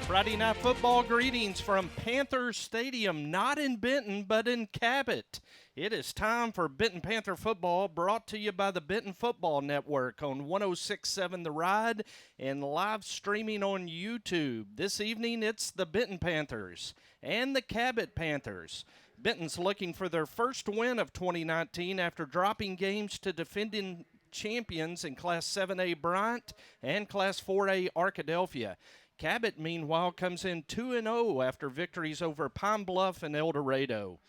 Friday Night Football greetings from Panther Stadium, not in Benton, but in Cabot. It is time for Benton Panther football, brought to you by the Benton Football Network on 106.7 The Ride and live streaming on YouTube. This evening, it's the Benton Panthers and the Cabot Panthers. Benton's looking for their first win of 2019 after dropping games to defending champions in Class 7A Bryant and Class 4A Arkadelphia. Cabot, meanwhile, comes in 2-0 after victories over Pine Bluff and El Dorado.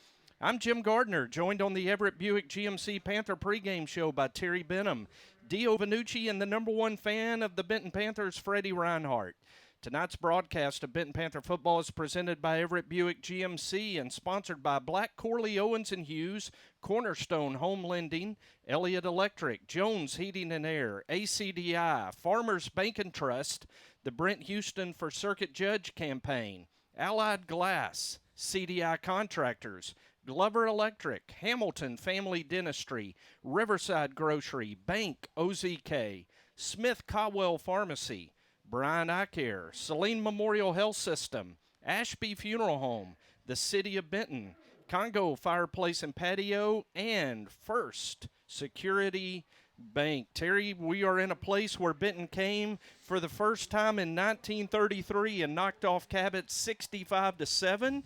I'm Jim Gardner, joined on the Everett Buick GMC Panther pregame show by Terry Benham, Dio Vanucci, and the number one fan of the Benton Panthers, Freddie Reinhardt. Tonight's broadcast of Benton Panther football is presented by Everett Buick GMC and sponsored by Black Corley Owens & Hughes, Cornerstone Home Lending, Elliott Electric, Jones Heating and Air, ACDI, Farmers Bank and Trust, the Brent Houston for Circuit Judge campaign, Allied Glass, CDI Contractors, Glover Electric, Hamilton Family Dentistry, Riverside Grocery, Bank OZK, Smith Caldwell Pharmacy, Brian Eye Care, Saline Memorial Health System, Ashby Funeral Home, the City of Benton, Congo Fireplace and Patio, and First Security Bank. Terry, we are in a place where Benton came for the first time in 1933 and knocked off Cabot 65-7.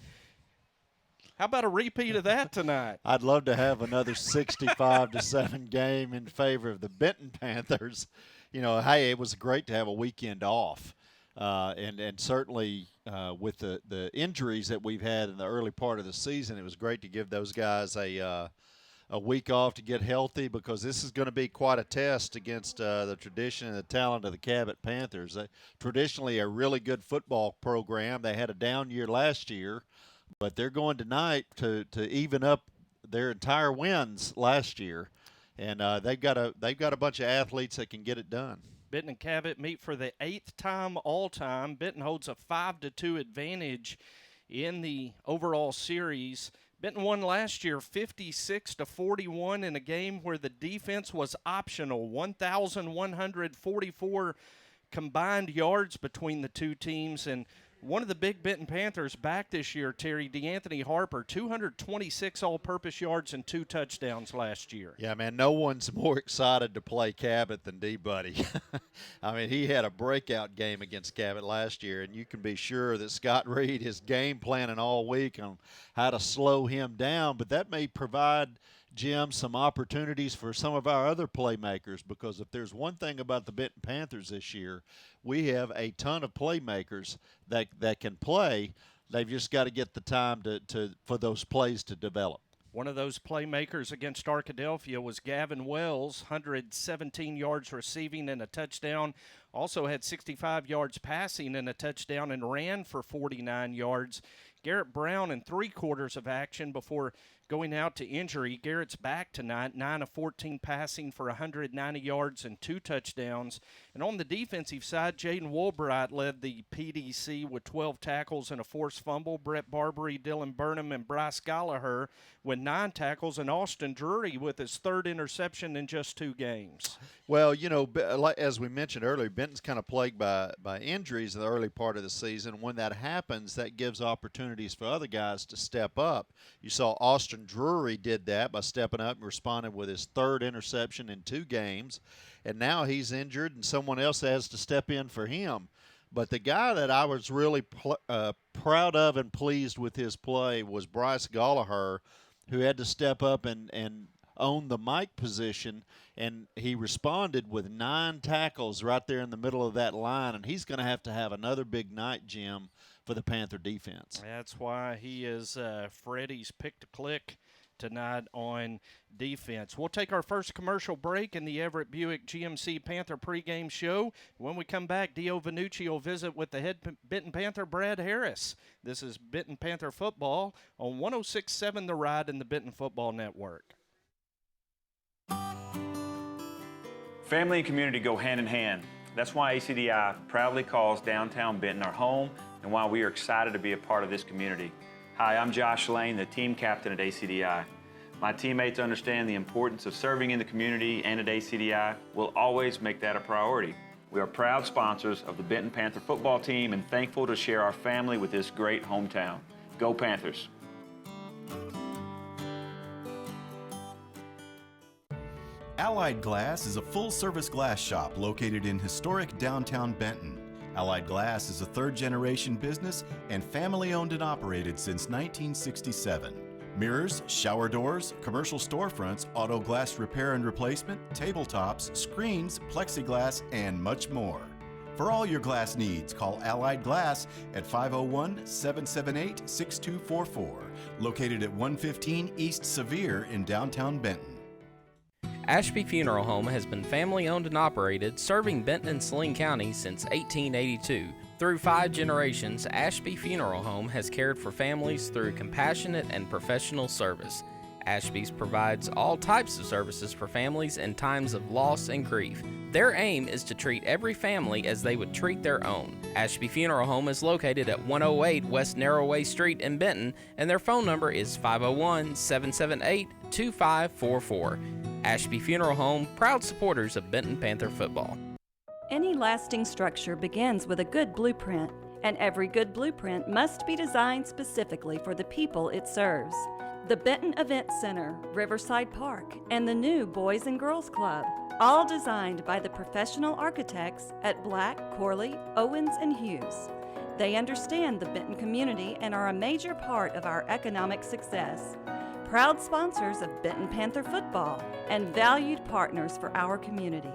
How about a repeat of that tonight? I'd love to have another 65-7 game in favor of the Benton Panthers. You know, hey, it was great to have a weekend off, and certainly with the injuries that we've had in the early part of the season, it was great to give those guys a week off to get healthy, because this is going to be quite a test against the tradition and the talent of the Cabot Panthers. Traditionally a really good football program. They had a down year last year, but they're going tonight to even up their entire wins last year. And they've got a bunch of athletes that can get it done. Benton and Cabot meet for the 8th time all-time. Benton holds a 5-2 advantage in the overall series. Benton won last year 56-41 in a game where the defense was optional. 1,144 combined yards between the two teams, and one of the big Benton Panthers back this year, Terry, DeAnthony Harper, 226 all-purpose yards and 2 touchdowns last year. Yeah, man, no one's more excited to play Cabot than D-Buddy. I mean, he had a breakout game against Cabot last year, and you can be sure that Scott Reed is game planning all week on how to slow him down, but that may provide Jim some opportunities for some of our other playmakers, because if there's one thing about the Benton Panthers this year, we have a ton of playmakers that can play. They've just got to get the time for those plays to develop. One of those playmakers against Arkadelphia was Gavin Wells, 117 yards receiving and a touchdown. Also had 65 yards passing and a touchdown, and ran for 49 yards. Garrett Brown in 3 quarters of action before going out to injury. Garrett's back tonight, 9 of 14 passing for 190 yards and 2 touchdowns. And on the defensive side, Jaden Woolbright led the PDC with 12 tackles and a forced fumble. Brett Barbary, Dylan Burnham, and Bryce Gallagher with 9 tackles, and Austin Drury with his 3rd interception in just 2 games. Well, you know, as we mentioned earlier, Benton's kind of plagued by injuries in the early part of the season. When that happens, that gives opportunities for other guys to step up. You saw Austin Drury did that by stepping up and responding with his 3rd interception in 2 games. And now he's injured, and someone else has to step in for him. But the guy that I was really proud of and pleased with his play was Bryce Gallagher, who had to step up and own the mic position, and he responded with 9 tackles right there in the middle of that line, and he's going to have another big night, Jim, for the Panther defense. That's why he is Freddie's pick to click tonight on defense. We'll take our first commercial break in the Everett Buick GMC Panther pregame show. When we come back, Dio Vanucci will visit with the head Benton Panther, Brad Harris. This is Benton Panther football on 106.7 The Ride and the Benton Football Network. Family and community go hand in hand. That's why ACDI proudly calls downtown Benton our home, and why we are excited to be a part of this community. Hi, I'm Josh Lane, the team captain at ACDI. My teammates understand the importance of serving in the community, and at ACDI, we'll always make that a priority. We are proud sponsors of the Benton Panther football team and thankful to share our family with this great hometown. Go Panthers! Allied Glass is a full-service glass shop located in historic downtown Benton. Allied Glass is a third-generation business and family-owned and operated since 1967. Mirrors, shower doors, commercial storefronts, auto glass repair and replacement, tabletops, screens, plexiglass, and much more. For all your glass needs, call Allied Glass at 501-778-6244, located at 115 East Sevier in downtown Benton. Ashby Funeral Home has been family-owned and operated, serving Benton and Saline County since 1882. Through 5 generations, Ashby Funeral Home has cared for families through compassionate and professional service. Ashby's provides all types of services for families in times of loss and grief. Their aim is to treat every family as they would treat their own. Ashby Funeral Home is located at 108 West Narrowway Street in Benton, and their phone number is 501-778-2544. Ashby Funeral Home, proud supporters of Benton Panther football. Any lasting structure begins with a good blueprint, and every good blueprint must be designed specifically for the people it serves. The Benton Event Center, Riverside Park, and the new Boys and Girls Club, all designed by the professional architects at Black, Corley, Owens, and Hughes. They understand the Benton community and are a major part of our economic success. Proud sponsors of Benton Panther football and valued partners for our community.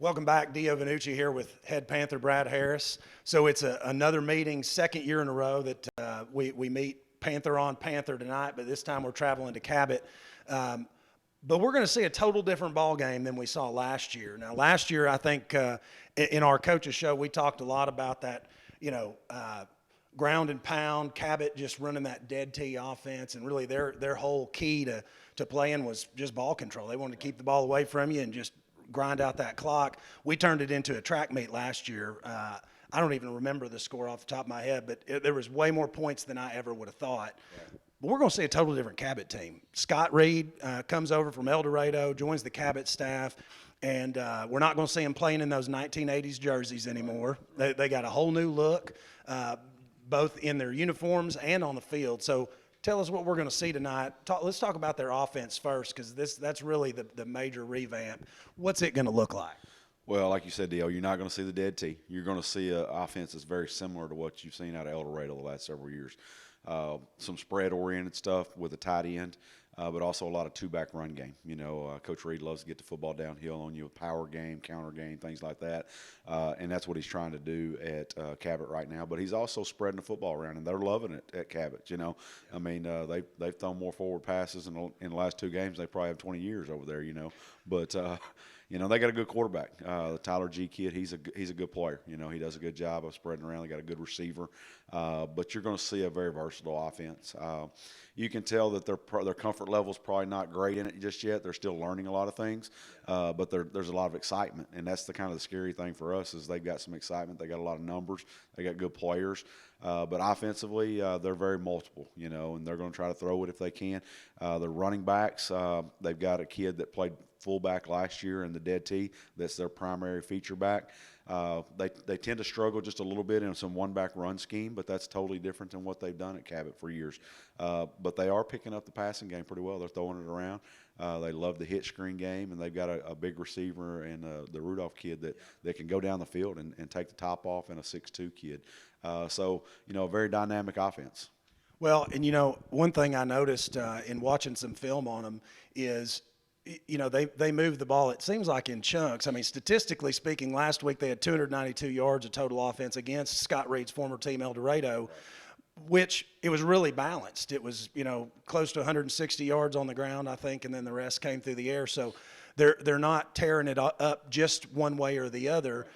Welcome back. Dio Vanucci here with head Panther Brad Harris. So it's another meeting, second year in a row that we meet Panther on Panther tonight, but this time we're traveling to Cabot. But we're going to see a total different ball game than we saw last year. Now, last year, I think in our coaches show, we talked a lot about that, ground and pound, Cabot just running that dead tee offense, and really their whole key to playing was just ball control. They wanted to keep the ball away from you and just grind out that clock. We turned it into a track meet last year. I don't even remember the score off the top of my head, but there was way more points than I ever would have thought. Right. But we're going to see a totally different Cabot team. Scott Reed comes over from El Dorado, joins the Cabot staff, and we're not going to see him playing in those 1980s jerseys anymore. They got a whole new look, both in their uniforms and on the field. So tell us what we're going to see tonight. Let's talk about their offense first, because that's really the major revamp. What's it going to look like? Well, like you said, Dio, you're not going to see the dead tee. You're going to see an offense that's very similar to what you've seen out of El Dorado the last several years. Some spread-oriented stuff with a tight end, but also a lot of two-back run game. Coach Reed loves to get the football downhill on you with power game, counter game, things like that, and that's what he's trying to do at Cabot right now. But he's also spreading the football around, and they're loving it at Cabot. I mean, they've thrown more forward passes in the last 2 games. They probably have 20 years over there. But they got a good quarterback. The Tyler G kid, he's a good player. He does a good job of spreading around. They got a good receiver. But you're going to see a very versatile offense. You can tell that their comfort level is probably not great in it just yet. They're still learning a lot of things. But there's a lot of excitement, and that's the kind of the scary thing for us is they've got some excitement. They got a lot of numbers. They got good players. But offensively, they're very multiple, and they're going to try to throw it if they can. The running backs, they've got a kid that played fullback last year in the dead tee. That's their primary feature back. They tend to struggle just a little bit in some one-back run scheme, but that's totally different than what they've done at Cabot for years. But they are picking up the passing game pretty well. They're throwing it around. They love the hit screen game, and they've got a big receiver and the Rudolph kid that can go down the field and take the top off, and a 6'2" kid. So, a very dynamic offense. Well, and one thing I noticed in watching some film on them is they move the ball, it seems like, in chunks. I mean, statistically speaking, last week they had 292 yards of total offense against Scott Reed's former team, El Dorado, which it was really balanced. It was, close to 160 yards on the ground, I think, and then the rest came through the air. So they're not tearing it up just one way or the other.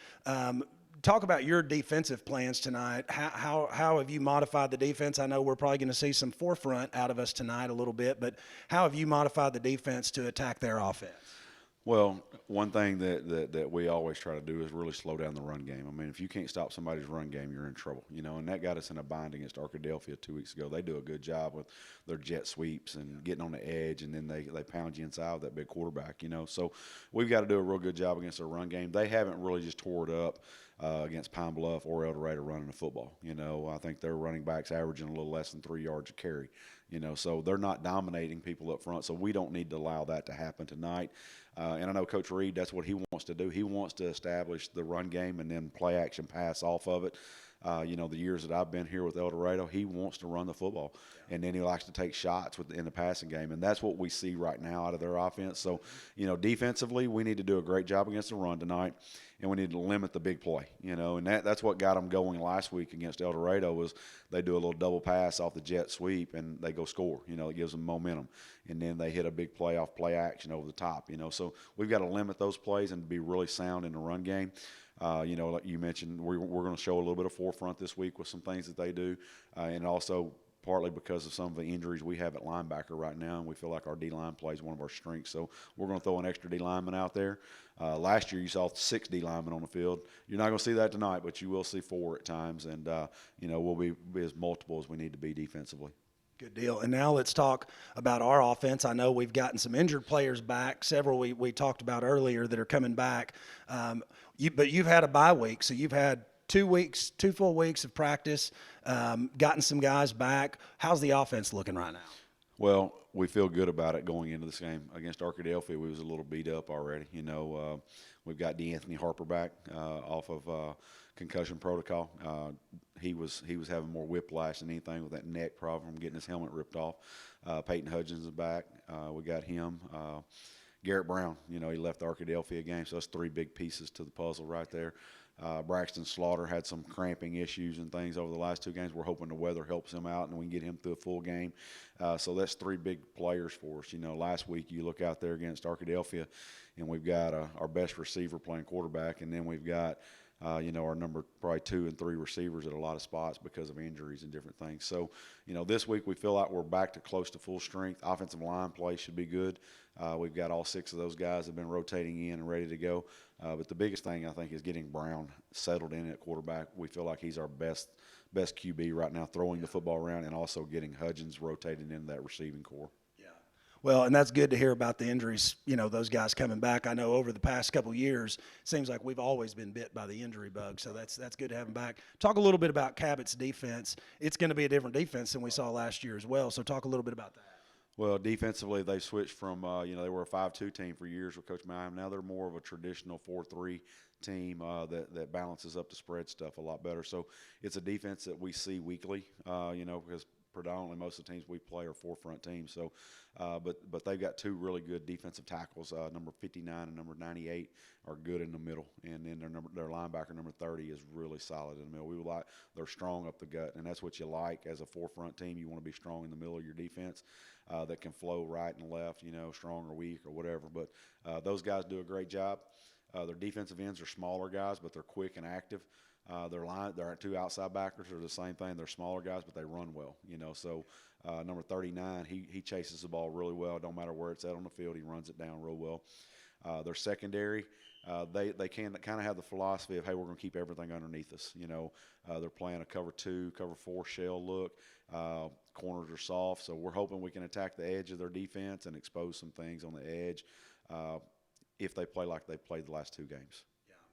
Talk about your defensive plans tonight. How have you modified the defense? I know we're probably going to see some forefront out of us tonight a little bit, but how have you modified the defense to attack their offense? Well, one thing that we always try to do is really slow down the run game. I mean, if you can't stop somebody's run game, you're in trouble, and that got us in a bind against Arkadelphia 2 weeks ago. They do a good job with their jet sweeps and getting on the edge, and then they pound you inside with that big quarterback, So we've got to do a real good job against their run game. They haven't really just tore it up against Pine Bluff or El Dorado running the football. I think their running backs averaging a little less than 3 yards a carry. So they're not dominating people up front, so we don't need to allow that to happen tonight. And I know Coach Reed, that's what he wants to do. He wants to establish the run game and then play action pass off of it. The years that I've been here with El Dorado, he wants to run the football, and then he likes to take shots in the passing game, and that's what we see right now out of their offense. So, defensively, we need to do a great job against the run tonight, and we need to limit the big play, and that's what got them going last week against El Dorado was they do a little double pass off the jet sweep, and they go score. It gives them momentum, and then they hit a big play off play action over the top, So we've got to limit those plays and be really sound in the run game. Like you mentioned, we're going to show a little bit of forefront this week with some things that they do, and also partly because of some of the injuries we have at linebacker right now, and we feel like our D-line play is one of our strengths. So we're going to throw an extra D-lineman out there. Last year you saw 6 D-linemen on the field. You're not going to see that tonight, but you will see 4 at times, and we'll be as multiple as we need to be defensively. Good deal. And now let's talk about our offense. I know we've gotten some injured players back, several we talked about earlier that are coming back. But you've had a bye week, so you've had 2 full weeks of practice, gotten some guys back. How's the offense looking right now? Well, we feel good about it going into this game. Against Arkadelphia, we was a little beat up already. We've got DeAnthony Harper back off of concussion protocol. He was having more whiplash than anything with that neck problem from getting his helmet ripped off. Peyton Hudgens is back. We got him. Garrett Brown, he left the Arkadelphia game, so that's 3 big pieces to the puzzle right there. Braxton Slaughter had some cramping issues and things over the last 2 games. We're hoping the weather helps him out and we can get him through a full game. So that's 3 big players for us. Last week you look out there against Arkadelphia, and we've got our best receiver playing quarterback, and then we've got our number probably 2 and 3 receivers at a lot of spots because of injuries and different things. So, this week we feel like we're back to close to full strength. Offensive line play should be good. We've got all 6 of those guys have been rotating in and ready to go. But the biggest thing I think is getting Brown settled in at quarterback. We feel like he's our best QB right now, throwing the football around, and also getting Hudgens rotated into that receiving core. Well, and that's good to hear about the injuries, those guys coming back. I know over the past couple of years, it seems like we've always been bit by the injury bug, so that's good to have them back. Talk a little bit about Cabot's defense. It's going to be a different defense than we saw last year as well, so talk a little bit about that. Well, defensively, they switched from, they were a 5-2 team for years with Coach Mayhem. Now they're more of a traditional 4-3 team that balances up the spread stuff a lot better. So it's a defense that we see weekly, because predominantly most of the teams we play are 4-front teams. So, but they've got 2 really good defensive tackles. Number 59 and number 98 are good in the middle, and then their linebacker number 30 is really solid in the middle. They're strong up the gut, and that's what you like as a 4-front team. You want to be strong in the middle of your defense that can flow right and left, strong or weak or whatever. But those guys do a great job. Their defensive ends are smaller guys, but they're quick and active. Their 2 outside backers are the same thing. They're smaller guys, but they run well. So number 39, he chases the ball really well. Don't matter where it's at on the field, he runs it down real well. Their secondary, they can kind of have the philosophy of, hey, we're going to keep everything underneath us. They're playing a cover 2, cover 4 shell look. Corners are soft, so we're hoping we can attack the edge of their defense and expose some things on the edge if they play like they played the last 2 games.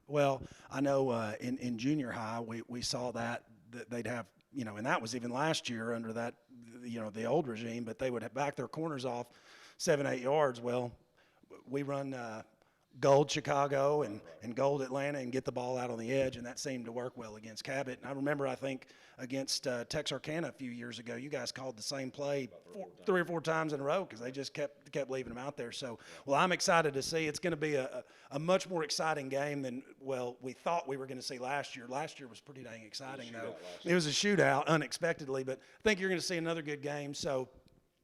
Well, I know in junior high we saw that they'd have, and that was even last year under that, the old regime, but they would have back their corners off 7-8 yards. Well, we run gold Chicago and gold Atlanta and get the ball out on the edge, and that seemed to work well against Cabot. And I remember, I think, against Texarkana a few years ago, you guys called the same play 3 or 4 times in a row because they just kept leaving them out there. So, well, I'm excited to see. It's going to be a much more exciting game than, we thought we were going to see last year. Last year was pretty dang exciting, though. It was a shootout unexpectedly, but I think you're going to see another good game. So,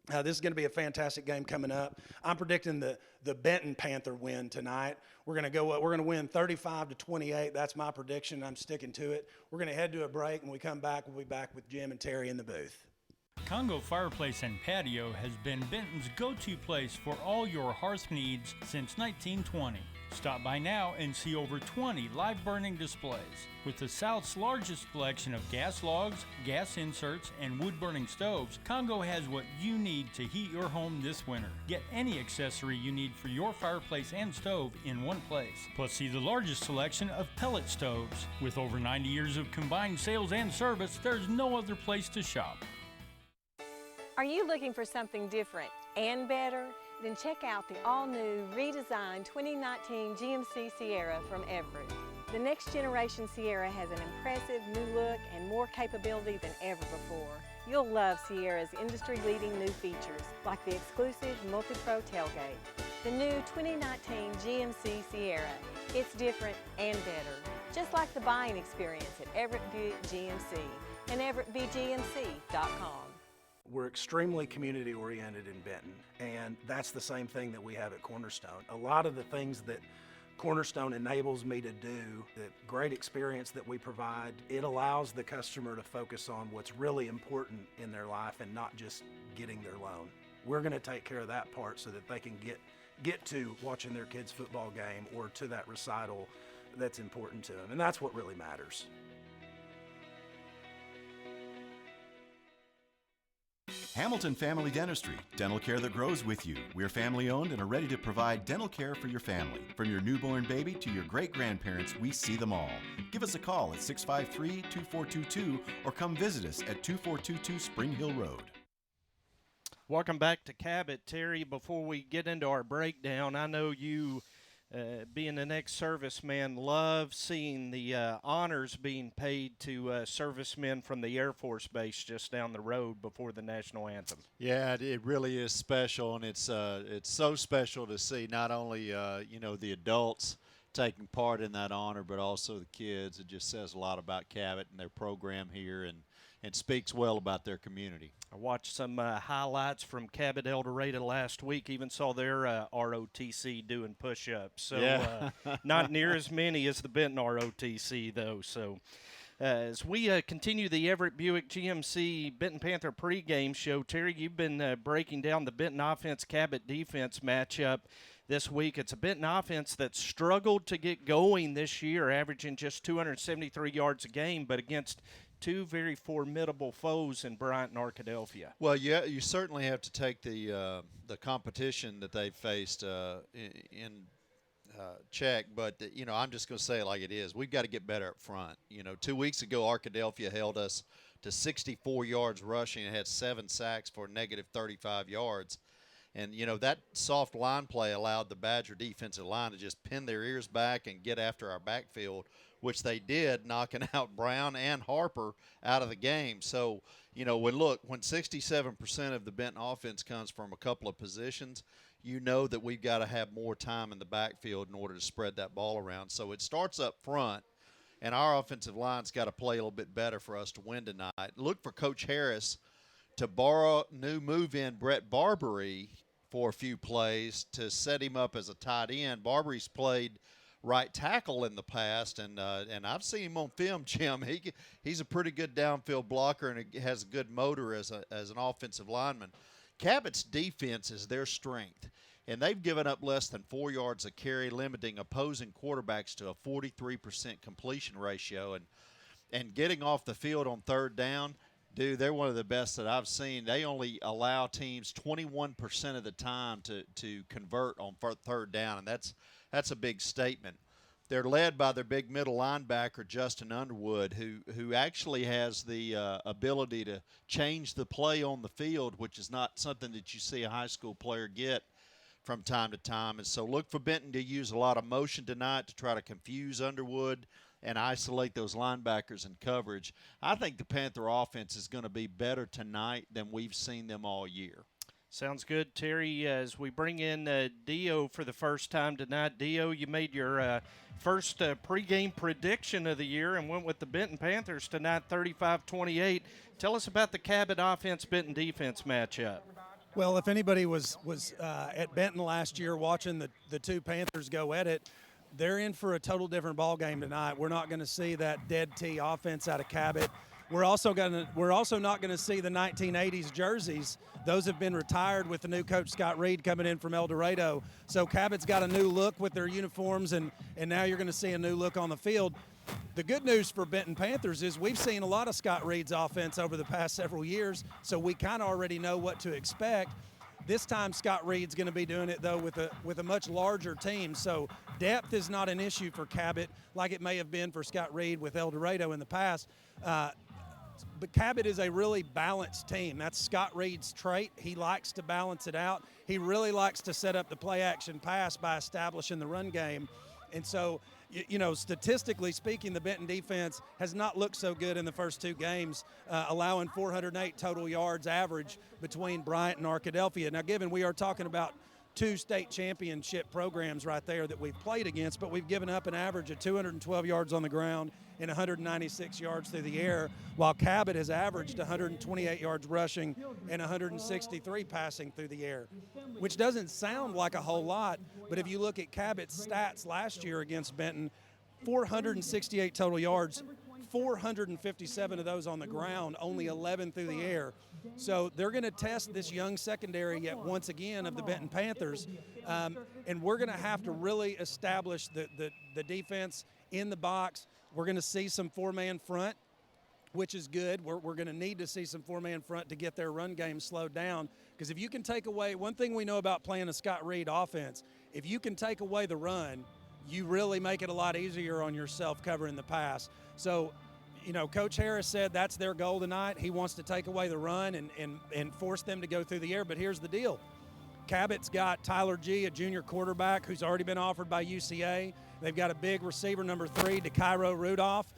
this is going to be a fantastic game coming up. I'm predicting the Benton Panther win tonight. We're going to win 35-28. That's my prediction. I'm sticking to it. We're going to head to a break. When we come back, we'll be back with Jim and Terry in the booth. Congo Fireplace and Patio has been Benton's go-to place for all your hearth needs since 1920. Stop by now and see over 20 live burning displays. With the South's largest selection of gas logs, gas inserts, and wood-burning stoves, Congo has what you need to heat your home this winter. Get any accessory you need for your fireplace and stove in one place. Plus, see the largest selection of pellet stoves. With over 90 years of combined sales and service, there's no other place to shop. Are you looking for something different and better? Then check out the all-new, redesigned 2019 GMC Sierra from Everett. The next generation Sierra has an impressive new look and more capability than ever before. You'll love Sierra's industry-leading new features, like the exclusive Multi-Pro tailgate. The new 2019 GMC Sierra. It's different and better, just like the buying experience at Everett Buick GMC and everettbgmc.com. We're extremely community-oriented in Benton, and that's the same thing that we have at Cornerstone. A lot of the things that Cornerstone enables me to do, the great experience that we provide, it allows the customer to focus on what's really important in their life and not just getting their loan. We're going to take care of that part so that they can get to watching their kids' football game or to that recital that's important to them, and that's what really matters. Hamilton Family Dentistry, dental care that grows with you. We're family owned and are ready to provide dental care for your family. From your newborn baby to your great-grandparents, we see them all. Give us a call at 653-2422 or come visit us at 2422 Spring Hill Road. Welcome back to Cabot. Terry, before we get into our breakdown, I know you, being an ex-serviceman, love seeing the honors being paid to servicemen from the Air Force Base just down the road before the national anthem. Yeah, it really is special, and it's so special to see not only the adults taking part in that honor, but also the kids. It just says a lot about Cabot and their program here, and speaks well about their community. I watched some highlights from Cabot El Dorado last week. Even saw their ROTC doing push-ups. So yeah. Not near as many as the Benton ROTC, though. So as we continue the Everett Buick GMC Benton Panther pregame show, Terry, you've been breaking down the Benton offense-Cabot defense matchup this week. It's a Benton offense that struggled to get going this year, averaging just 273 yards a game, but against two very formidable foes in Bryant and Arkadelphia. Well, yeah, you certainly have to take the competition that they faced in check, but I'm just going to say it like it is. We've got to get better up front. 2 weeks ago, Arkadelphia held us to 64 yards rushing and had 7 sacks for negative 35 yards. And, that soft line play allowed the Badger defensive line to just pin their ears back and get after our backfield, which they did, knocking out Brown and Harper out of the game. So, when 67% of the Benton offense comes from a couple of positions, that we've got to have more time in the backfield in order to spread that ball around. So it starts up front, and our offensive line's got to play a little bit better for us to win tonight. Look for Coach Harris to borrow new move-in Brett Barbary for a few plays to set him up as a tight end. Barbary's played right tackle in the past, and I've seen him on film, Jim. He's a pretty good downfield blocker and has a good motor as an offensive lineman. Cabot's defense is their strength, and they've given up less than 4 yards a carry, limiting opposing quarterbacks to a 43% completion ratio, and getting off the field on third down. Dude, they're one of the best that I've seen. They only allow teams 21% of the time to convert on third down, and that's a big statement. They're led by their big middle linebacker, Justin Underwood, who actually has the ability to change the play on the field, which is not something that you see a high school player get from time to time. And so look for Benton to use a lot of motion tonight to try to confuse Underwood and isolate those linebackers in coverage. I think the Panther offense is going to be better tonight than we've seen them all year. Sounds good, Terry. As we bring in Dio for the first time tonight, Dio, you made your first pregame prediction of the year and went with the Benton Panthers tonight, 35-28. Tell us about the Cabot offense-Benton defense matchup. Well, if anybody was at Benton last year watching the two Panthers go at it, they're in for a total different ball game tonight. We're not going to see that dead tee offense out of Cabot. We're also not gonna see the 1980s jerseys. Those have been retired with the new coach Scott Reed coming in from El Dorado. So Cabot's got a new look with their uniforms, and now you're gonna see a new look on the field. The good news for Benton Panthers is we've seen a lot of Scott Reed's offense over the past several years, so we kind of already know what to expect. This time Scott Reed's going to be doing it, though, with a much larger team. So depth is not an issue for Cabot like it may have been for Scott Reed with El Dorado in the past. But Cabot is a really balanced team. That's Scott Reed's trait. He likes to balance it out. He really likes to set up the play-action pass by establishing the run game. And so, you know, statistically speaking, the Benton defense has not looked so good in the first two games, allowing 408 total yards average between Bryant and Arkadelphia. Now, given we are talking about two state championship programs right there that we've played against, but we've given up an average of 212 yards on the ground and 196 yards through the air, while Cabot has averaged 128 yards rushing and 163 passing through the air, which doesn't sound like a whole lot, but if you look at Cabot's stats last year against Benton, 468 total yards, 457 of those on the ground, only 11 through the air. So they're going to test this young secondary yet once again of the Benton Panthers, and we're going to have to really establish the defense in the box. We're going to see some four-man front, which is good. We're going to need to see some four-man front to get their run game slowed down, because if you can take away – one thing we know about playing a Scott Reed offense, if you can take away the run, you really make it a lot easier on yourself covering the pass. So, you know, Coach Harris said that's their goal tonight. He wants to take away the run and force them to go through the air. But here's the deal. Cabot's got Tyler G., a junior quarterback who's already been offered by UCA. They've got a big receiver, number 3, DeCairo Rudolph,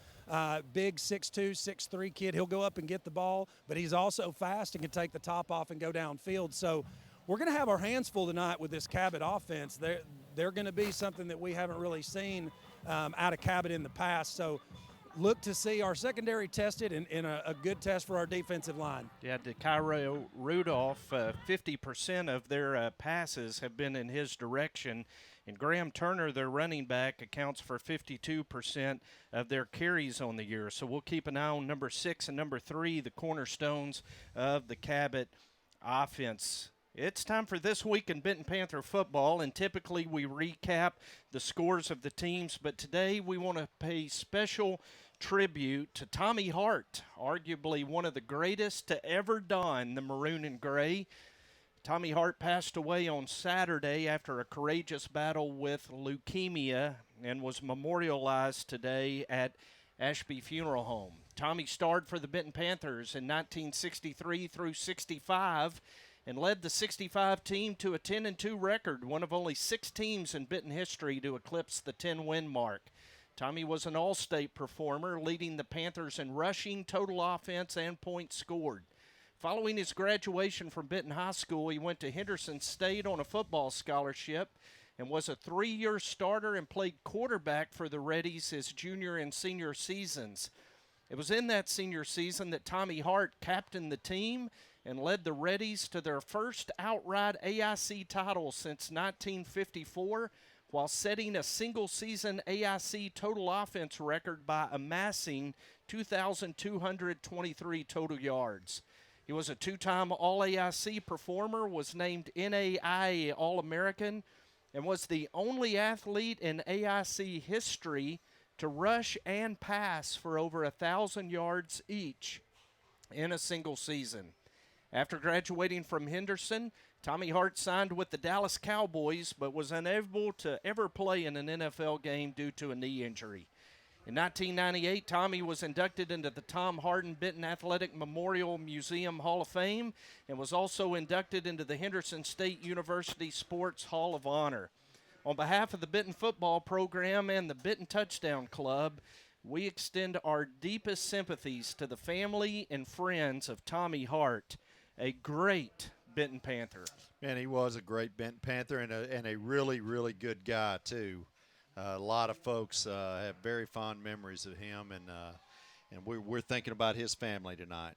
big 6'2", 6'3" kid. He'll go up and get the ball, but he's also fast and can take the top off and go downfield. So we're going to have our hands full tonight with this Cabot offense. They're going to be something that we haven't really seen out of Cabot in the past. So look to see our secondary tested and a good test for our defensive line. Yeah, DeCairo Rudolph, 50% of their passes have been in his direction. And Graham Turner, their running back, accounts for 52% of their carries on the year. So we'll keep an eye on number 6 and number 3, the cornerstones of the Cabot offense. It's time for This Week in Benton Panther Football, and typically we recap the scores of the teams, but today we want to pay special tribute to Tommy Hart, arguably one of the greatest to ever don the maroon and gray. Tommy Hart passed away on Saturday after a courageous battle with leukemia and was memorialized today at Ashby Funeral Home. Tommy starred for the Benton Panthers in 1963 through 65 and led the 65 team to a 10-2 record, one of only 6 teams in Benton history to eclipse the 10-win mark. Tommy was an all-state performer, leading the Panthers in rushing, total offense, and points scored. Following his graduation from Benton High School, he went to Henderson State on a football scholarship and was a 3-year starter and played quarterback for the Reddies his junior and senior seasons. It was in that senior season that Tommy Hart captained the team and led the Reddies to their first outright AIC title since 1954, while setting a single-season AIC total offense record by amassing 2,223 total yards. He was a 2-time All-AIC performer, was named NAIA All-American, and was the only athlete in AIC history to rush and pass for over 1,000 yards each in a single season. After graduating from Henderson, Tommy Hart signed with the Dallas Cowboys, but was unable to ever play in an NFL game due to a knee injury. In 1998, Tommy was inducted into the Tom Hardin Benton Athletic Memorial Museum Hall of Fame and was also inducted into the Henderson State University Sports Hall of Honor. On behalf of the Benton football program and the Benton Touchdown Club, we extend our deepest sympathies to the family and friends of Tommy Hart, a great Benton Panther. Man, he was a great Benton Panther and a really, really good guy, too. A lot of folks have very fond memories of him, and we're thinking about his family tonight.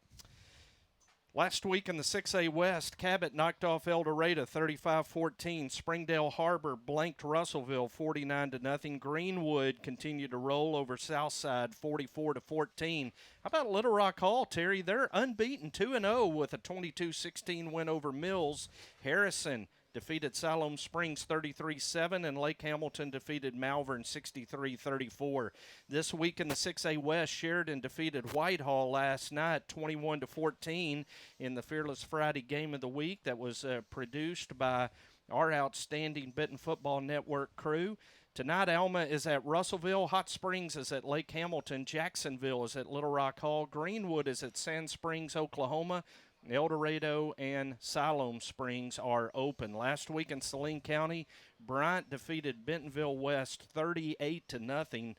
Last week in the 6A West, Cabot knocked off El Dorado 35-14. Springdale Harbor blanked Russellville 49-0. Greenwood continued to roll over Southside 44-14. How about Little Rock Hall, Terry? They're unbeaten 2-0 with a 22-16 win over Mills. Harrison defeated Siloam Springs 33-7, and Lake Hamilton defeated Malvern 63-34. This week in the 6A West, Sheridan defeated Whitehall last night 21-14 in the Fearless Friday Game of the Week that was produced by our outstanding Benton Football Network crew. Tonight, Alma is at Russellville, Hot Springs is at Lake Hamilton, Jacksonville is at Little Rock Hall, Greenwood is at Sand Springs, Oklahoma, El Dorado and Siloam Springs are open. Last week in Saline County, Bryant defeated Bentonville West 38-0.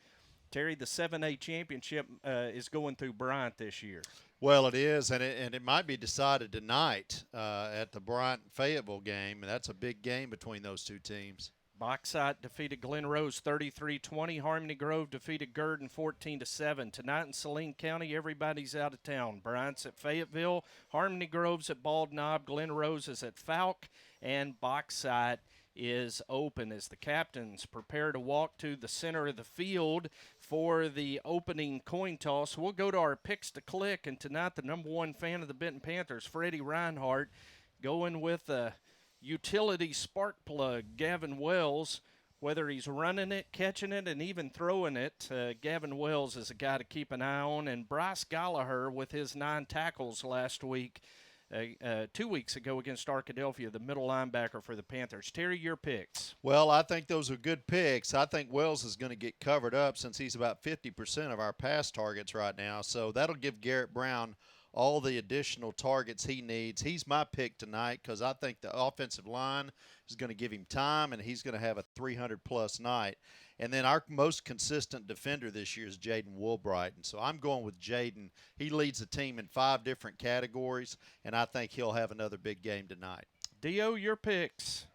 Terry, the 7A championship is going through Bryant this year. Well, it is, and it might be decided tonight at the Bryant-Fayetteville game, and that's a big game between those two teams. Bauxite defeated Glen Rose 33-20. Harmony Grove defeated Gurdon 14-7. Tonight in Saline County, everybody's out of town. Bryant's at Fayetteville, Harmony Grove's at Bald Knob, Glen Rose is at Falk, and Bauxite is open as the captains prepare to walk to the center of the field for the opening coin toss. We'll go to our picks to click, and tonight the number one fan of the Benton Panthers, Freddie Reinhardt, going with a utility spark plug, Gavin Wells. Whether he's running it, catching it, and even throwing it, Gavin Wells is a guy to keep an eye on. And Bryce Gallagher with his 9 tackles last week, 2 weeks ago against Arkadelphia, the middle linebacker for the Panthers. Terry, your picks. Well, I think those are good picks. I think Wells is going to get covered up since he's about 50% of our pass targets right now. So that'll give Garrett Brown all the additional targets he needs. He's my pick tonight because I think the offensive line is going to give him time, and he's going to have a 300-plus night. And then our most consistent defender this year is Jaden Woolbright. And so I'm going with Jaden. He leads the team in 5 different categories, and I think he'll have another big game tonight. Dio, your picks.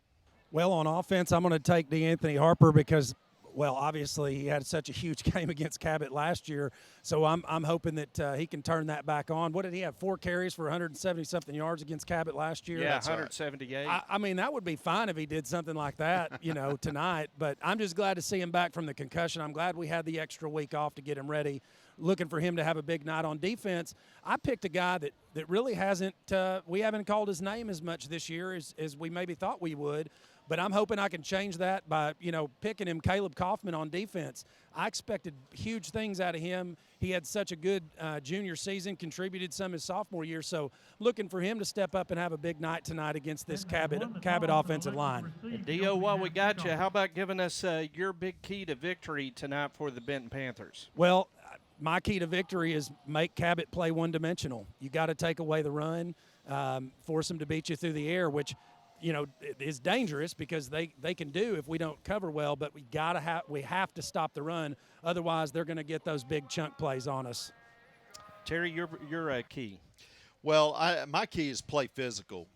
Well, on offense, I'm going to take DeAnthony Harper because, well, obviously he had such a huge game against Cabot last year, so I'm hoping that he can turn that back on. What did he have, 4 carries for 170-something yards against Cabot last year? Yeah, 178. I mean, that would be fine if he did something like that, tonight. But I'm just glad to see him back from the concussion. I'm glad we had the extra week off to get him ready, looking for him to have a big night on defense. I picked a guy that really hasn't we haven't called his name as much this year as we maybe thought we would. But I'm hoping I can change that by, picking him, Caleb Kaufman, on defense. I expected huge things out of him. He had such a good junior season, contributed some his sophomore year. So looking for him to step up and have a big night tonight against this Cabot offensive line. Dio, while we got you, how about giving us your big key to victory tonight for the Benton Panthers? Well, my key to victory is make Cabot play one-dimensional. You got to take away the run, force them to beat you through the air, which – is dangerous because they can do if we don't cover well, but we have to stop the run. Otherwise, they're going to get those big chunk plays on us. Terry, your key. Well, my key is play physical.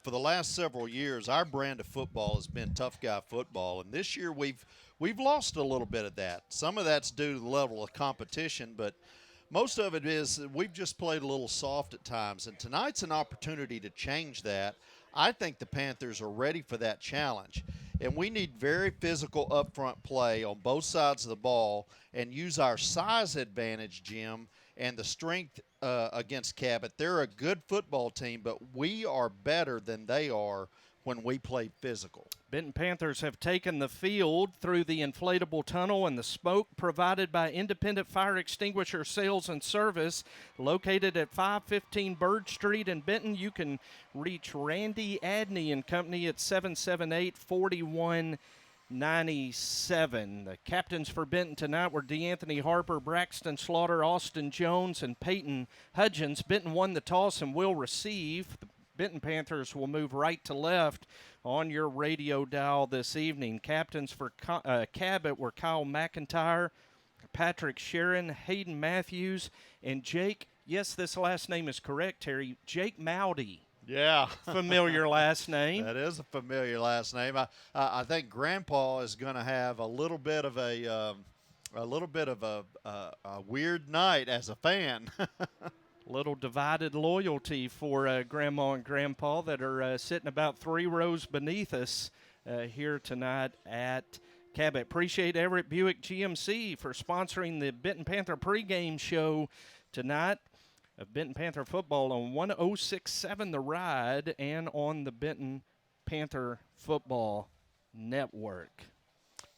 For the last several years, our brand of football has been tough guy football, and this year we've lost a little bit of that. Some of that's due to the level of competition, but most of it is we've just played a little soft at times, and tonight's an opportunity to change that. I think the Panthers are ready for that challenge, and we need very physical upfront play on both sides of the ball and use our size advantage, Jim, and the strength against Cabot. They're a good football team, but we are better than they are when we play physical. Benton Panthers have taken the field through the inflatable tunnel and the smoke provided by Independent Fire Extinguisher Sales and Service, located at 515 Bird Street in Benton. You can reach Randy Adney and Company at 778-4197. The captains for Benton tonight were DeAnthony Harper, Braxton Slaughter, Austin Jones, and Peyton Hudgens. Benton won the toss and will receive. The Benton Panthers will move right to left on your radio dial this evening. Captains for Cabot were Kyle McIntyre, Patrick Sharon, Hayden Matthews, and Jake, yes, this last name is correct, Terry, Jake Mowdy. Yeah. Familiar last name. That is a familiar last name. I think Grandpa is going to have a little bit of a weird night as a fan. Little divided loyalty for Grandma and Grandpa that are sitting about 3 rows beneath us here tonight at Cabot. Appreciate Everett Buick GMC for sponsoring the Benton Panther pregame show tonight of Benton Panther football on 106.7 The Ride and on the Benton Panther Football Network.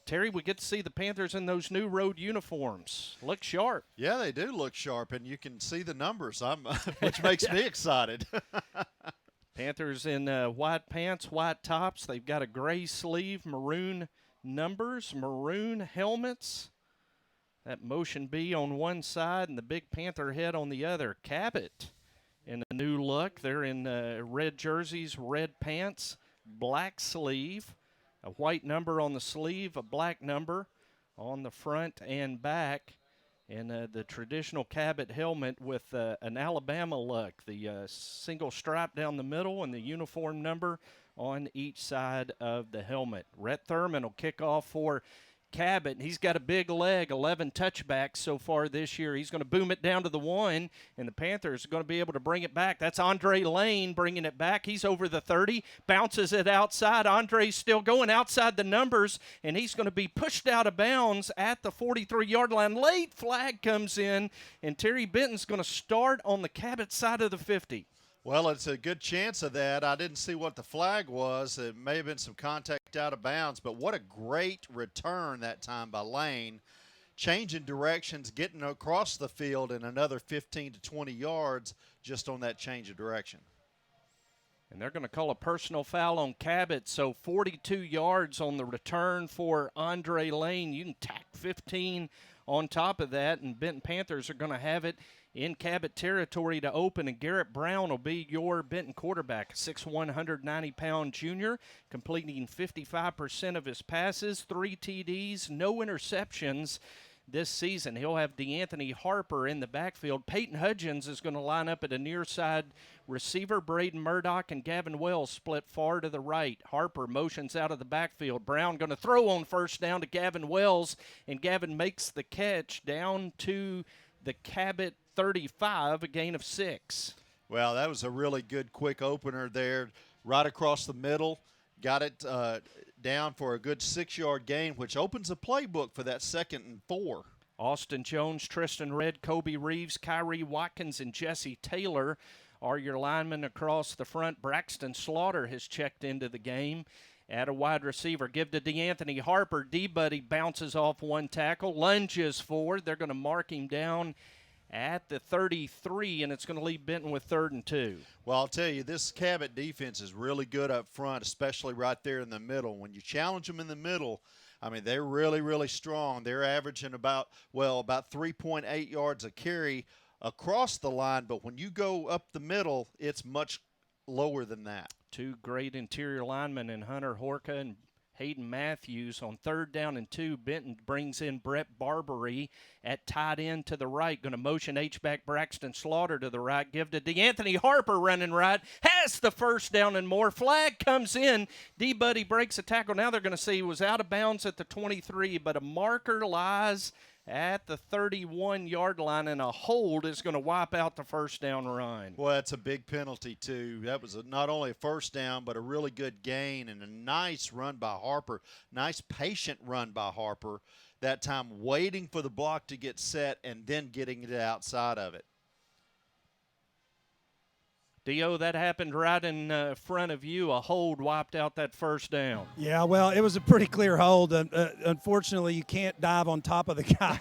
Terry, we get to see the Panthers in those new road uniforms. Look sharp. Yeah, they do look sharp, and you can see the numbers, which makes me excited. Panthers in white pants, white tops. They've got a gray sleeve, maroon numbers, maroon helmets. That motion B on one side and the big Panther head on the other. Cabot in a new look. They're in red jerseys, red pants, black sleeve. A white number on the sleeve, a black number on the front and back, and the traditional Cabot helmet with an Alabama look, the single stripe down the middle and the uniform number on each side of the helmet. Rhett Thurman will kick off for Cabot, and he's got a big leg, 11 touchbacks so far this year. He's going to boom it down to the 1, and the Panthers are going to be able to bring it back. That's Andre Lane bringing it back. He's over the 30, bounces it outside. Andre's still going outside the numbers, and he's going to be pushed out of bounds at the 43-yard line. Late flag comes in, and Terry Benton's going to start on the Cabot side of the 50. Well, it's a good chance of that. I didn't see what the flag was. It may have been some contact out of bounds, but what a great return that time by Lane. Changing directions, getting across the field in another 15 to 20 yards just on that change of direction. And they're going to call a personal foul on Cabot, so 42 yards on the return for Andre Lane. You can tack 15 on top of that, and Benton Panthers are going to have it in Cabot territory to open, and Garrett Brown will be your Benton quarterback, 6'1", 190-pound junior, completing 55% of his passes, 3 TDs, no interceptions this season. He'll have DeAnthony Harper in the backfield. Peyton Hudgens is going to line up at a near side receiver. Braden Murdoch and Gavin Wells split far to the right. Harper motions out of the backfield. Brown going to throw on first down to Gavin Wells, and Gavin makes the catch down to the Cabot 35, a gain of 6. Well, that was a really good quick opener there, right across the middle. Got it down for a good 6-yard gain, which opens the playbook for that 2nd and 4. Austin Jones, Tristan Redd, Kobe Reeves, Kyrie Watkins, and Jesse Taylor are your linemen across the front. Braxton Slaughter has checked into the game at a wide receiver. Give to DeAnthony Harper. D-Buddy bounces off one tackle, lunges forward. They're going to mark him down at the 33, and it's going to leave Benton with 3rd and 2. Well, I'll tell you, this Cabot defense is really good up front, especially right there in the middle. When you challenge them in the middle, I mean, they're really, really strong. They're averaging about 3.8 yards a carry across the line, but when you go up the middle, it's much lower than that. 2 great interior linemen in Hunter Horka and Hayden Matthews. On 3rd down and 2, Benton brings in Brett Barbary at tight end to the right. Going to motion H-back Braxton Slaughter to the right. Give to DeAnthony Harper running right. Has the first down and more. Flag comes in. D-Buddy breaks a tackle. Now they're going to say he was out of bounds at the 23, but a marker lies at the 31-yard line, and a hold is going to wipe out the first down run. Well, that's a big penalty, too. That was not only a first down, but a really good gain and a nice run by Harper. Nice patient run by Harper. That time waiting for the block to get set and then getting it outside of it. Dio, that happened right in front of you. A hold wiped out that first down. Yeah, well, it was a pretty clear hold. Unfortunately, you can't dive on top of the guy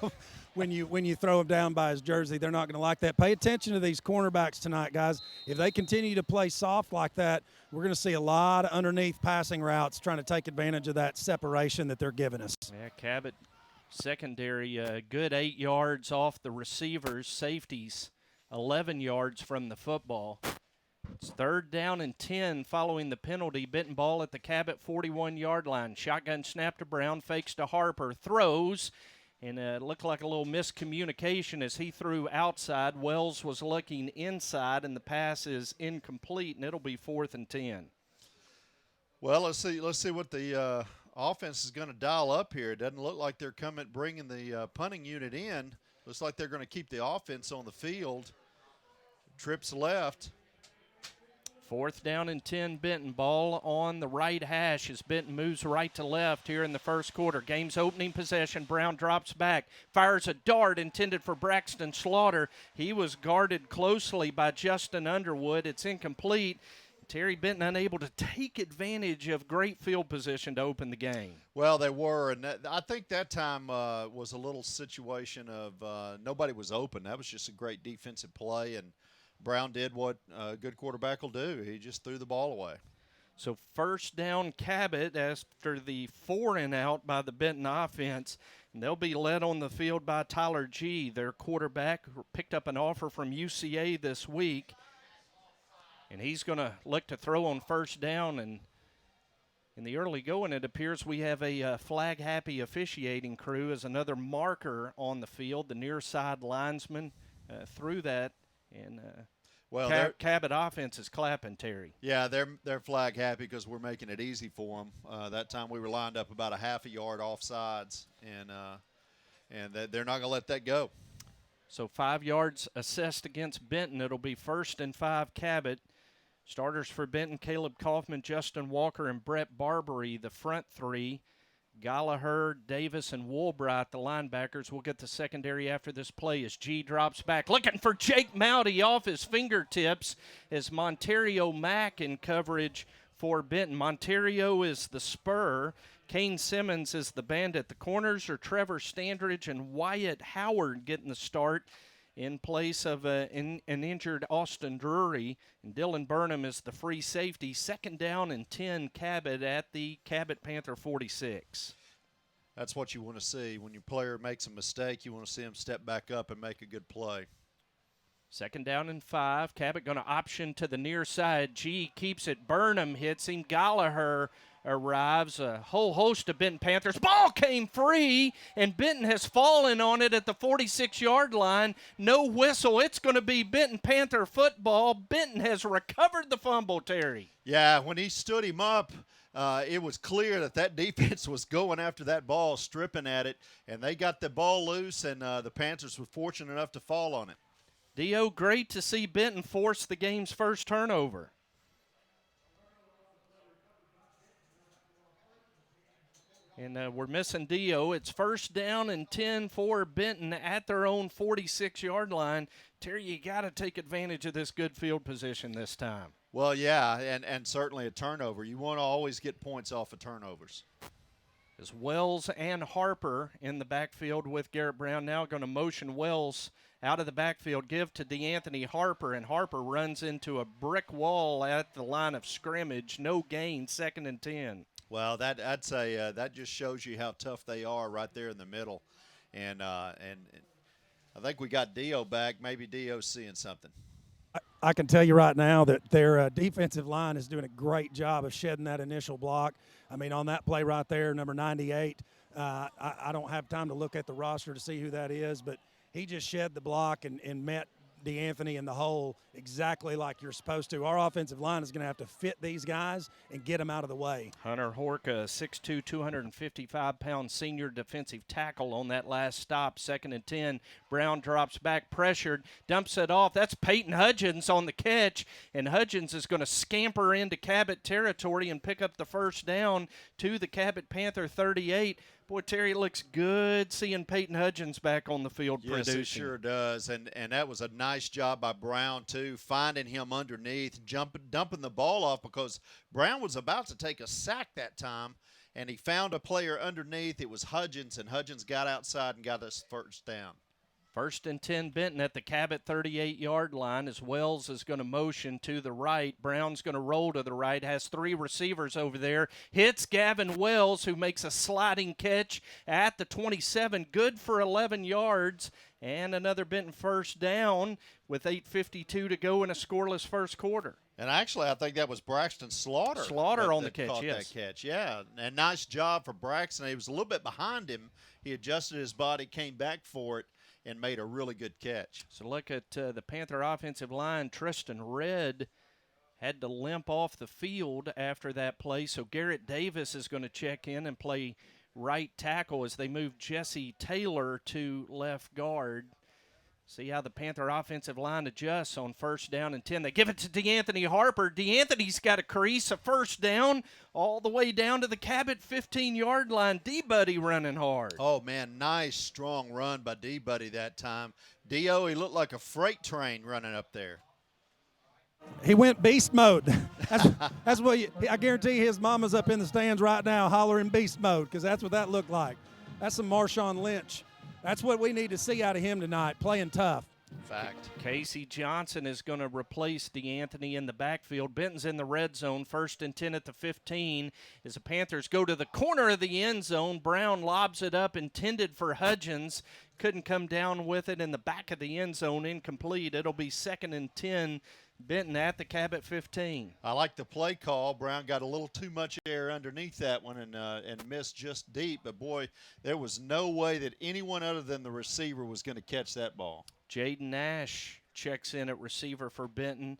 when you throw him down by his jersey. They're not going to like that. Pay attention to these cornerbacks tonight, guys. If they continue to play soft like that, we're going to see a lot of underneath passing routes trying to take advantage of that separation that they're giving us. Yeah, Cabot secondary, good 8 yards off the receivers, safeties, 11 yards from the football. It's 3rd down and 10 following the penalty. Benton ball at the Cabot 41-yard line. Shotgun snap to Brown, fakes to Harper, throws, and it looked like a little miscommunication as he threw outside. Wells was looking inside, and the pass is incomplete, and it'll be 4th and 10. Well, let's see what the offense is going to dial up here. It doesn't look like they're bringing the punting unit in. Looks like they're going to keep the offense on the field. trips left. 4th down and 10, Benton. Ball on the right hash as Benton moves right to left here in the first quarter. Game's opening possession. Brown drops back, fires a dart intended for Braxton Slaughter. He was guarded closely by Justin Underwood. It's incomplete. Terry Benton unable to take advantage of great field position to open the game. Well, they were, and I think that time was a little situation of nobody was open. That was just a great defensive play, and Brown did what a good quarterback will do. He just threw the ball away. So 1st down Cabot after the 4-and-out by the Benton offense. And they'll be led on the field by Tyler G., their quarterback, who picked up an offer from UCA this week. And he's going to look to throw on 1st down. And in the early going, it appears we have a flag-happy officiating crew as another marker on the field. The near side linesman threw that. And Cabot offense is clapping, Terry. Yeah, they're flag happy because we're making it easy for them. That time we were lined up about a half a yard offsides, and they're not going to let that go. So 5 yards assessed against Benton. It'll be 1st and 5 Cabot. Starters for Benton, Caleb Kaufman, Justin Walker, and Brett Barbary, the front 3. Gallagher, Davis, and Woolbright, the linebackers. We'll get the secondary after this play as G drops back. Looking for Jake Mowdy off his fingertips as Monterio Mack in coverage for Benton. Monterio is the spur. Kane Simmons is the bandit. The corners are Trevor Standridge and Wyatt Howard getting the start in place of an injured Austin Drury. And Dylan Burnham is the free safety. 2nd down and 10 Cabot at the Cabot Panther 46. That's what you want to see. When your player makes a mistake, you want to see him step back up and make a good play. 2nd down and 5. Cabot going to option to the near side. G keeps it. Burnham hits him. Gallagher arrives. A whole host of Benton Panthers. Ball came free, and Benton has fallen on it at the 46-yard line. No whistle. It's going to be Benton Panther football. Benton has recovered the fumble, Terry. Yeah, when he stood him up, it was clear that defense was going after that ball, stripping at it, and they got the ball loose, and the Panthers were fortunate enough to fall on it. Dio, great to see Benton force the game's first turnover. And we're missing Dio. It's 1st down and 10 for Benton at their own 46-yard line. Terry, you got to take advantage of this good field position this time. Well, yeah, and certainly a turnover. You want to always get points off of turnovers. As Wells and Harper in the backfield with Garrett Brown. Now going to motion Wells out of the backfield, give to DeAnthony Harper, and Harper runs into a brick wall at the line of scrimmage. No gain, 2nd and 10. Well, I'd say that just shows you how tough they are right there in the middle, and I think we got Dio back. Maybe Dio's seeing something. I can tell you right now that their defensive line is doing a great job of shedding that initial block. I mean, on that play right there, number 98, I don't have time to look at the roster to see who that is, but he just shed the block and met DeAnthony in the hole exactly like you're supposed to. Our offensive line is going to have to fit these guys and get them out of the way. Hunter Horka, 6'2", 255-pound senior defensive tackle on that last stop. 2nd and 10. Brown drops back, pressured, dumps it off. That's Peyton Hudgens on the catch, and Hudgens is going to scamper into Cabot territory and pick up the 1st down to the Cabot Panther 38. Boy, Terry, it looks good seeing Peyton Hudgens back on the field producing. Yes, it sure does, and that was a nice job by Brown, too, finding him underneath, dumping the ball off because Brown was about to take a sack that time, and he found a player underneath. It was Hudgens, and Hudgens got outside and got us 1st down. 1st and 10 Benton at the Cabot 38-yard line as Wells is going to motion to the right. Brown's going to roll to the right, has 3 receivers over there. Hits Gavin Wells, who makes a sliding catch at the 27. Good for 11 yards. And another Benton 1st down with 8:52 to go in a scoreless first quarter. And actually, I think that was Braxton Slaughter. On the catch, caught yes. That catch, yeah. And nice job for Braxton. He was a little bit behind him. He adjusted his body, came back for it, and made a really good catch. So look at the Panther offensive line. Tristan Redd had to limp off the field after that play. So Garrett Davis is going to check in and play right tackle as they move Jesse Taylor to left guard. See how the Panther offensive line adjusts on 1st down and 10. They give it to DeAnthony Harper. DeAnthony's got a crease, a 1st down, all the way down to the Cabot 15-yard line. D-Buddy running hard. Oh, man, nice, strong run by D-Buddy that time. D.O., he looked like a freight train running up there. He went beast mode. That's what I guarantee his mama's up in the stands right now hollering beast mode, because that's what that looked like. That's some Marshawn Lynch. That's what we need to see out of him tonight, playing tough. Fact. Casey Johnson is going to replace DeAnthony in the backfield. Benton's in the red zone, 1st and 10 at the 15. As the Panthers go to the corner of the end zone, Brown lobs it up, intended for Hudgens. Couldn't come down with it in the back of the end zone, incomplete. It'll be 2nd and 10. Benton at the Cabot 15. I like the play call. Brown got a little too much air underneath that one and missed just deep. But, boy, there was no way that anyone other than the receiver was going to catch that ball. Jaden Nash checks in at receiver for Benton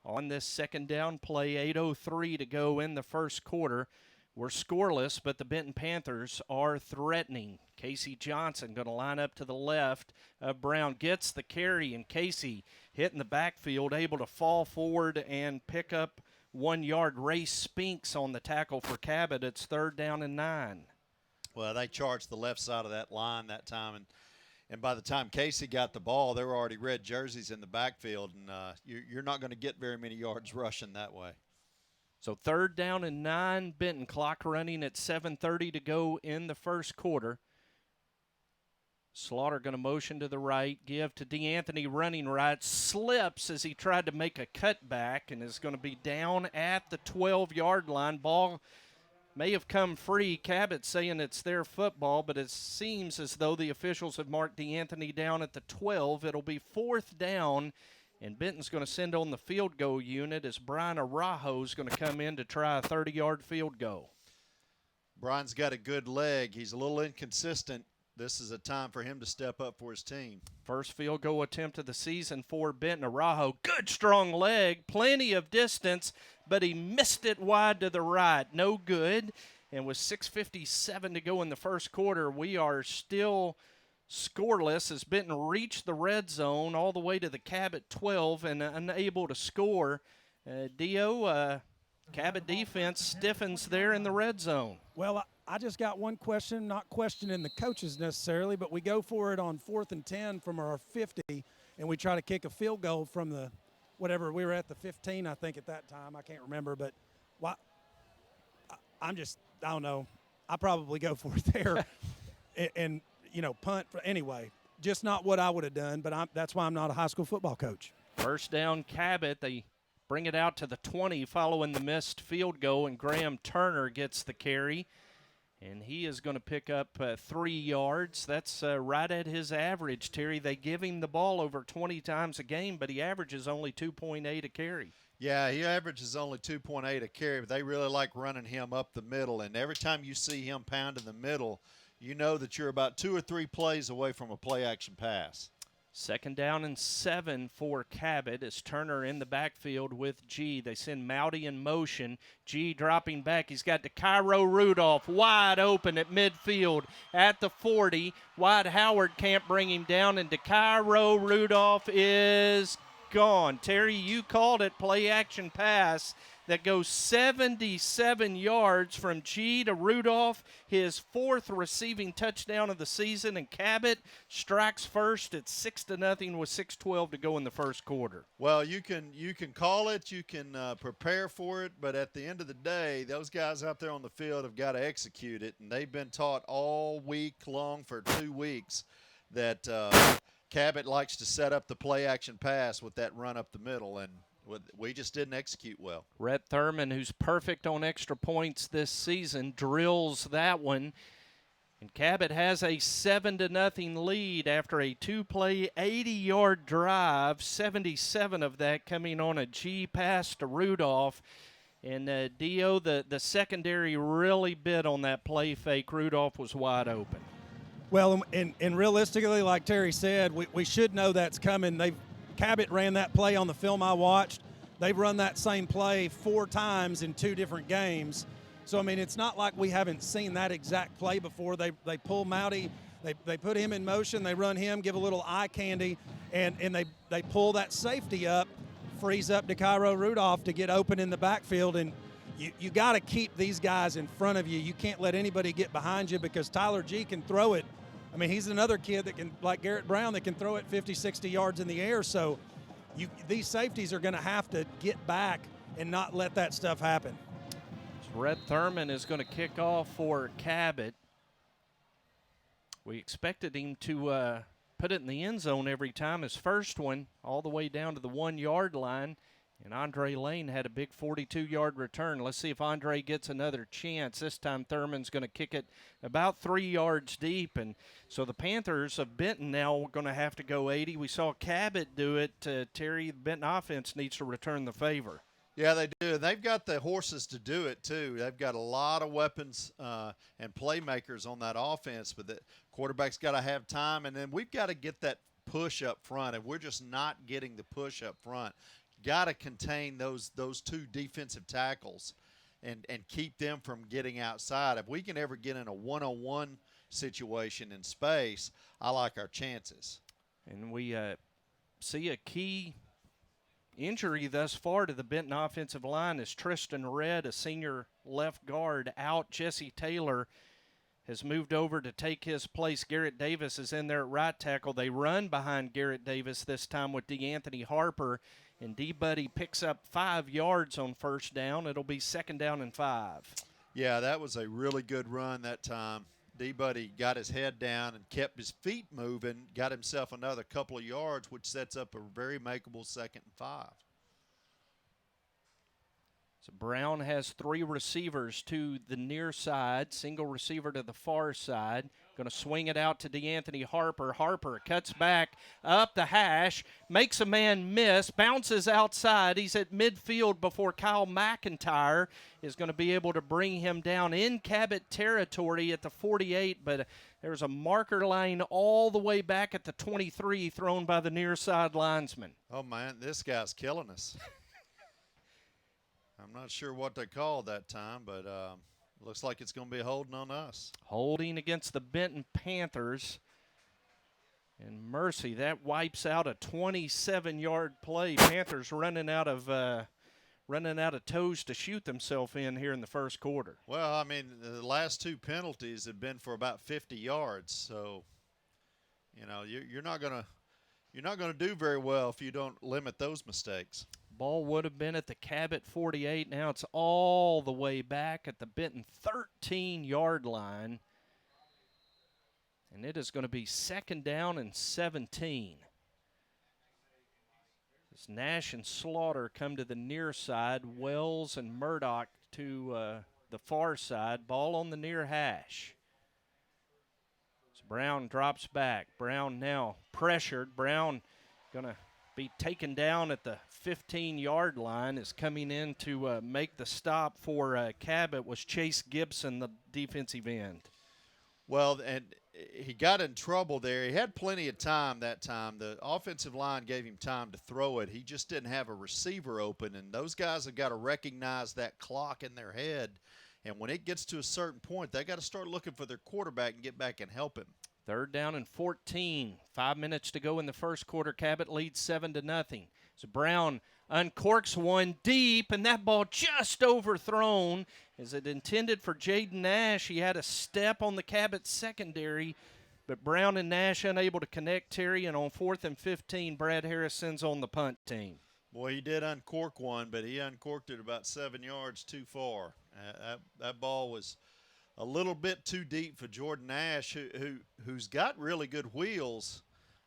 on this 2nd down play. 8:03 to go in the 1st quarter. We're scoreless, but the Benton Panthers are threatening. Casey Johnson going to line up to the left. Brown gets the carry, and Casey hitting the backfield, able to fall forward and pick up 1 yard. Ray Spinks on the tackle for Cabot. It's 3rd down and 9. Well, they charged the left side of that line that time, and by the time Casey got the ball, there were already red jerseys in the backfield, and you're not going to get very many yards rushing that way. So 3rd down and 9, Benton, clock running at 7:30 to go in the 1st quarter. Slaughter going to motion to the right, give to DeAnthony running right, slips as he tried to make a cutback and is going to be down at the 12-yard line. Ball may have come free. Cabot saying it's their football, but it seems as though the officials have marked DeAnthony down at the 12. It'll be 4th down. And Benton's going to send on the field goal unit as Brian Araujo is going to come in to try a 30-yard field goal. Brian's got a good leg. He's a little inconsistent. This is a time for him to step up for his team. First field goal attempt of the season for Benton. Araujo, good strong leg, plenty of distance, but he missed it wide to the right. No good. And with 6:57 to go in the 1st quarter, we are still scoreless as Benton reached the red zone all the way to the Cabot 12 and unable to score. Cabot defense stiffens there in the red zone. Well, I just got one question, not questioning the coaches necessarily, but we go for it on 4th and 10 from our 50, and we try to kick a field goal from the whatever. We were at the 15, I think, at that time. I can't remember, but I don't know. I probably go for it there and punt. Anyway, just not what I would have done, but that's why I'm not a high school football coach. 1st down, Cabot. They bring it out to the 20 following the missed field goal, and Graham Turner gets the carry. And he is going to pick up 3 yards. That's right at his average, Terry. They give him the ball over 20 times a game, but he averages only 2.8 a carry. Yeah, he averages only 2.8 a carry, but they really like running him up the middle. And every time you see him pound in the middle, you know that you're about 2 or 3 plays away from a play-action pass. 2nd down and 7 for Cabot as Turner in the backfield with G. They send Mowdy in motion. G dropping back. He's got DeCairo Rudolph wide open at midfield at the 40. Wyatt Howard can't bring him down, and DeCairo Rudolph is gone. Terry, you called it, play-action pass that goes 77 yards from G to Rudolph, his 4th receiving touchdown of the season, and Cabot strikes first at 6-0 with 6:12 to go in the 1st quarter. Well, you can call it, you can prepare for it, but at the end of the day, those guys out there on the field have got to execute it, and they've been taught all week long for 2 weeks that Cabot likes to set up the play-action pass with that run up the middle, and we just didn't execute well. Rhett Thurman, who's perfect on extra points this season, drills that one. And Cabot has a 7-0 lead after a 2-play, 80-yard drive, 77 of that coming on a G pass to Rudolph. And Dio, the secondary really bit on that play fake. Rudolph was wide open. Well, and realistically, like Terry said, we should know that's coming. Cabot ran that play on the film I watched. They've run that same play 4 times in 2 different games. So, I mean, it's not like we haven't seen that exact play before. They pull Mowdy, they put him in motion, they run him, give a little eye candy, and they pull that safety up, frees up DeCairo Rudolph to get open in the backfield, and you got to keep these guys in front of you. You can't let anybody get behind you because Tyler G can throw it. I mean, he's another kid that can, like Garrett Brown, that can throw it 50, 60 yards in the air. So these safeties are going to have to get back and not let that stuff happen. So Red Thurman is going to kick off for Cabot. We expected him to put it in the end zone every time. His first one all the way down to the 1-yard line. And Andre Lane had a big 42-yard return. Let's see if Andre gets another chance. This time Thurman's going to kick it about 3 yards deep. And so the Panthers of Benton now are going to have to go 80. We saw Cabot do it. Terry, the Benton offense needs to return the favor. Yeah, they do. They've got the horses to do it, too. They've got a lot of weapons and playmakers on that offense, but the quarterback's got to have time. And then we've got to get that push up front, and we're just not getting the push up front. Got to contain those two defensive tackles and keep them from getting outside. If we can ever get in a one-on-one situation in space, I like our chances. And we see a key injury thus far to the Benton offensive line is Tristan Redd, a senior left guard, out. Jesse Taylor has moved over to take his place. Garrett Davis is in there at right tackle. They run behind Garrett Davis this time with DeAnthony Harper. And D-Buddy picks up 5 yards on first down. It'll be 2nd down and 5. Yeah, that was a really good run that time. D-Buddy got his head down and kept his feet moving, got himself another couple of yards, which sets up a very makeable 2nd and 5. So Brown has 3 receivers to the near side, single receiver to the far side. Going to swing it out to DeAnthony Harper. Harper cuts back up the hash, makes a man miss, bounces outside. He's at midfield before Kyle McIntyre is going to be able to bring him down in Cabot territory at the 48, but there's a marker line all the way back at the 23 thrown by the near side linesman. Oh, man, this guy's killing us. I'm not sure what they called that time, but looks like it's going to be holding on us. Holding against the Benton Panthers. And mercy, that wipes out a 27-yard play. Panthers running out of toes to shoot themselves in here in the first quarter. Well, I mean, the last 2 penalties have been for about 50 yards, so you know you're not gonna do very well if you don't limit those mistakes. Ball would have been at the Cabot 48. Now it's all the way back at the Benton 13-yard line. And it is going to be 2nd down and 17. As Nash and Slaughter come to the near side, Wells and Murdoch to the far side. Ball on the near hash. So Brown drops back. Brown now pressured. Brown going to be taken down at the 15-yard line. Is coming in to make the stop for Cabot was Chase Gibson, the defensive end. Well, and he got in trouble there. He had plenty of time that time. The offensive line gave him time to throw it. He just didn't have a receiver open, and those guys have got to recognize that clock in their head. And when it gets to a certain point, they got to start looking for their quarterback and get back and help him. 3rd down and 14. 5 minutes to go in the first quarter. Cabot leads 7-0. So Brown uncorks one deep, and that ball just overthrown. Is it intended for Jaden Nash? He had a step on the Cabot secondary, but Brown and Nash unable to connect, Terry, and on 4th and 15, Brad Harris sends on the punt team. Boy, he did uncork one, but he uncorked it about 7 yards too far. That ball was a little bit too deep for Jordan Nash, who's got really good wheels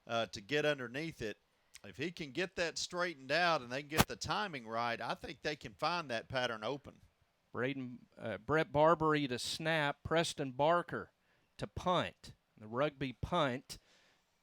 to get underneath it. If he can get that straightened out and they get the timing right, I think they can find that pattern open. Brett Barbary to snap, Preston Barker to punt. The rugby punt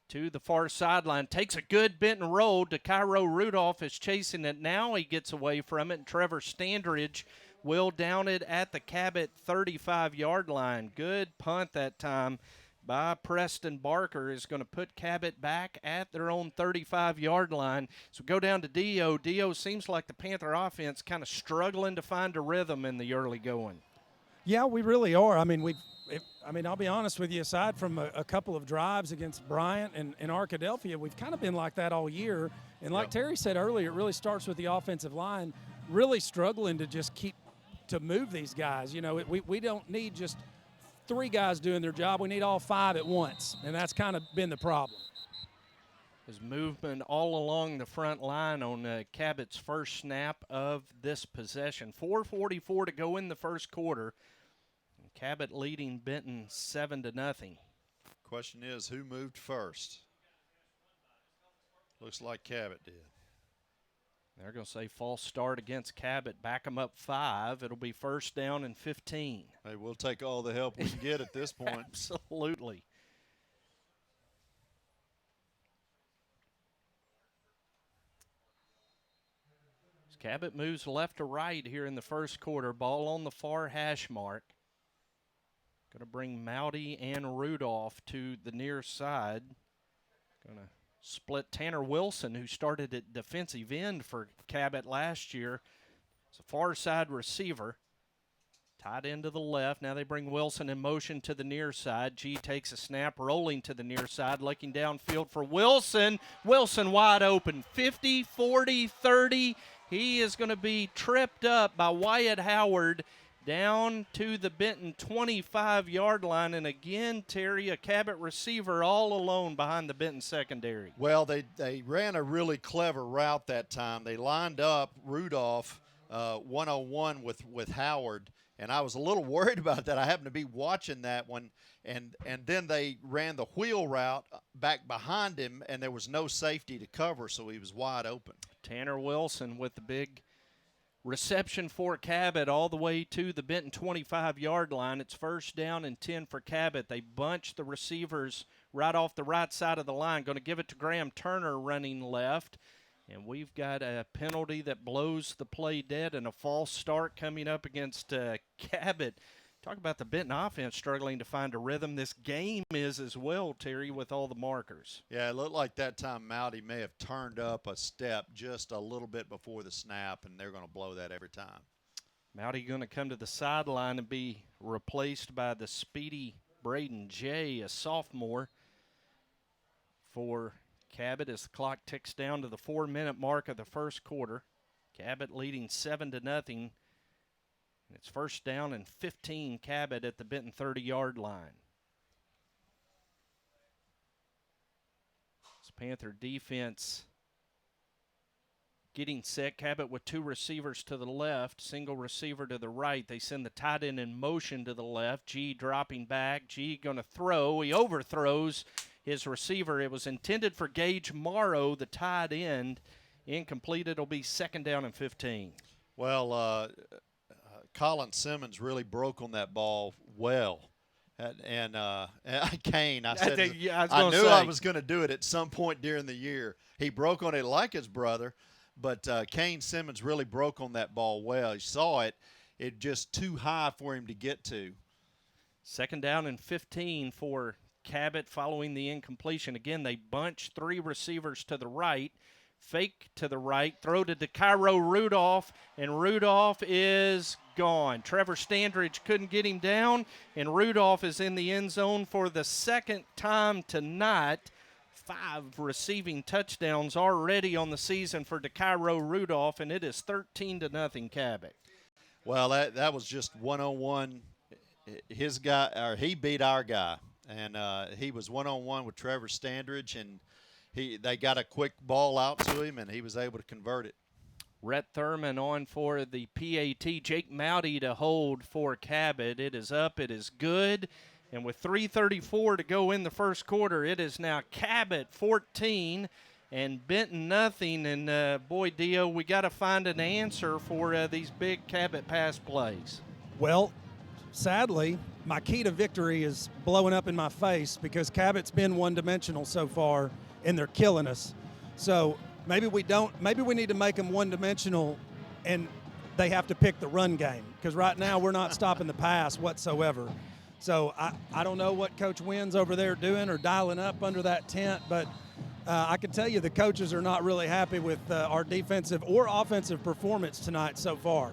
to the far sideline. Takes a good Benton roll. DeCairo Rudolph is chasing it. Now he gets away from it, and Trevor Standridge will down it at the Cabot 35-yard line. Good punt that time by Preston Barker is going to put Cabot back at their own 35-yard line. So go down to Dio. Dio seems like the Panther offense kind of struggling to find a rhythm in the early going. Yeah, we really are. I mean, I'll be honest with you, aside from a couple of drives against Bryant and Arkadelphia, we've kind of been like that all year. And like Terry said earlier, it really starts with the offensive line really struggling to just to move these guys. You know, we don't need just 3 guys doing their job. We need all 5 at once, and that's kind of been the problem. There's movement all along the front line on Cabot's first snap of this possession. 4:44 to go in the first quarter. Cabot leading Benton 7-0. Question is, who moved first? Looks like Cabot did. They're going to say false start against Cabot. Back them up 5. It'll be first down and 15. Hey, we'll take all the help we can get at this point. Absolutely. As Cabot moves left to right here in the first quarter. Ball on the far hash mark. Going to bring Mowdy and Rudolph to the near side. Going to split Tanner Wilson, who started at defensive end for Cabot last year. It's a far side receiver. Tied into the left. Now they bring Wilson in motion to the near side. G takes a snap, rolling to the near side, looking downfield for Wilson. Wilson wide open. 50, 40, 30. He is going to be tripped up by Wyatt Howard down to the Benton 25-yard line. And again, Terry, a Cabot receiver all alone behind the Benton secondary. Well, they ran a really clever route that time. They lined up Rudolph 101 with Howard, and I was a little worried about that. I happened to be watching that one, and then they ran the wheel route back behind him, and there was no safety to cover, so he was wide open. Tanner Wilson with the big reception for Cabot all the way to the Benton 25-yard line. It's first down and 10 for Cabot. They bunch the receivers right off the right side of the line. Going to give it to Graham Turner running left. And we've got a penalty that blows the play dead and a false start coming up against Cabot. Talk about the Benton offense struggling to find a rhythm. This game is as well, Terry, with all the markers. Yeah, it looked like that time Mowdy may have turned up a step just a little bit before the snap, and they're going to blow that every time. Mowdy going to come to the sideline and be replaced by the speedy Braden Jay, a sophomore, for Cabot as the clock ticks down to the 4-minute mark of the first quarter. Cabot leading 7-0. It's first down and 15, Cabot at the Benton 30-yard line. This Panther defense getting set. Cabot with 2 receivers to the left, single receiver to the right. They send the tight end in motion to the left. G dropping back. G going to throw. He overthrows his receiver. It was intended for Gage Morrow, the tight end. Incomplete. It'll be second down and 15. Well, Colin Simmons really broke on that ball well. And Kane, I said, I knew I was going to do it at some point during the year. He broke on it like his brother, but Kane Simmons really broke on that ball well. He saw it. It just too high for him to get to. Second down and 15 for Cabot following the incompletion. Again, they bunch 3 receivers to the right. Fake to the right, throw to DeCairo Rudolph, and Rudolph is gone. Trevor Standridge couldn't get him down, and Rudolph is in the end zone for the second time tonight. 5 receiving touchdowns already on the season for DeCairo Rudolph, and it is 13-0 Cabot. Well, that was just one-on-one. His guy, or he beat our guy, and he was one-on-one with Trevor Standridge, and they got a quick ball out to him, and he was able to convert it. Rhett Thurman on for the PAT. Jake Mowdy to hold for Cabot. It is up. It is good. And with 3:34 to go in the first quarter, it is now Cabot 14 and Benton nothing. And, boy, Dio, we got to find an answer for these big Cabot pass plays. Well, sadly, my key to victory is blowing up in my face because Cabot's been one-dimensional so far, and they're killing us. So maybe we need to make them one-dimensional, and they have to pick the run game because right now we're not stopping the pass whatsoever. So I don't know what Coach Wynn's over there doing or dialing up under that tent, but I can tell you the coaches are not really happy with our defensive or offensive performance tonight so far.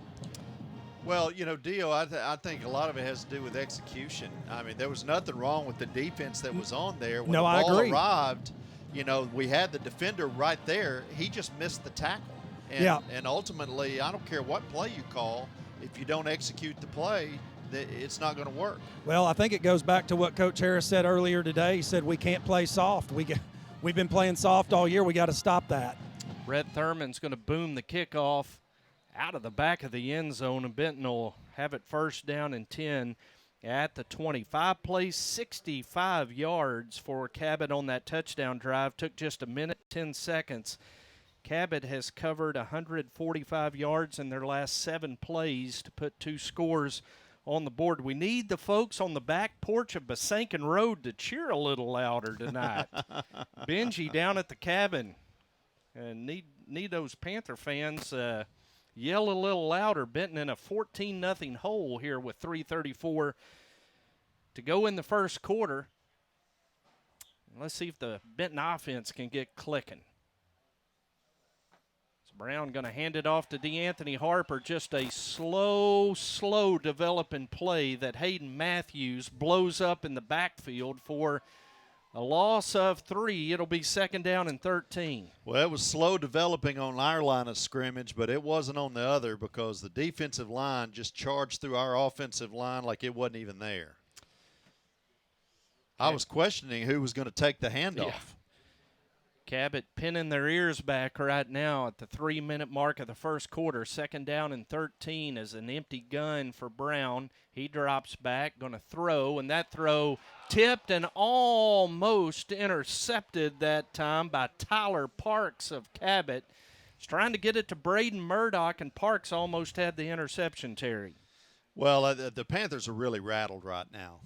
Well, Dio, I think a lot of it has to do with execution. I mean, there was nothing wrong with the defense that was on there. When No, the I ball agree. arrived, we had the defender right there. He just missed the tackle. And ultimately, I don't care what play you call, if you don't execute the play, it's not going to work. Well, I think it goes back to what Coach Harris said earlier today. He said we can't play soft. We've been playing soft all year. We got to stop that. Brett Thurman's going to boom the kickoff out of the back of the end zone, and Benton will have it first down and 10 at the 25. Plays 65 yards for Cabot on that touchdown drive. Took just a minute, 10 seconds. Cabot has covered 145 yards in their last 7 plays to put 2 scores on the board. We need the folks on the back porch of Besanken Road to cheer a little louder tonight. Benji down at the cabin. And need those Panther fans yell a little louder. Benton in a 14-0 hole here with 3:34 to go in the first quarter. Let's see if the Benton offense can get clicking. Brown going to hand it off to DeAnthony Harper. Just a slow developing play that Hayden Matthews blows up in the backfield for a loss of 3. It'll be second down and 13. Well, it was slow developing on our line of scrimmage, but it wasn't on the other because the defensive line just charged through our offensive line like it wasn't even there. I was questioning who was going to take the handoff. Yeah. Cabot pinning their ears back right now at the 3-minute mark of the first quarter. Second down and 13 is an empty gun for Brown. He drops back, going to throw, and that throw tipped and almost intercepted that time by Tyler Parks of Cabot. He's trying to get it to Braden Murdoch, and Parks almost had the interception, Terry. Well, the Panthers are really rattled right now.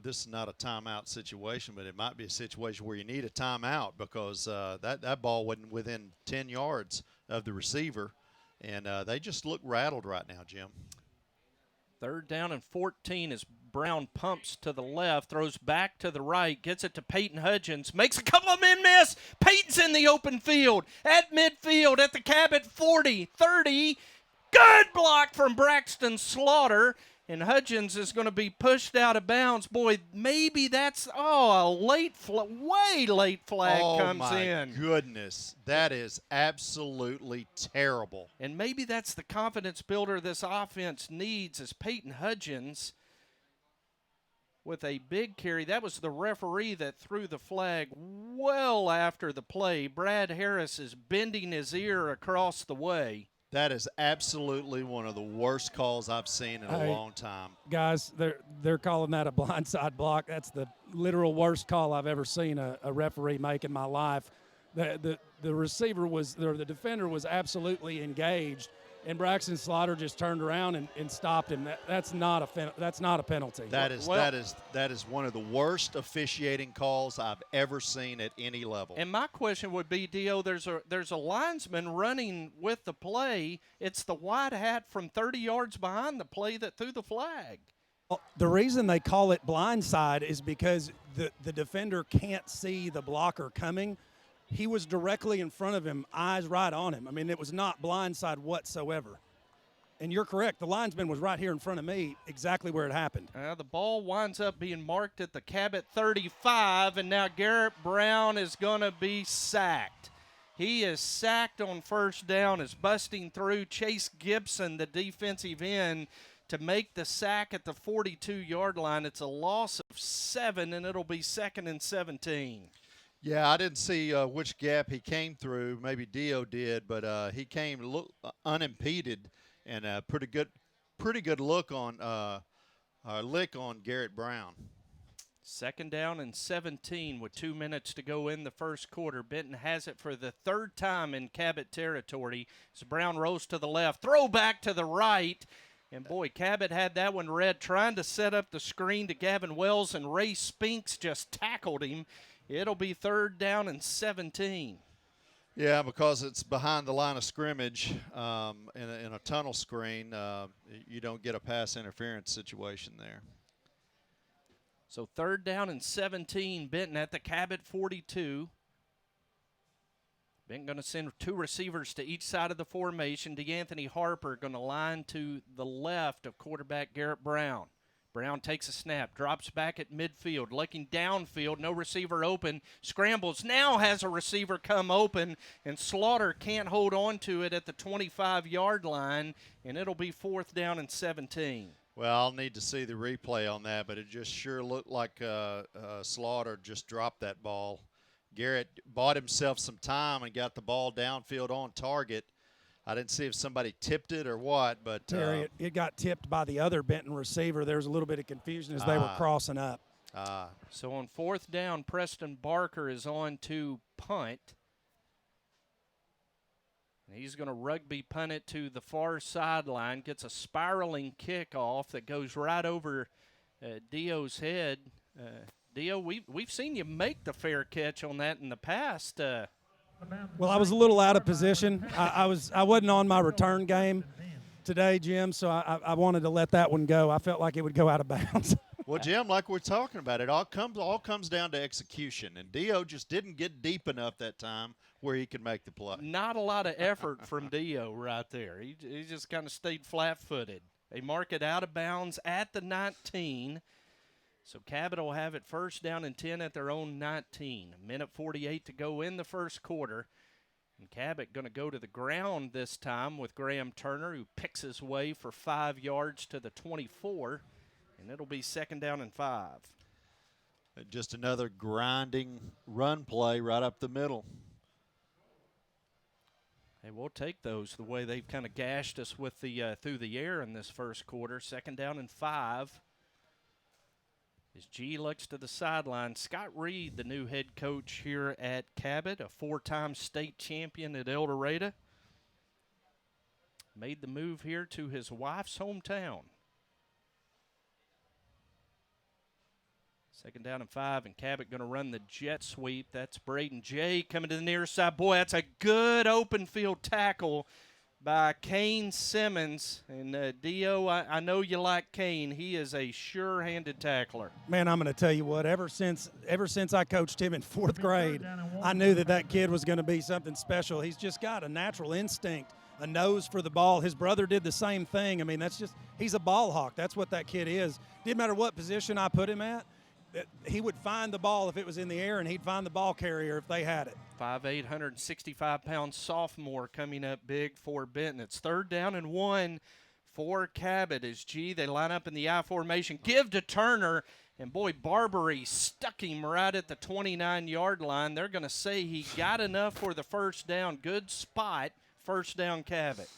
This is not a timeout situation, but it might be a situation where you need a timeout because that ball wasn't within 10 yards of the receiver, and they just look rattled right now, Jim. Third down and 14 as Brown pumps to the left, throws back to the right, gets it to Peyton Hudgens, makes a couple of men miss. Peyton's in the open field, at midfield, at the Cabot 40, 30. Good block from Braxton Slaughter, and Hudgens is going to be pushed out of bounds. Boy, maybe that's, a way late flag comes in. Oh, my goodness. That is absolutely terrible. And maybe that's the confidence builder this offense needs as Peyton Hudgens with a big carry. That was the referee that threw the flag well after the play. Brad Harris is bending his ear across the way. That is absolutely one of the worst calls I've seen in a long time. Guys, they're calling that a blindside block. That's the literal worst call I've ever seen a referee make in my life. The receiver the defender was absolutely engaged, and Braxton Slaughter just turned around and stopped him. That's not a penalty. That is one of the worst officiating calls I've ever seen at any level. And my question would be, Dio, there's a linesman running with the play. It's the white hat from 30 yards behind the play that threw the flag. Well, the reason they call it blindside is because the defender can't see the blocker coming. He was directly in front of him, eyes right on him. I mean, it was not blindside whatsoever. And you're correct. The linesman was right here in front of me, exactly where it happened. The ball winds up being marked at the Cabot 35, and now Garrett Brown is going to be sacked. He is sacked on first down as busting through Chase Gibson, the defensive end, to make the sack at the 42-yard line. It's a loss of 7, and it'll be second and 17. Yeah, I didn't see which gap he came through. Maybe Dio did, but he came unimpeded and pretty good look on lick on Garrett Brown. Second down and 17 with 2 minutes to go in the first quarter. Benton has it for the third time in Cabot territory. As Brown rolls to the left, throw back to the right. And, boy, Cabot had that one read, trying to set up the screen to Gavin Wells, and Ray Spinks just tackled him. It'll be third down and 17. Yeah, because it's behind the line of scrimmage in a tunnel screen, you don't get a pass interference situation there. So third down and 17, Benton at the Cabot 42. Benton going to send 2 receivers to each side of the formation. DeAnthony Harper going to line to the left of quarterback Garrett Brown. Brown takes a snap, drops back at midfield, looking downfield, no receiver open, scrambles, now has a receiver come open, and Slaughter can't hold on to it at the 25-yard line, and it'll be 4th down and 17. Well, I'll need to see the replay on that, but it just sure looked like Slaughter just dropped that ball. Garrett bought himself some time and got the ball downfield on target. I didn't see if somebody tipped it or what, but Terry, it got tipped by the other Benton receiver. There was a little bit of confusion as they were crossing up. So on 4th down, Preston Barker is on to punt. And he's going to rugby punt it to the far sideline, gets a spiraling kickoff that goes right over Dio's head. Dio, we've seen you make the fair catch on that in the past. Well, I was a little out of position. I wasn't on my return game today, Jim, so I wanted to let that one go. I felt like it would go out of bounds. Well, Jim, like we're talking about, it all comes down to execution, and Dio just didn't get deep enough that time where he could make the play. Not a lot of effort from Dio right there. He just kind of stayed flat-footed. They mark it out of bounds at the 19. So Cabot will have it 1st down and 10 at their own 19. 1:48 to go in the first quarter. And Cabot going to go to the ground this time with Graham Turner, who picks his way for 5 yards to the 24. And it'll be 2nd down and 5. Just another grinding run play right up the middle. Hey, we'll take those the way they've kind of gashed us with the through the air in this first quarter. 2nd down and 5. As G looks to the sideline, Scott Reed, the new head coach here at Cabot, a 4-time state champion at El Dorado, made the move here to his wife's hometown. 2nd down and 5, and Cabot going to run the jet sweep. That's Braden Jay coming to the near side. Boy, that's a good open field tackle by Kane Simmons. And Dio, I know you like Kane. He is a sure-handed tackler. Man, I'm going to tell you what, ever since I coached him in 4th grade, I knew that kid was going to be something special. He's just got a natural instinct, a nose for the ball. His brother did the same thing. I mean, he's a ball hawk. That's what that kid is. Didn't matter what position I put him at, he would find the ball if it was in the air, and he'd find the ball carrier if they had it. 5'8", 165-pound sophomore coming up big for Benton. It's 3rd down and 1 for Cabot as they line up in the I formation. Give to Turner, and boy, Barbary stuck him right at the 29-yard line. They're going to say he got enough for the 1st down. Good spot, 1st down Cabot.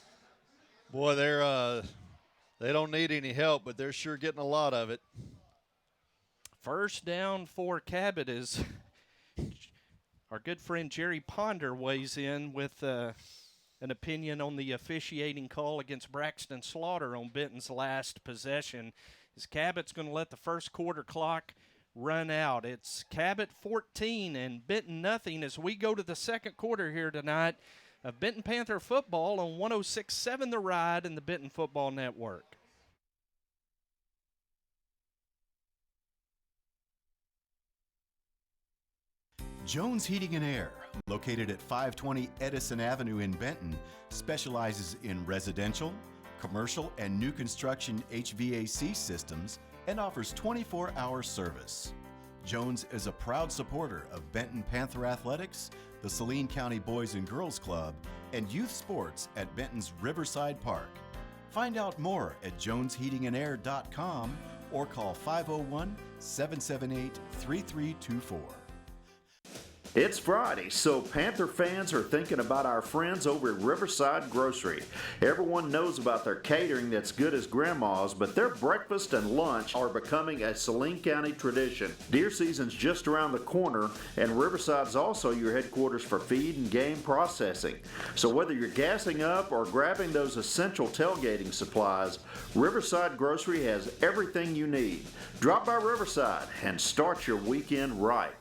Boy, they don't need any help, but they're sure getting a lot of it. 1st down for Cabot is our good friend Jerry Ponder weighs in with an opinion on the officiating call against Braxton Slaughter on Benton's last possession. As Cabot's going to let the first quarter clock run out. It's Cabot 14 and Benton nothing as we go to the second quarter here tonight of Benton Panther football on 106.7 The Ride and the Benton Football Network. Jones Heating and Air, located at 520 Edison Avenue in Benton, specializes in residential, commercial, and new construction HVAC systems and offers 24-hour service. Jones is a proud supporter of Benton Panther Athletics, the Saline County Boys and Girls Club, and youth sports at Benton's Riverside Park. Find out more at jonesheatingandair.com or call 501-778-3324. It's Friday, so Panther fans are thinking about our friends over at Riverside Grocery. Everyone knows about their catering that's good as grandma's, but their breakfast and lunch are becoming a Saline County tradition. Deer season's just around the corner, and Riverside's also your headquarters for feed and game processing. So whether you're gassing up or grabbing those essential tailgating supplies, Riverside Grocery has everything you need. Drop by Riverside and start your weekend right.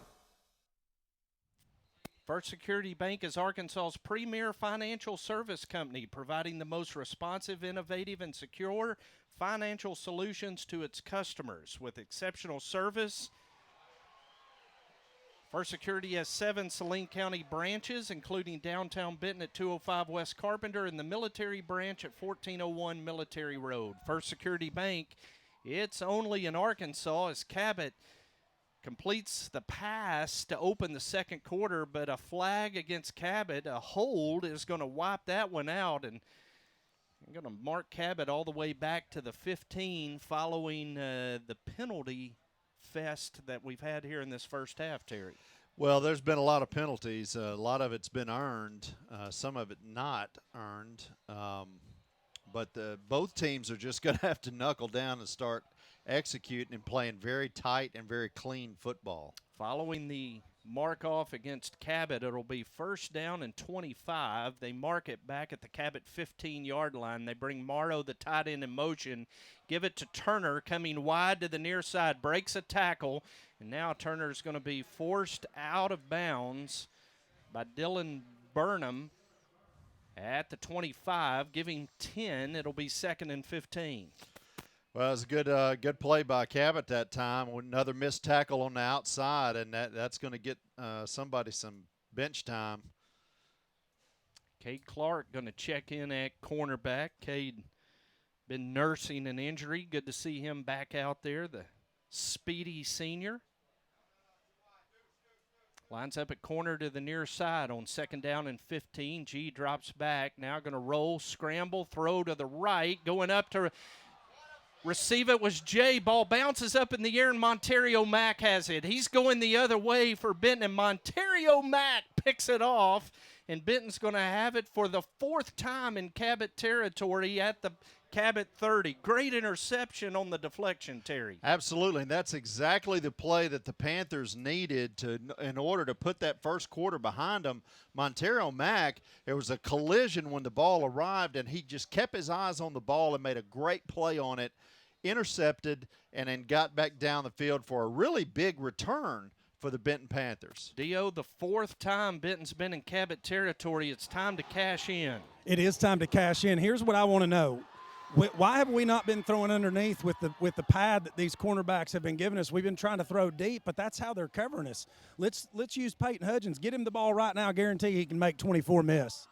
First Security Bank is Arkansas's premier financial service company, providing the most responsive, innovative, and secure financial solutions to its customers with exceptional service, First Security has 7 Saline County branches, including downtown Benton at 205 West Carpenter and the military branch at 1401 Military Road. First Security Bank, it's only in Arkansas as Cabot completes the pass to open the second quarter, but a flag against Cabot, a hold, is going to wipe that one out, and I'm going to mark Cabot all the way back to the 15 following the penalty fest that we've had here in this first half, Terry. Well, there's been a lot of penalties. A lot of it's been earned, some of it not earned. But both teams are just going to have to knuckle down and start executing and playing very tight and very clean football. Following the mark-off against Cabot, it'll be first down and 25. They mark it back at the Cabot 15-yard line. They bring Morrow, the tight end, in motion. Give it to Turner, coming wide to the near side, breaks a tackle, and now Turner's going to be forced out of bounds by Dylan Burnham at the 25, giving 10. It'll be second and 15. Well, it was a good play by Cabot that time. Another missed tackle on the outside, and that's going to get somebody some bench time. Cade Clark going to check in at cornerback. Cade been nursing an injury. Good to see him back out there, the speedy senior. Lines up at corner to the near side on second down and 15. G drops back. Now going to roll, scramble, throw to the right. Going up to receive it was Jay. Ball bounces up in the air, and Montario Mack has it. He's going the other way for Benton, and Montario Mack picks it off, and Benton's going to have it for the 4th time in Cabot territory at the Cabot 30. Great interception on the deflection, Terry. Absolutely, and that's exactly the play that the Panthers needed in order to put that first quarter behind them. Montario Mack, there was a collision when the ball arrived, and he just kept his eyes on the ball and made a great play on it, intercepted, and then got back down the field for a really big return for the Benton Panthers. Dio, the 4th time Benton's been in Cabot territory. It's time to cash in. It is time to cash in. Here's what I want to know. Why have we not been throwing underneath with the pad that these cornerbacks have been giving us? We've been trying to throw deep, but that's how they're covering us. Let's use Peyton Hudgens. Get him the ball right now. I guarantee he can make 24 miss.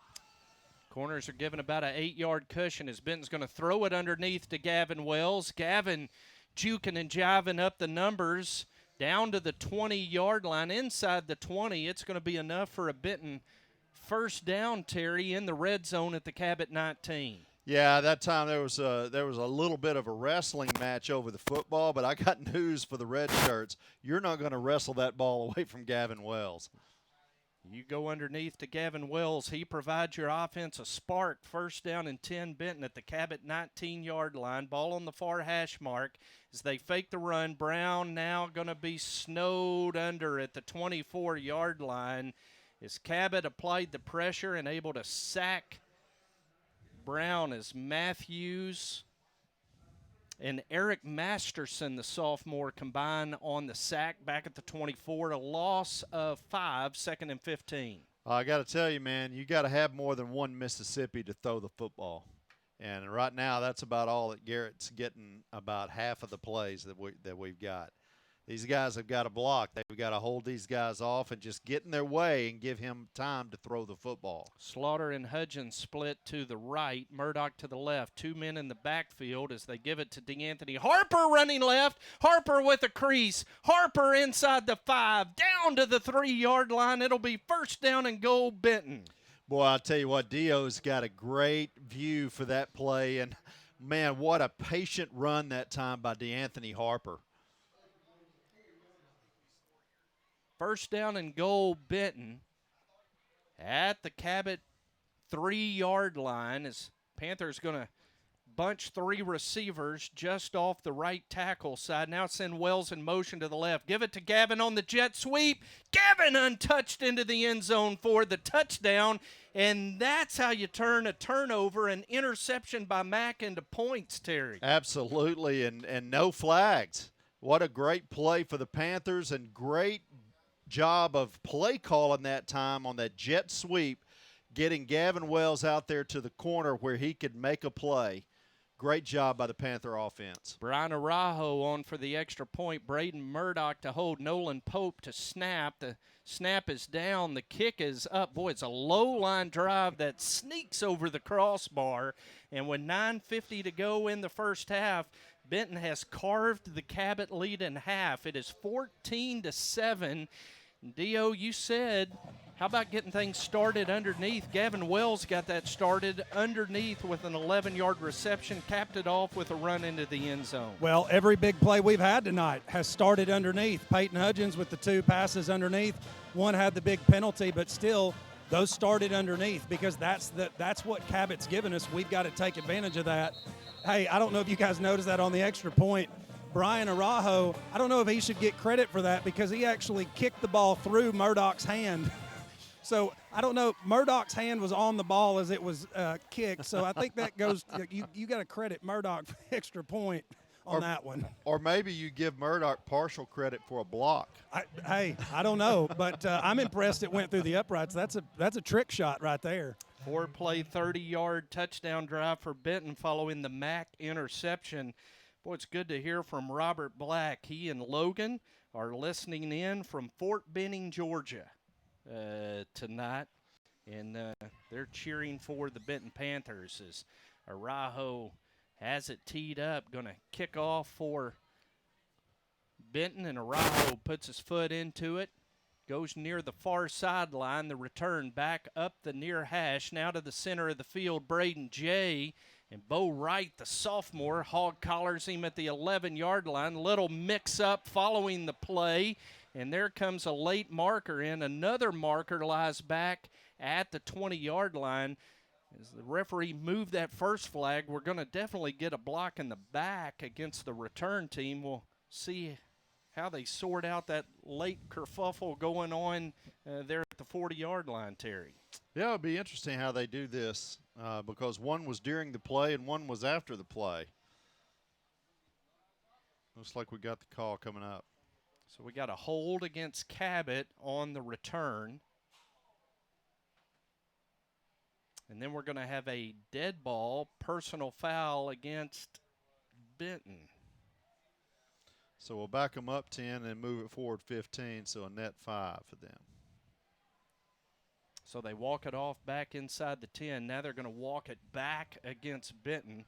Corners are given about an 8-yard cushion as Benton's going to throw it underneath to Gavin Wells. Gavin juking and jiving up the numbers down to the 20-yard line. Inside the 20, it's going to be enough for a Benton first down, Terry, in the red zone at the Cabot 19. Yeah, that time there was a little bit of a wrestling match over the football, but I got news for the red shirts. You're not going to wrestle that ball away from Gavin Wells. You go underneath to Gavin Wells. He provides your offense a spark. First down and 10, Benton at the Cabot 19-yard line. Ball on the far hash mark as they fake the run. Brown now going to be snowed under at the 24-yard line as Cabot applied the pressure and able to sack Brown as Matthews and Eric Masterson, the sophomore, combine on the sack back at the 24. A loss of 5, second and 15. I got to tell you, man, you got to have more than one Mississippi to throw the football. And right now, that's about all that Garrett's getting, about half of the plays that we've got. These guys have got to block. They've got to hold these guys off and just get in their way and give him time to throw the football. Slaughter and Hudgens split to the right, Murdoch to the left. 2 men in the backfield as they give it to DeAnthony. Harper running left. Harper with a crease. Harper inside the 5, down to the 3-yard line. It'll be first down and goal, Benton. Boy, I'll tell you what, Dio's got a great view for that play. And, man, what a patient run that time by DeAnthony Harper. First down and goal, Benton at the Cabot 3-yard line as Panthers going to bunch 3 receivers just off the right tackle side. Now send Wells in motion to the left. Give it to Gavin on the jet sweep. Gavin untouched into the end zone for the touchdown. And that's how you turn a turnover, an interception by Mack, into points, Terry. Absolutely, and no flags. What a great play for the Panthers, and great job of play calling that time on that jet sweep, getting Gavin Wells out there to the corner where he could make a play. Great job by the Panther offense. Brian Araujo on for the extra point. Braden Murdoch to hold. Nolan Pope to snap. The snap is down. The kick is up. Boy, it's a low-line drive that sneaks over the crossbar. And with 9:50 to go in the first half, Benton has carved the Cabot lead in half. It is 14-7. Dio, you said, how about getting things started underneath? Gavin Wells got that started underneath with an 11-yard reception, capped it off with a run into the end zone. Well, every big play we've had tonight has started underneath. Peyton Hudgens with the 2 passes underneath. One had the big penalty, but still, those started underneath because that's what Cabot's given us. We've got to take advantage of that. Hey, I don't know if you guys noticed that on the extra point. Brian Araujo, I don't know if he should get credit for that because he actually kicked the ball through Murdoch's hand. So I don't know. Murdoch's hand was on the ball as it was kicked. So I think that goes. You got to credit Murdoch for the extra point on that one. Or maybe you give Murdoch partial credit for a block. I don't know, but I'm impressed it went through the uprights. That's a trick shot right there. 4-play, 30-yard touchdown drive for Benton following the Mack interception. Boy, it's good to hear from Robert Black. He and Logan are listening in from Fort Benning, Georgia tonight, and they're cheering for the Benton Panthers as Araujo has it teed up, going to kick off for Benton, and Araujo puts his foot into it, goes near the far sideline. The return back up the near hash, now to the center of the field. Braden Jay and Bo Wright, the sophomore, hog collars him at the 11-yard line. Little mix-up following the play, and there comes a late marker in. Another marker lies back at the 20-yard line. As the referee moved that first flag, we're going to definitely get a block in the back against the return team. We'll see how they sort out that late kerfuffle going on there at the 40-yard line, Terry. Yeah, it'll be interesting how they do this because one was during the play and one was after the play. Looks like we got the call coming up. So we got a hold against Cabot on the return. And then we're going to have a dead ball personal foul against Benton. So we'll back them up 10 and move it forward 15, so a net 5 for them. So they walk it off back inside the 10. Now they're going to walk it back against Benton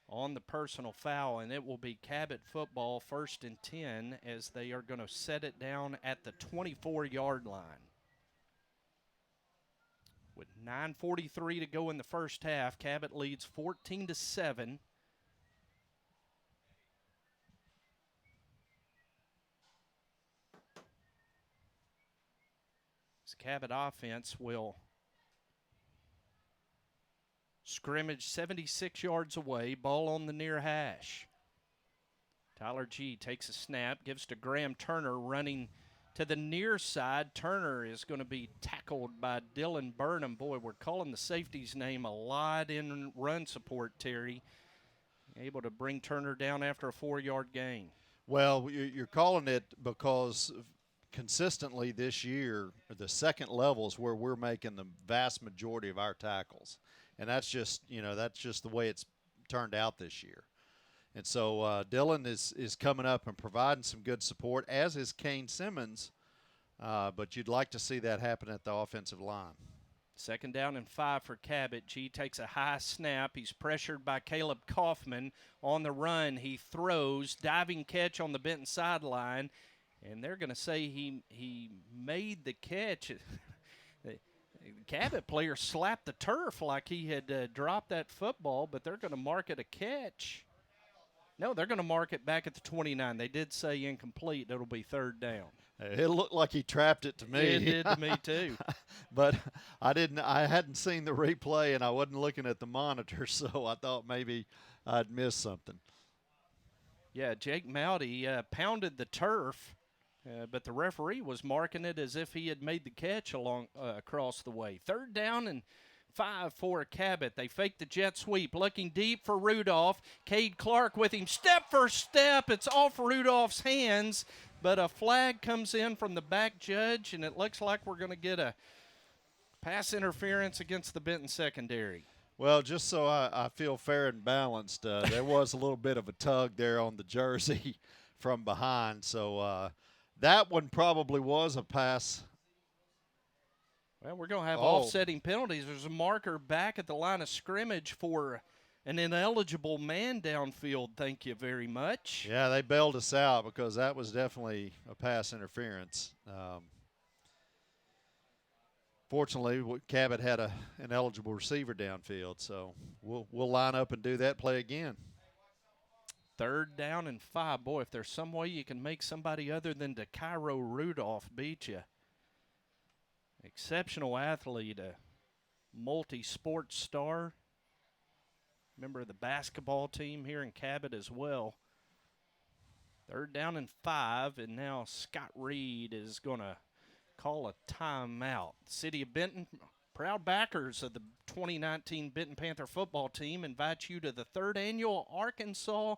on the personal foul, and it will be Cabot football 1st and 10 as they are going to set it down at the 24-yard line. With 9:43 to go in the first half, Cabot leads 14-7. This Cabot offense will scrimmage 76 yards away, ball on the near hash. Tyler G takes a snap, gives to Graham Turner running to the near side. Turner is going to be tackled by Dylan Burnham. Boy, we're calling the safety's name a lot in run support, Terry. Able to bring Turner down after a 4-yard gain. Well, you're calling it because consistently this year, the second level is where we're making the vast majority of our tackles. And that's just the way it's turned out this year. And so Dylan is coming up and providing some good support, as is Kane Simmons. But you'd like to see that happen at the offensive line. 2nd down and 5 for Cabot. G takes a high snap. He's pressured by Caleb Kaufman on the run. He throws, diving catch on the Benton sideline. And they're going to say he made the catch. The Cabot player slapped the turf like he had dropped that football, but they're going to mark it a catch. No, they're going to mark it back at the 29. They did say incomplete. It'll be 3rd down. It looked like he trapped it to me. It did to me too. But I hadn't seen the replay, and I wasn't looking at the monitor, so I thought maybe I'd missed something. Yeah, Jake Mowdy pounded the turf, but the referee was marking it as if he had made the catch across the way. 3rd down and 5 for Cabot. They fake the jet sweep, looking deep for Rudolph. Cade Clark with him, step for step. It's off Rudolph's hands, but a flag comes in from the back judge, and it looks like we're going to get a pass interference against the Benton secondary. Well, just so I feel fair and balanced, there was a little bit of a tug there on the jersey from behind. So that one probably was a pass. Well, we're going to have offsetting penalties. There's a marker back at the line of scrimmage for an ineligible man downfield. Thank you very much. Yeah, they bailed us out because that was definitely a pass interference. Fortunately, Cabot had an eligible receiver downfield, so we'll line up and do that play again. 3rd down and 5. Boy, if there's some way you can make somebody other than DeCairo Rudolph beat you. Exceptional athlete, a multi-sport star. Member of the basketball team here in Cabot as well. 3rd down and 5, and now Scott Reed is going to call a timeout. The City of Benton, proud backers of the 2019 Benton Panther football team, invite you to the 3rd annual Arkansas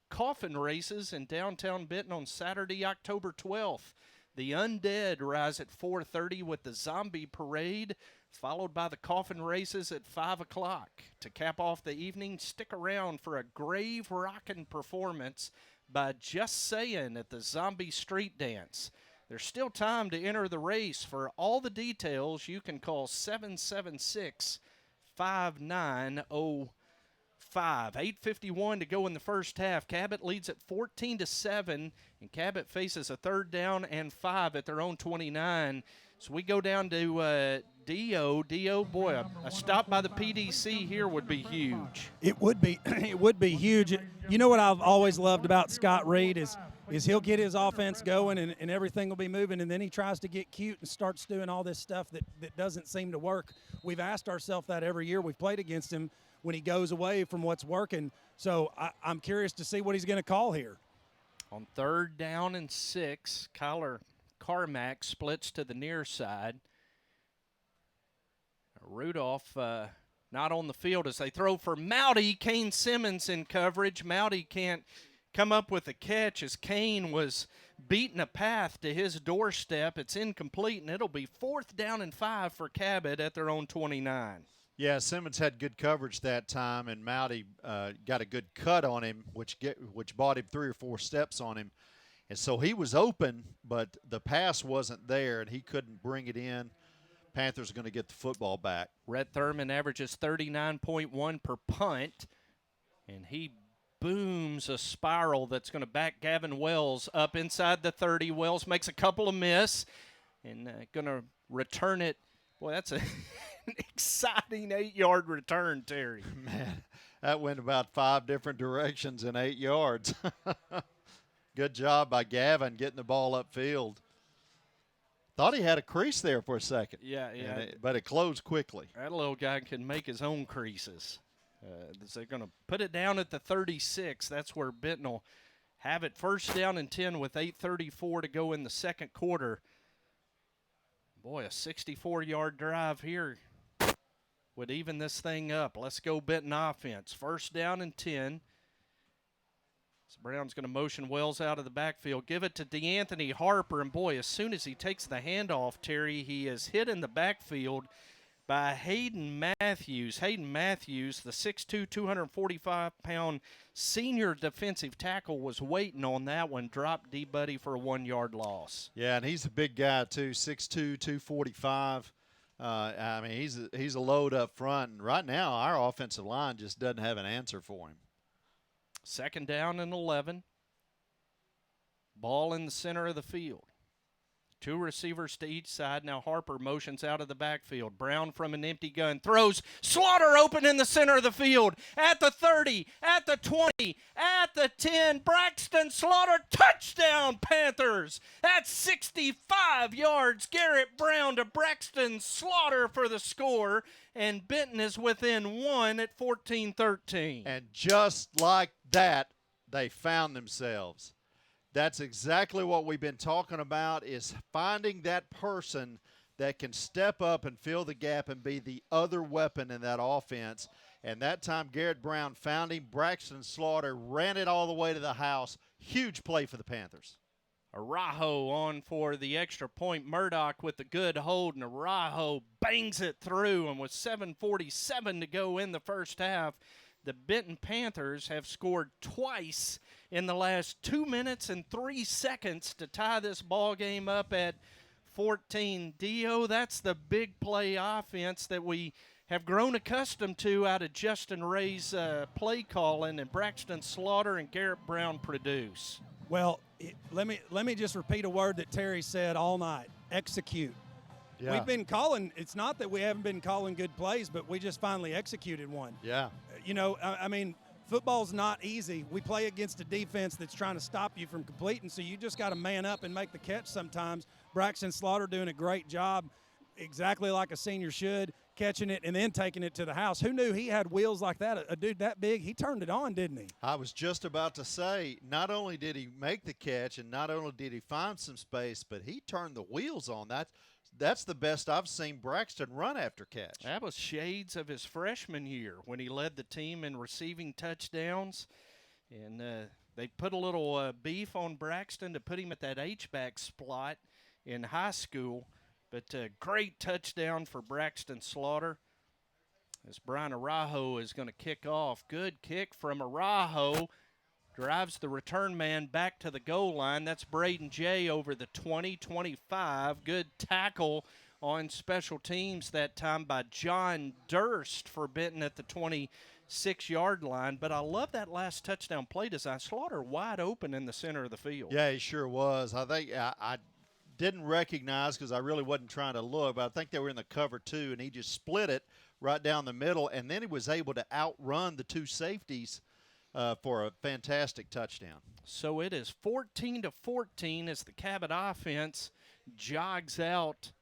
Coffin Races in downtown Benton on Saturday, October 12th. The Undead rise at 4:30 with the Zombie Parade, followed by the Coffin Races at 5 o'clock. To cap off the evening, stick around for a grave rockin' performance by Just Sayin' at the Zombie Street Dance. There's still time to enter the race. For all the details, you can call 776-5905. 8:51 to go in the first half. Cabot leads at 14-7, and Cabot faces a 3rd down and 5 at their own 29. So we go down to Dio. Dio, boy, a stop by the PDC here would be huge. It would be. It would be huge. You know what I've always loved about Scott Reed is he'll get his offense going and everything will be moving, and then he tries to get cute and starts doing all this stuff that doesn't seem to work. We've asked ourselves that every year we've played against him when he goes away from what's working. So I'm curious to see what he's going to call here. On 3rd down and 6, Kyler Carmack splits to the near side. Rudolph not on the field as they throw for Mowdy. Kane Simmons in coverage. Mowdy can't come up with a catch as Kane was beating a path to his doorstep. It's incomplete, and it'll be 4th down and 5 for Cabot at their own 29. Yeah, Simmons had good coverage that time, and Mowdy got a good cut on him, which bought him 3 or 4 steps on him. And so he was open, but the pass wasn't there, and he couldn't bring it in. Panthers are going to get the football back. Rhett Thurman averages 39.1 per punt, and he booms a spiral that's going to back Gavin Wells up inside the 30. Wells makes a couple of miss and going to return it. Boy, that's an exciting 8-yard return, Terry. Man, that went about 5 different directions in 8 yards. Good job by Gavin getting the ball upfield. Thought he had a crease there for a second. Yeah. But it closed quickly. That little guy can make his own creases. They're going to put it down at the 36. That's where Benton will have it 1st down and 10 with 8:34 to go in the second quarter. Boy, a 64-yard drive here would even this thing up. Let's go Benton offense. 1st down and 10. So Brown's going to motion Wells out of the backfield. Give it to DeAnthony Harper. And, boy, as soon as he takes the handoff, Terry, he is hit in the backfield by Hayden Matthews. Hayden Matthews, the 6'2", 245-pound senior defensive tackle, was waiting on that one. Dropped D-Buddy for a 1-yard loss. Yeah, and he's a big guy, too, 6'2", 245. I mean, he's a load up front. And right now, our offensive line just doesn't have an answer for him. 2nd down and 11. Ball in the center of the field. 2 receivers to each side. Now Harper motions out of the backfield. Brown from an empty gun throws. Slaughter open in the center of the field. At the 30, at the 20, at the 10. Braxton Slaughter, touchdown Panthers. That's 65 yards. Garrett Brown to Braxton Slaughter for the score. And Benton is within 1 at 14-13. And just like that, they found themselves. That's exactly what we've been talking about, is finding that person that can step up and fill the gap and be the other weapon in that offense. And that time, Garrett Brown found him. Braxton Slaughter ran it all the way to the house. Huge play for the Panthers. Arajo on for the extra point. Murdoch with the good hold, and Arajo bangs it through. And with 7:47 to go in the first half, the Benton Panthers have scored twice in the last 2 minutes and 3 seconds to tie this ball game up at 14. Dio, that's the big play offense that we have grown accustomed to out of Justin Ray's play calling, and Braxton Slaughter and Garrett Brown produce. Well, let me just repeat a word that Terry said all night: execute. Yeah. We've been calling. It's not that we haven't been calling good plays, but we just finally executed one. Yeah. You know, I mean, football's not easy. We play against a defense that's trying to stop you from completing, so you just got to man up and make the catch sometimes. Braxton Slaughter doing a great job, exactly like a senior should, catching it and then taking it to the house. Who knew he had wheels like that? A dude that big, he turned it on, didn't he? I was just about to say, not only did he make the catch and not only did he find some space, but he turned the wheels on. That's the best I've seen Braxton run after catch. That was shades of his freshman year when he led the team in receiving touchdowns. And they put a little beef on Braxton to put him at that H-back spot in high school. But great touchdown for Braxton Slaughter. As Brian Arajo is going to kick off. Good kick from Arajo. Drives the return man back to the goal line. That's Braden Jay over the 20-25. Good tackle on special teams that time by John Durst for Benton at the 26-yard line. But I love that last touchdown play design. Slaughter wide open in the center of the field. Yeah, he sure was. I think I didn't recognize because I really wasn't trying to look, but I think they were in the cover two, and he just split it right down the middle, and then he was able to outrun the two safeties for a fantastic touchdown. So it is 14-14 as the Cabot offense jogs out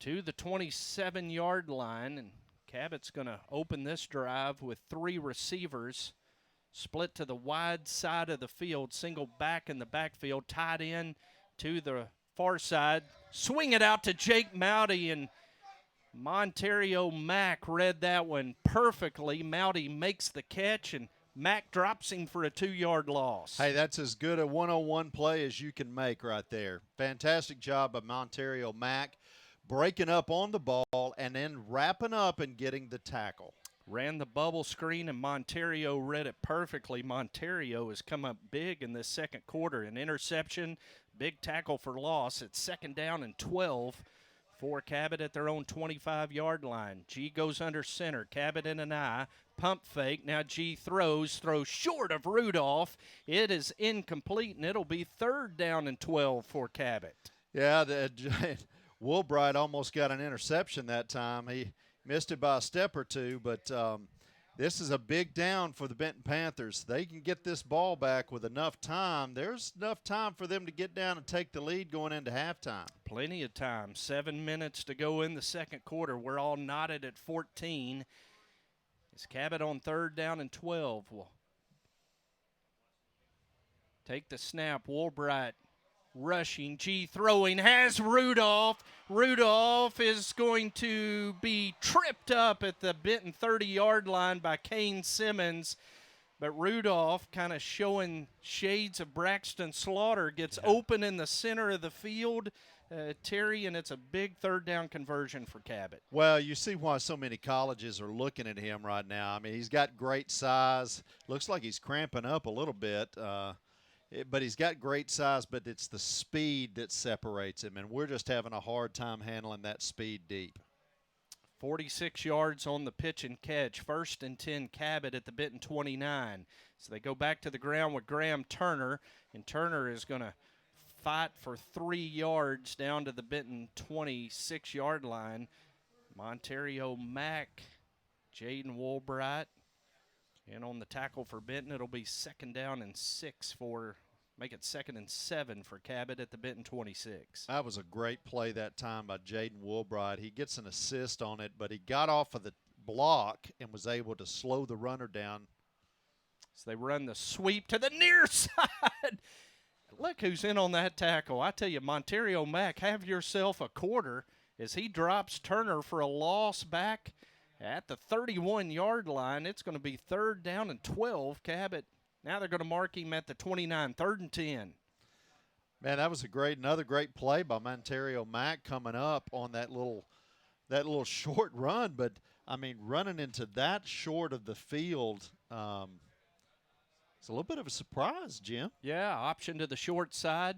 to the 27-yard line, and Cabot's going to open this drive with 3 receivers split to the wide side of the field, single back in the backfield, tied in to the far side. Swing it out to Jake Mowdy, and Montario Mack read that one perfectly. Mowdy makes the catch, and Mack drops him for a 2-yard loss. Hey, that's as good a one-on-one play as you can make right there. Fantastic job by Montario Mack, breaking up on the ball and then wrapping up and getting the tackle. Ran the bubble screen, and Montario read it perfectly. Montario has come up big in this second quarter. An interception, big tackle for loss. It's 2nd down and 12 for Cabot at their own 25-yard line. G goes under center. Cabot in an eye. Pump fake. Now G throws short of Rudolph. It is incomplete, and it'll be 3rd down and 12 for Cabot. Yeah, Woolbright almost got an interception that time. He missed it by a step or two, but this is a big down for the Benton Panthers. They can get this ball back with enough time. There's enough time for them to get down and take the lead going into halftime. Plenty of time. 7 minutes to go in the second quarter. We're all knotted at 14. Is Cabot on 3rd down and 12? Will take the snap. Woolbright rushing. G throwing. Has Rudolph. Rudolph is going to be tripped up at the Benton 30-yard line by Kane Simmons. But Rudolph, kind of showing shades of Braxton Slaughter, gets open in the center of the field, Terry, and it's a big 3rd down conversion for Cabot. Well, you see why so many colleges are looking at him right now. I mean, he's got great size. Looks like he's cramping up a little bit, but he's got great size, but it's the speed that separates him, and we're just having a hard time handling that speed deep. 46 yards on the pitch and catch. 1st and 10 Cabot at the Benton 29. So they go back to the ground with Graham Turner, and Turner is going to fight for 3 yards down to the Benton 26-yard line. Montario Mack, Jaden Woolbright, and on the tackle for Benton, it'll be 2nd down and 6 for, make it 2nd and 7 for Cabot at the Benton 26. That was a great play that time by Jaden Woolbright. He gets an assist on it, but he got off of the block and was able to slow the runner down. So they run the sweep to the near side. Look who's in on that tackle. I tell you, Montario Mack, have yourself a quarter as he drops Turner for a loss back at the 31-yard line. It's going to be 3rd down and 12. Cabot, now they're going to mark him at the 29, 3rd and 10. Man, that was another great play by Montario Mack coming up on that little short run. But I mean, running into that short of the field, it's a little bit of a surprise, Jim. Yeah, option to the short side.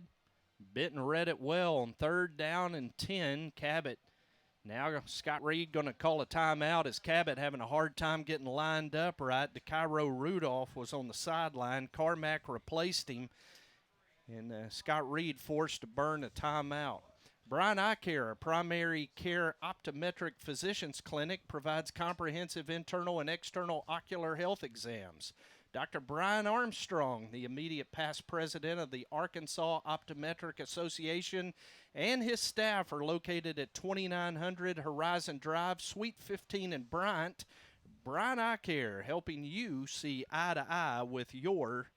Benton read it well on 3rd down and 10. Cabot. Now Scott Reed going to call a timeout as Cabot having a hard time getting lined up right. DeCairo Rudolph was on the sideline. Carmack replaced him, and Scott Reed forced to burn a timeout. Brian Eye Care, a primary care optometric physician's clinic, provides comprehensive internal and external ocular health exams. Dr. Brian Armstrong, the immediate past president of the Arkansas Optometric Association, and his staff are located at 2900 Horizon Drive, Suite 15 in Bryant. Brian Eye Care, helping you see eye to eye with your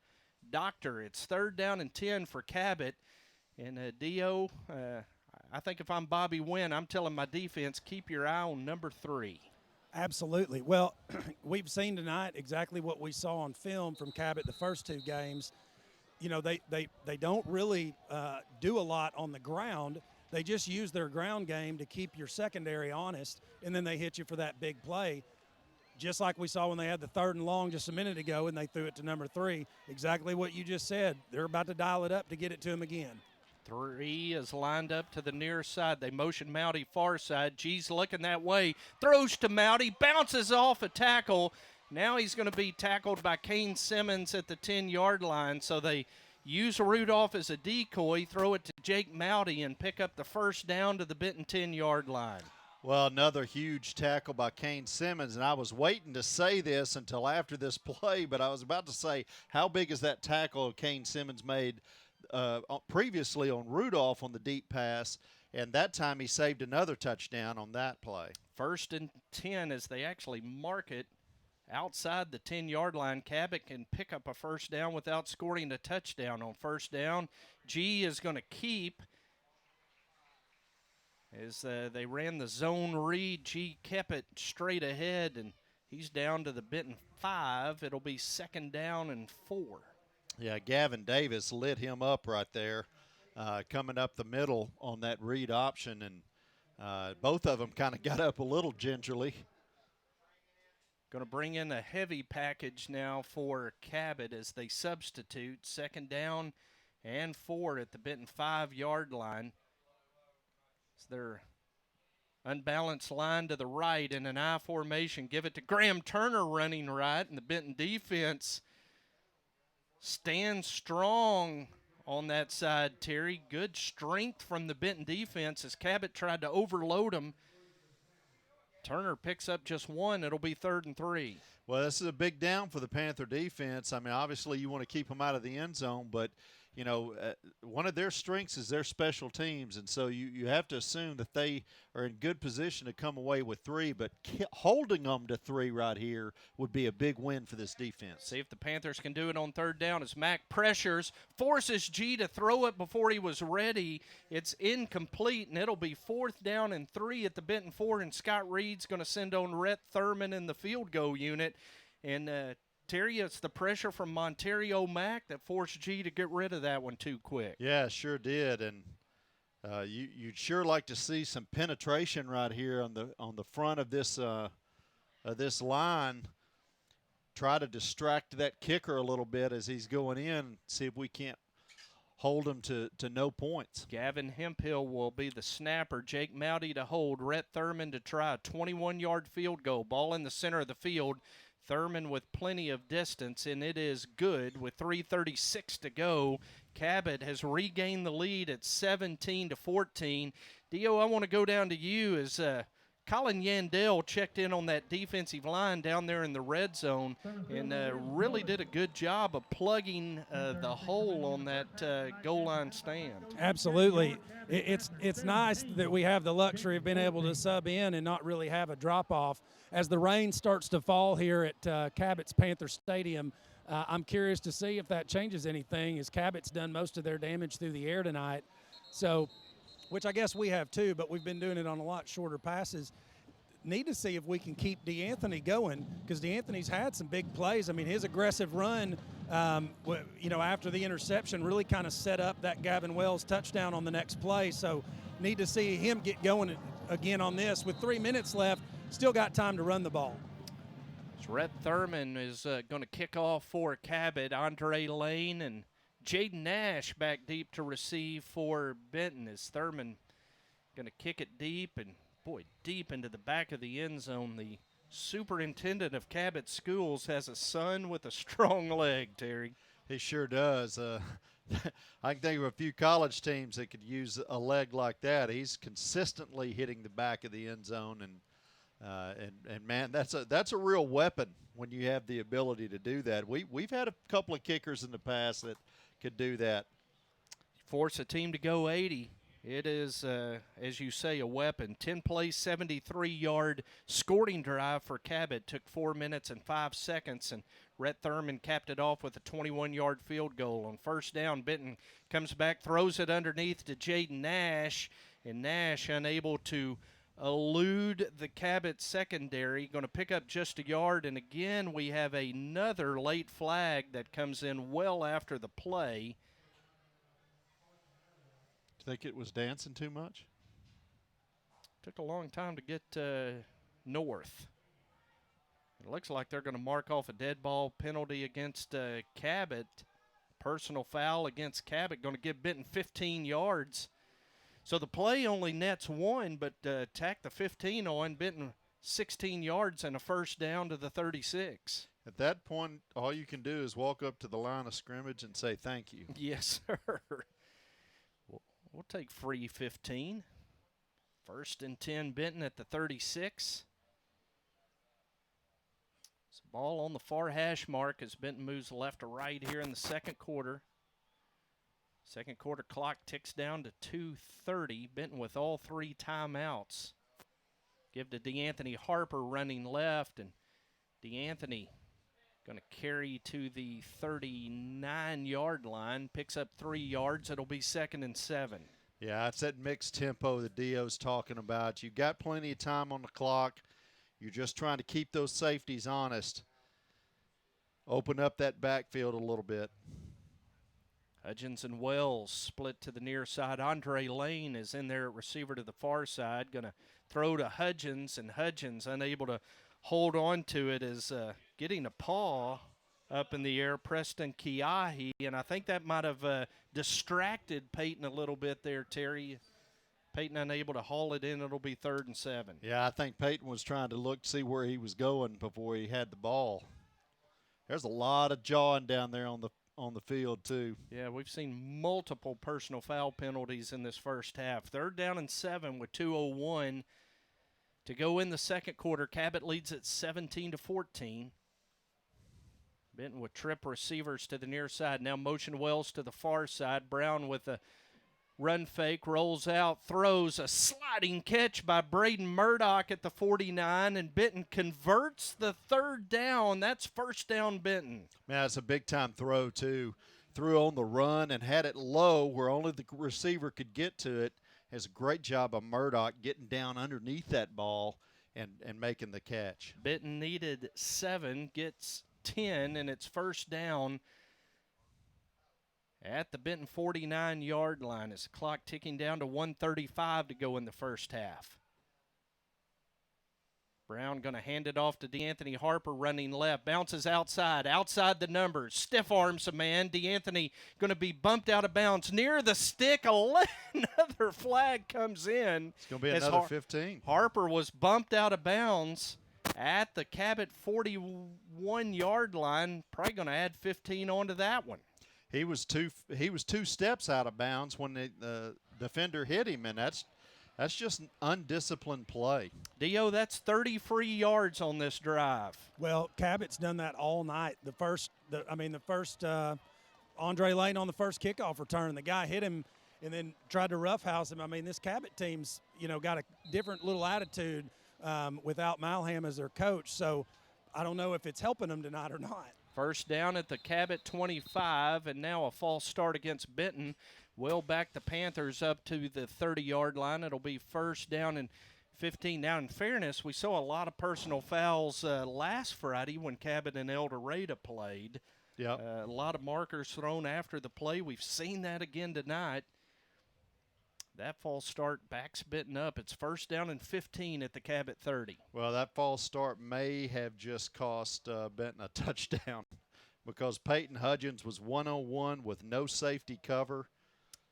doctor. It's 3rd down and 10 for Cabot. And Dio, I think if I'm Bobby Wynn, I'm telling my defense, keep your eye on number 3. Absolutely. Well, we've seen tonight exactly what we saw on film from Cabot the first 2 games. You know, they don't really do a lot on the ground. They just use their ground game to keep your secondary honest, and then they hit you for that big play. Just like we saw when they had the 3rd and long just a minute ago and they threw it to number 3. Exactly what you just said. They're about to dial it up to get it to him again. 3 is lined up to the near side. They motion Mouty far side. G's looking that way. Throws to Mouty. Bounces off a tackle. Now he's going to be tackled by Kane Simmons at the 10-yard line. So they use Rudolph as a decoy, throw it to Jake Mouty, and pick up the 1st down to the Benton 10-yard line. Well, another huge tackle by Kane Simmons, and I was waiting to say this until after this play, but I was about to say, how big is that tackle Kane Simmons made previously on Rudolph on the deep pass, and that time he saved another touchdown on that play. 1st and 10 as they actually mark it outside the 10-yard line. Cabot can pick up a 1st down without scoring a touchdown on 1st down. G is going to keep as they ran the zone read. G kept it straight ahead, and he's down to the Benton 5. It'll be 2nd down and 4. Yeah, Gavin Davis lit him up right there, coming up the middle on that read option, and both of them kind of got up a little gingerly. Going to bring in a heavy package now for Cabot as they substitute. 2nd down and 4 at the Benton 5-yard line. It's their unbalanced line to the right in an I formation. Give it to Graham Turner running right, and the Benton defense stands strong on that side, Terry. Good strength from the Benton defense as Cabot tried to overload them. Turner picks up just 1. It'll be 3rd and 3. Well, this is a big down for the Panther defense. I mean, obviously you want to keep them out of the end zone, but, you know, one of their strengths is their special teams, and so you have to assume that they are in good position to come away with 3, but holding them to 3 right here would be a big win for this defense. See if the Panthers can do it on 3rd down as Mack pressures, forces G to throw it before he was ready. It's incomplete, and it'll be 4th down and 3 at the Benton 4, and Scott Reed's going to send on Rhett Thurman in the field goal unit. And Terry, it's the pressure from Montario Mack that forced G to get rid of that one too quick. Yeah, sure did, and you'd sure like to see some penetration right here on the front of this line. Try to distract that kicker a little bit as he's going in. See if we can't hold him to no points. Gavin Hemphill will be the snapper. Jake Mouty to hold. Rhett Thurman to try a 21-yard field goal. Ball in the center of the field. Thurman with plenty of distance, and it is good with 3:36 to go. Cabot has regained the lead at 17-14. Dio, I want to go down to you as Colin Yandell checked in on that defensive line down there in the red zone and really did a good job of plugging the hole on that goal line stand. Absolutely. It's nice that we have the luxury of being able to sub in and not really have a drop-off. As the rain starts to fall here at Cabot's Panther Stadium, I'm curious to see if that changes anything, as Cabot's done most of their damage through the air tonight. So, which I guess we have too, but we've been doing it on a lot shorter passes. need to see if we can keep DeAnthony going, because DeAnthony's had some big plays. I mean, his aggressive run, after the interception really kind of set up that Gavin Wells touchdown on the next play. So need to see him get going again on this. With 3 minutes left, still got time to run the ball. Rhett Thurman is going to kick off for Cabot. Andre Lane and Jaden Nash back deep to receive for Benton. As Thurman going to kick it deep, and boy, deep into the back of the end zone. The superintendent of Cabot Schools has a son with a strong leg, Terry. He sure does. I can think of a few college teams that could use a leg like that. He's consistently hitting the back of the end zone, and man, that's a real weapon when you have the ability to do that. We've had a couple of kickers in the past that could do that. Force a team to go 80. It is, as you say, a weapon. 10-play, 73-yard scoring drive for Cabot. Took 4 minutes and 5 seconds, and Rhett Thurman capped it off with a 21-yard field goal. On first down, Benton comes back, throws it underneath to Jaden Nash, and Nash unable to elude the Cabot secondary. Going to pick up just a yard, and again we have another late flag that comes in well after the play. Think it was dancing too much? Took a long time to get north. It looks like they're going to mark off a dead ball penalty against Cabot. Personal foul against Cabot, going to give Benton 15 yards. So the play only nets 1, but tack the 15 on. Benton 16 yards and a first down to the 36. At that point, all you can do is walk up to the line of scrimmage and say thank you. Yes, sir. We'll take free 15. First and 10, Benton at the 36. It's a ball on the far hash mark as Benton moves left to right here in the second quarter. Second quarter clock ticks down to 2:30. Benton with all 3 timeouts. Give to DeAnthony Harper running left, and DeAnthony going to carry to the 39-yard line. Picks up 3 yards. It'll be 2nd and 7. Yeah, it's that mixed tempo that Dio's talking about. You've got plenty of time on the clock. You're just trying to keep those safeties honest. Open up that backfield a little bit. Hudgens and Wells split to the near side. Andre Lane is in there at receiver to the far side. Going to throw to Hudgens, and Hudgens unable to hold on to it, is getting a paw up in the air. Preston Kiahi, and I think that might have distracted Peyton a little bit there, Terry. Peyton unable to haul it in. It'll be 3rd and 7. Yeah, I think Peyton was trying to look to see where he was going before he had the ball. There's a lot of jawing down there on the field too. Yeah, we've seen multiple personal foul penalties in this first half. 3rd down and 7 with 2:01 to go in the second quarter. Cabot leads at 17-14. Benton with trip receivers to the near side. Now motion Wells to the far side. Brown with a run fake, rolls out, throws a sliding catch by Braden Murdoch at the 49, and Benton converts the 3rd down. That's first down Benton. Man, it's a big-time throw, too. Threw on the run and had it low where only the receiver could get to it. Has a great job of Murdoch getting down underneath that ball and making the catch. Benton needed 7, gets 10, and it's first down at the Benton 49-yard line. As the clock ticking down to 1:35 to go in the first half. Brown going to hand it off to DeAnthony Harper running left. Bounces outside the numbers. Stiff arms a man. DeAnthony going to be bumped out of bounds near the stick. Another flag comes in. It's going to be another 15. Harper was bumped out of bounds at the Cabot 41-yard line. Probably going to add 15 onto that one. He was two steps out of bounds when the defender hit him, and that's just an undisciplined play. Dio, that's 30 free yards on this drive. Well, Cabot's done that all night. The first Andre Lane on the first kickoff return, the guy hit him and then tried to roughhouse him. I mean, this Cabot team's got a different little attitude without Malham as their coach. So I don't know if it's helping them tonight or not. First down at the Cabot 25, and now a false start against Benton will back the Panthers up to the 30-yard line. It'll be first down and 15. Now, in fairness, we saw a lot of personal fouls last Friday when Cabot and El Dorado played. Yep. A lot of markers thrown after the play. We've seen that again tonight. That false start backs Benton up. It's 1st down and 15 at the Cabot 30. Well, that false start may have just cost Benton a touchdown because Peyton Hudgens was 1-on-1 with no safety cover.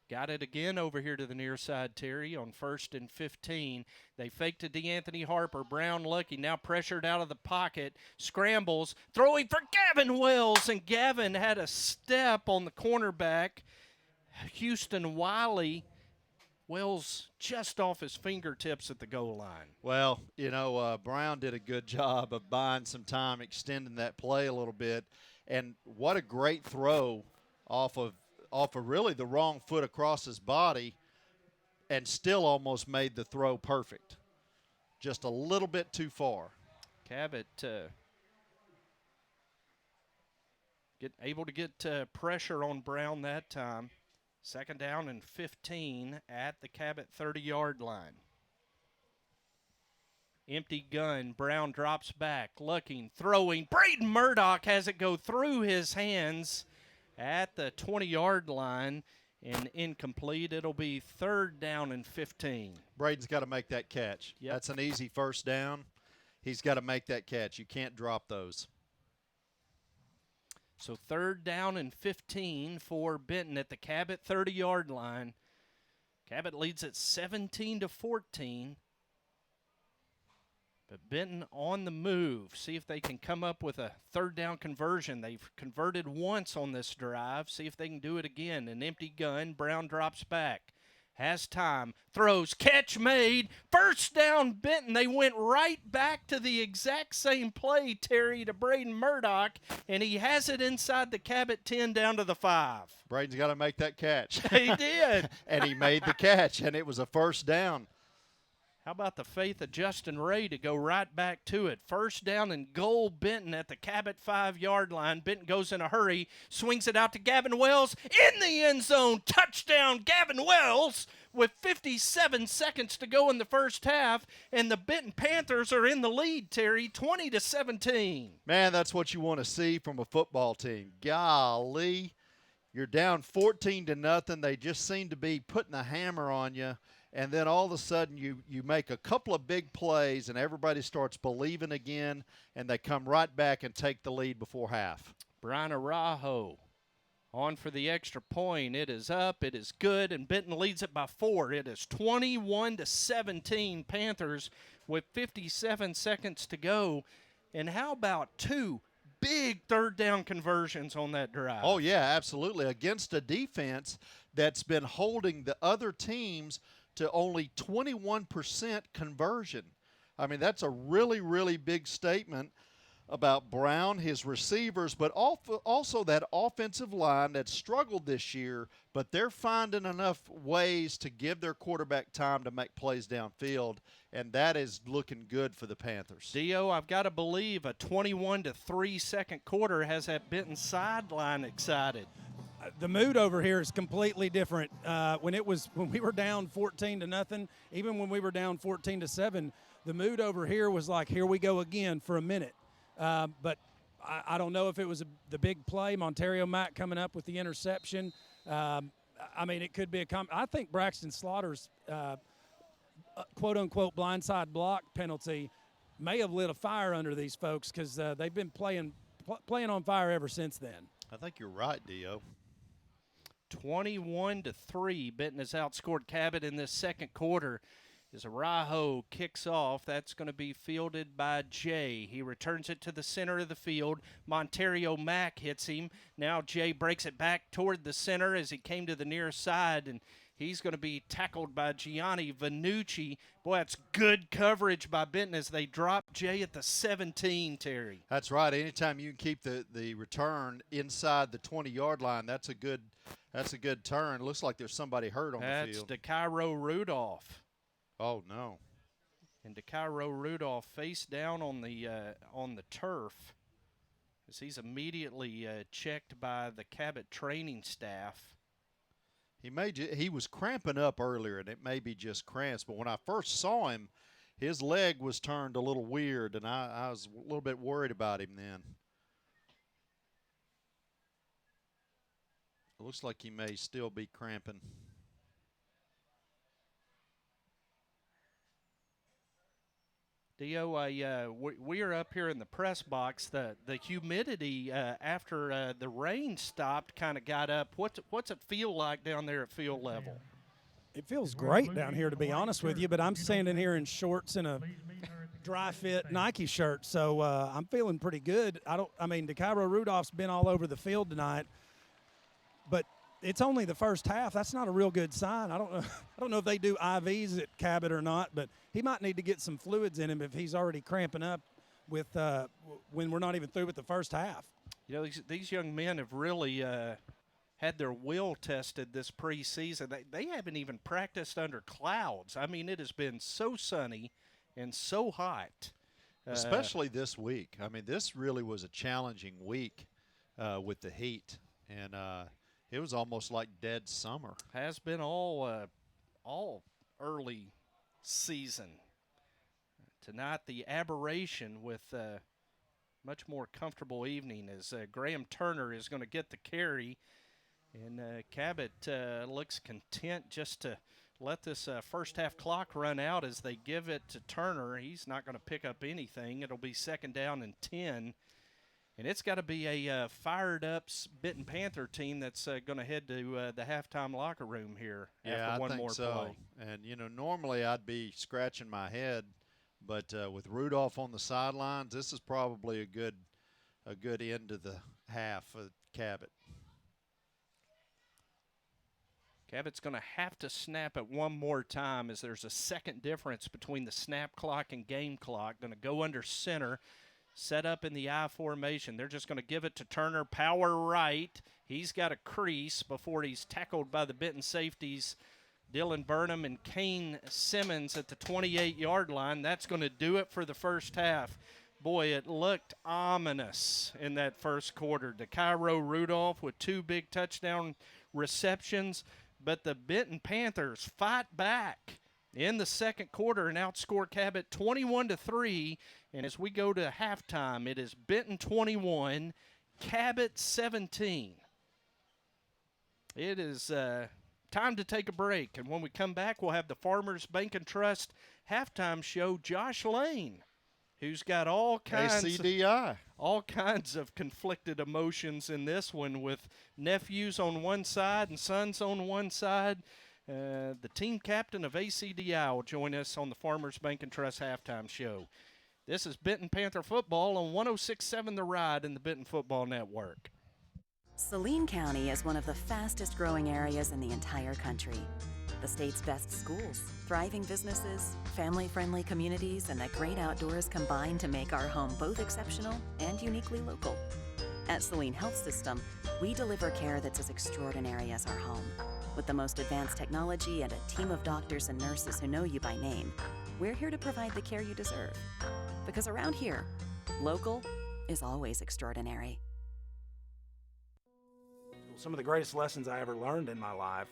Got it again over here to the near side, Terry, on 1st and 15. They faked to DeAnthony Harper. Brown lucky, now pressured out of the pocket. Scrambles, throwing for Gavin Wells, and Gavin had a step on the cornerback, Houston Wiley. Wells just off his fingertips at the goal line. Well, Brown did a good job of buying some time, extending that play a little bit. And what a great throw off of really the wrong foot across his body, and still almost made the throw perfect. Just a little bit too far. Cabot able to get pressure on Brown that time. 2nd down and 15 at the Cabot 30-yard line. Empty gun. Brown drops back, looking, throwing. Braden Murdoch has it go through his hands at the 20-yard line and incomplete. It'll be 3rd down and 15. Braden's got to make that catch. Yep. That's an easy 1st down. He's got to make that catch. You can't drop those. So 3rd down and 15 for Benton at the Cabot 30-yard line. Cabot leads at 17-14. But Benton on the move. See if they can come up with a 3rd down conversion. They've converted once on this drive. See if they can do it again. An empty gun. Brown drops back. Has time. Throws. Catch made. 1st down Benton. They went right back to the exact same play, Terry, to Braden Murdoch, and he has it inside the Cabot 10 down to the 5. Braden's got to make that catch. He did. And he made the catch, and it was a 1st down. How about the faith of Justin Ray to go right back to it? 1st down and goal, Benton at the Cabot 5-yard line. Benton goes in a hurry, swings it out to Gavin Wells in the end zone. Touchdown, Gavin Wells, with 57 seconds to go in the 1st half, and the Benton Panthers are in the lead, Terry, 20-17. Man, that's what you want to see from a football team. Golly, you're down 14-0. They just seem to be putting a hammer on you. And then all of a sudden you make a couple of big plays and everybody starts believing again, and they come right back and take the lead before half. Brian Arajo on for the extra point. It is up. It is good, and Benton leads it by 4. It is 21-17 Panthers with 57 seconds to go. And how about 2 big 3rd down conversions on that drive? Oh, yeah, absolutely. Against a defense that's been holding the other teams to only 21% conversion. I mean, that's a really, really big statement about Brown, his receivers, but also that offensive line that struggled this year, but they're finding enough ways to give their quarterback time to make plays downfield, and that is looking good for the Panthers. Dio, I've got to believe a 21-3 2nd quarter has that Benton sideline excited. The mood over here is completely different. When we were down 14-0, even when we were down 14-7, the mood over here was like, here we go again for a minute. But I don't know if it was the big play, Montario Mack coming up with the interception. I mean, it could be I think Braxton Slaughter's quote-unquote blindside block penalty may have lit a fire under these folks because they've been playing on fire ever since then. I think you're right, Dio. 21-3. Benton has outscored Cabot in this 2nd quarter. As Arajo kicks off, that's going to be fielded by Jay. He returns it to the center of the field. Montario Mack hits him. Now Jay breaks it back toward the center as he came to the near side, and he's going to be tackled by Gianni Vanucci. Boy, that's good coverage by Benton as they drop Jay at the 17, Terry. That's right. Anytime you can keep the return inside the 20-yard line, that's a good turn. It looks like there's somebody hurt on the field. That's DeCairo Rudolph. Oh, no. And DeCairo Rudolph face down on the turf as he's immediately checked by the Cabot training staff. He was cramping up earlier, and it may be just cramps. But when I first saw him, his leg was turned a little weird, and I was a little bit worried about him then. It looks like he may still be cramping. Dio, we are up here in the press box. The humidity after the rain stopped kind of got up. What's it feel like down there at field level? It feels great down here, to be honest with you, but I'm standing here in shorts and a dry fit Nike shirt, so I'm feeling pretty good. DeCairo Rudolph's been all over the field tonight, but it's only the first half. That's not a real good sign. I don't know if they do IVs at Cabot or not, but he might need to get some fluids in him if he's already cramping up with when we're not even through with the first half. You know, these young men have really had their will tested this preseason. They haven't even practiced under clouds. I mean, it has been so sunny and so hot. Especially this week. I mean, this really was a challenging week with the heat, and it was almost like dead summer. Has been all early season. Tonight, the aberration with much more comfortable evening as Graham Turner is going to get the carry. And Cabot looks content just to let this first half clock run out as they give it to Turner. He's not going to pick up anything. It'll be 2nd down and 10. And it's got to be a fired-up Benton Panther team that's going to head to the halftime locker room here after one more play. And, you know, normally I'd be scratching my head, but with Rudolph on the sidelines, this is probably a good end to the half of Cabot. Cabot's going to have to snap it one more time as there's a second difference between the snap clock and game clock. Going to go under center. Set up in the I formation. They're just going to give it to Turner, power right. He's got a crease before he's tackled by the Benton safeties, Dylan Burnham and Kane Simmons at the 28-yard line. That's going to do it for the first half. Boy, it looked ominous in that first quarter. DeCairo Rudolph with 2 big touchdown receptions, but the Benton Panthers fight back in the second quarter and outscore Cabot 21-3. And as we go to halftime, it is Benton 21, Cabot 17. It is time to take a break. And when we come back, we'll have the Farmers Bank and Trust halftime show, Josh Lane, who's got all kinds of conflicted emotions in this one with nephews on one side and sons on one side. The team captain of ACDI will join us on the Farmers Bank and Trust halftime show. This is Benton Panther football on 106.7 The Ride in the Benton Football Network. Saline County is one of the fastest growing areas in the entire country. The state's best schools, thriving businesses, family-friendly communities, and the great outdoors combine to make our home both exceptional and uniquely local. At Saline Health System, we deliver care that's as extraordinary as our home. With the most advanced technology and a team of doctors and nurses who know you by name, we're here to provide the care you deserve. Because around here, local is always extraordinary. Some of the greatest lessons I ever learned in my life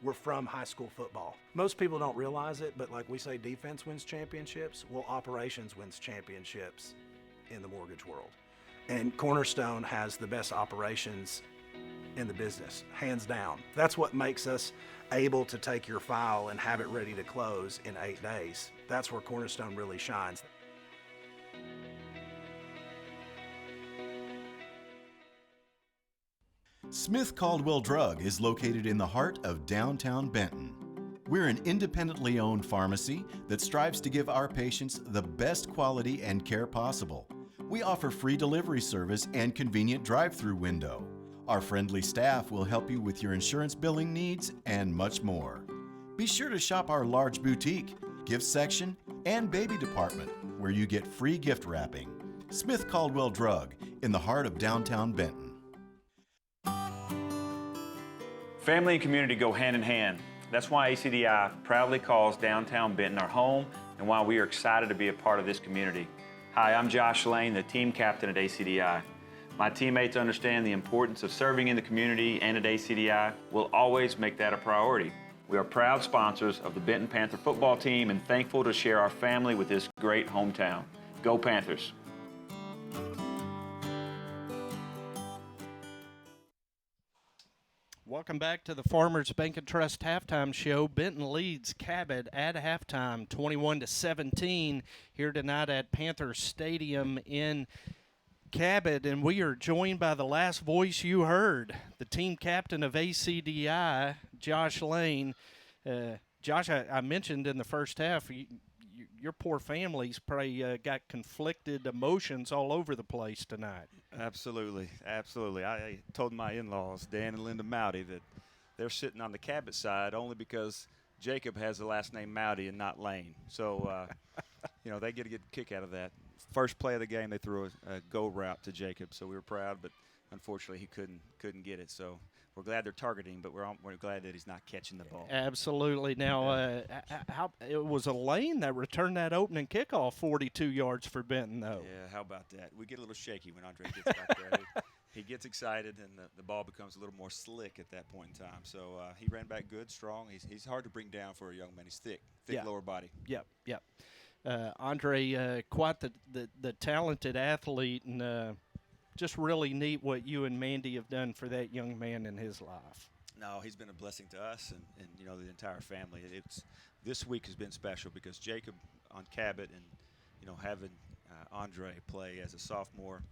were from high school football. Most people don't realize it, but like we say, defense wins championships. Well, operations wins championships in the mortgage world. And Cornerstone has the best operations in the business, hands down. That's what makes us able to take your file and have it ready to close in 8 days. That's where Cornerstone really shines. Smith Caldwell Drug is located in the heart of downtown Benton. We're an independently owned pharmacy that strives to give our patients the best quality and care possible. We offer free delivery service and convenient drive-through window. Our friendly staff will help you with your insurance billing needs and much more. Be sure to shop our large boutique, gift section, and baby department where you get free gift wrapping. Smith Caldwell Drug in the heart of downtown Benton. Family and community go hand in hand. That's why ACDI proudly calls downtown Benton our home and why we are excited to be a part of this community. Hi, I'm Josh Lane, the team captain at ACDI. My teammates understand the importance of serving in the community, and at ACDI, we'll always make that a priority. We are proud sponsors of the Benton Panther football team and thankful to share our family with this great hometown. Go Panthers! Welcome back to the Farmers Bank and Trust halftime show. Benton leads Cabot at halftime, 21-17, here tonight at Panther Stadium in Cabot, and we are joined by the last voice you heard, the team captain of ACDI, Josh Lane. Josh, I mentioned in the first half, your poor family's probably got conflicted emotions all over the place tonight. Absolutely. I told my in-laws, Dan and Linda Mowdy, that they're sitting on the Cabot side only because Jacob has the last name Mowdy and not Lane. So, they get a good kick out of that. First play of the game, they threw a go route to Jacob, so we were proud, but unfortunately he couldn't get it. So we're glad they're targeting, but we're glad that he's not catching the ball. Absolutely. Now, how it was a Lane that returned that opening kickoff 42 yards for Benton, though. Yeah, how about that? We get a little shaky when Andre gets back there. He gets excited, and the ball becomes a little more slick at that point in time. So he ran back good, strong. He's hard to bring down for a young man. He's thick lower body. Yep. Andre, quite the talented athlete, and just really neat what you and Mandy have done for that young man in his life. No, he's been a blessing to us and the entire family. This week has been special because Jacob on Cabot and having Andre play as a sophomore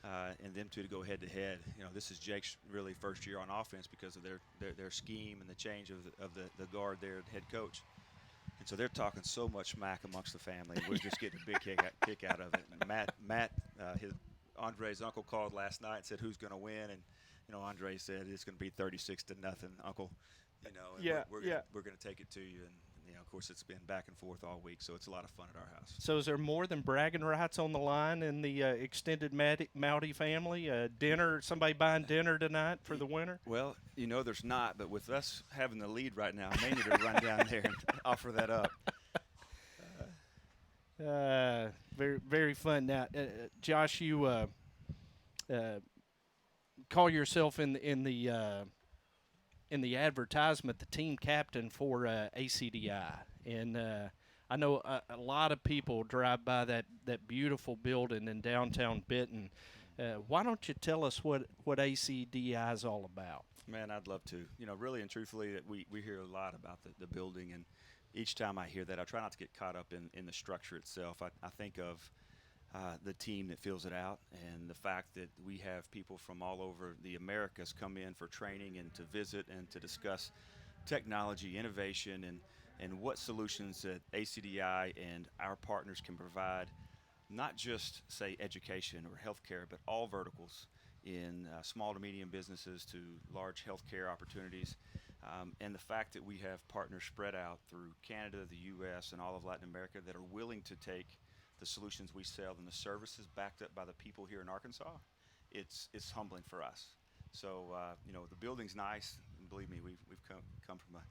and them two to go head to head. This is Jake's really first year on offense because of their scheme and the change of the guard there, head coach. And so they're talking so much smack amongst the family. We're just getting a big kick out of it. And Matt, Andre's uncle called last night and said, "Who's going to win?" And Andre said, "It's going to be 36-0, Uncle." We're going to take it to you. And of course, it's been back and forth all week, so it's a lot of fun at our house. So is there more than bragging rights on the line in the extended Mowdy family? Dinner, somebody buying dinner tonight for the winner? Well, there's not, but with us having the lead right now, I may need to run down there and offer that up. Very, very fun. Now, Josh, you call yourself in the advertisement the team captain for ACDI, and I know a lot of people drive by that beautiful building in downtown Benton. Why don't you tell us what ACDI is all about? Man, I'd love to. Really and truthfully, that we hear a lot about the building, and each time I hear that, I try not to get caught up in the structure itself. I think of the team that fills it out and the fact that we have people from all over the Americas come in for training and to visit and to discuss technology, innovation, and what solutions that ACDI and our partners can provide, not just, say, education or healthcare, but all verticals in small to medium businesses to large healthcare opportunities. And the fact that we have partners spread out through Canada, the U.S., and all of Latin America that are willing to take the solutions we sell and the services backed up by the people here in Arkansas, it's humbling for us. So, the building's nice. And believe me, we've come from a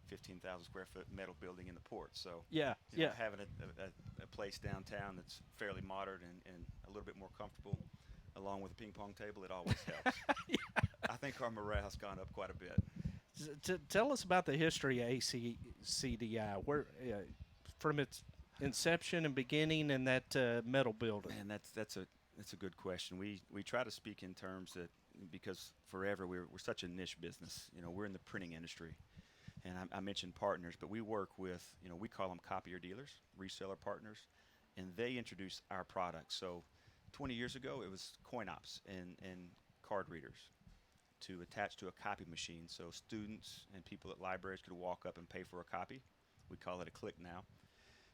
15,000 square foot metal building in the port. So, having a place downtown that's fairly modern and a little bit more comfortable, along with a ping pong table, it always helps. I think our morale's gone up quite a bit. Tell us about the history of ACDI, where from its inception and beginning in that metal building. And that's a good question. We try to speak in terms that, because forever we're such a niche business. We're in the printing industry, and I mentioned partners, but we work with we call them copier dealers, reseller partners, and they introduce our products. So 20 years ago, it was coin ops and card readers to attach to a copy machine, so students and people at libraries could walk up and pay for a copy. We call it a click now,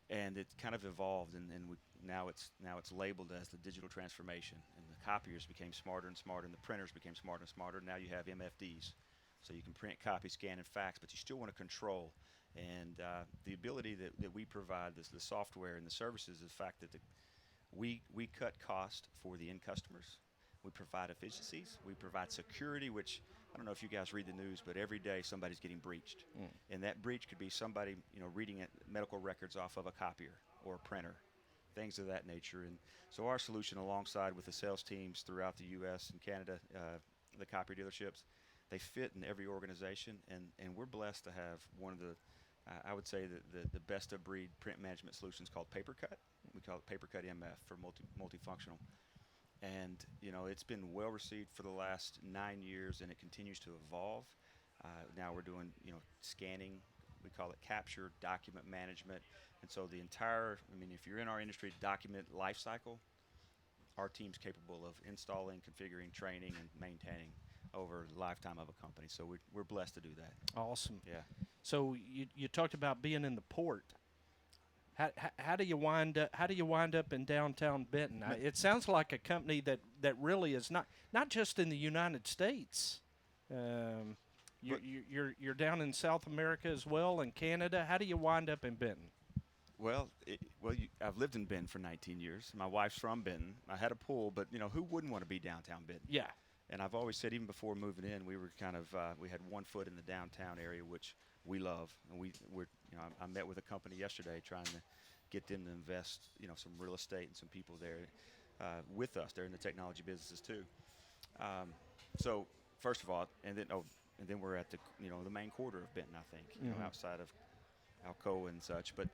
and it kind of evolved, and now it's labeled as the digital transformation, and the copiers became smarter and smarter, and the printers became smarter and smarter. Now you have MFDs, so you can print, copy, scan, and fax, but you still want to control. And the ability that we provide, the software and the services, is the fact that we cut cost for the end customers. We provide efficiencies. We provide security, which I don't know if you guys read the news, but every day somebody's getting breached. And that breach could be somebody, reading medical records off of a copier or a printer, things of that nature. And so our solution, alongside with the sales teams throughout the U.S. and Canada, the copier dealerships, they fit in every organization, and we're blessed to have one of the, I would say, the best of breed print management solutions called PaperCut. We call it PaperCut MF for multifunctional. And, it's been well received for the last 9 years, and it continues to evolve. Now we're doing, scanning. We call it capture, document management. And so the entire, if you're in our industry, document lifecycle, our team's capable of installing, configuring, training, and maintaining over the lifetime of a company. So we're blessed to do that. Awesome. Yeah. So you talked about being in the port. How do you wind up in downtown Benton? It sounds like a company that really is not just in the United States. You're down in South America as well, and Canada. How do you wind up in Benton? Well, I've lived in Benton for 19 years. My wife's from Benton. I had a pool, but who wouldn't want to be downtown Benton? Yeah. And I've always said, even before moving in, we were kind of we had one foot in the downtown area, which we love. And I met with a company yesterday trying to get them to invest, some real estate and some people there with us. They're in the technology businesses too. So first of all, and then we're at the the main quarter of Benton, I think, outside of Alcoa and such. But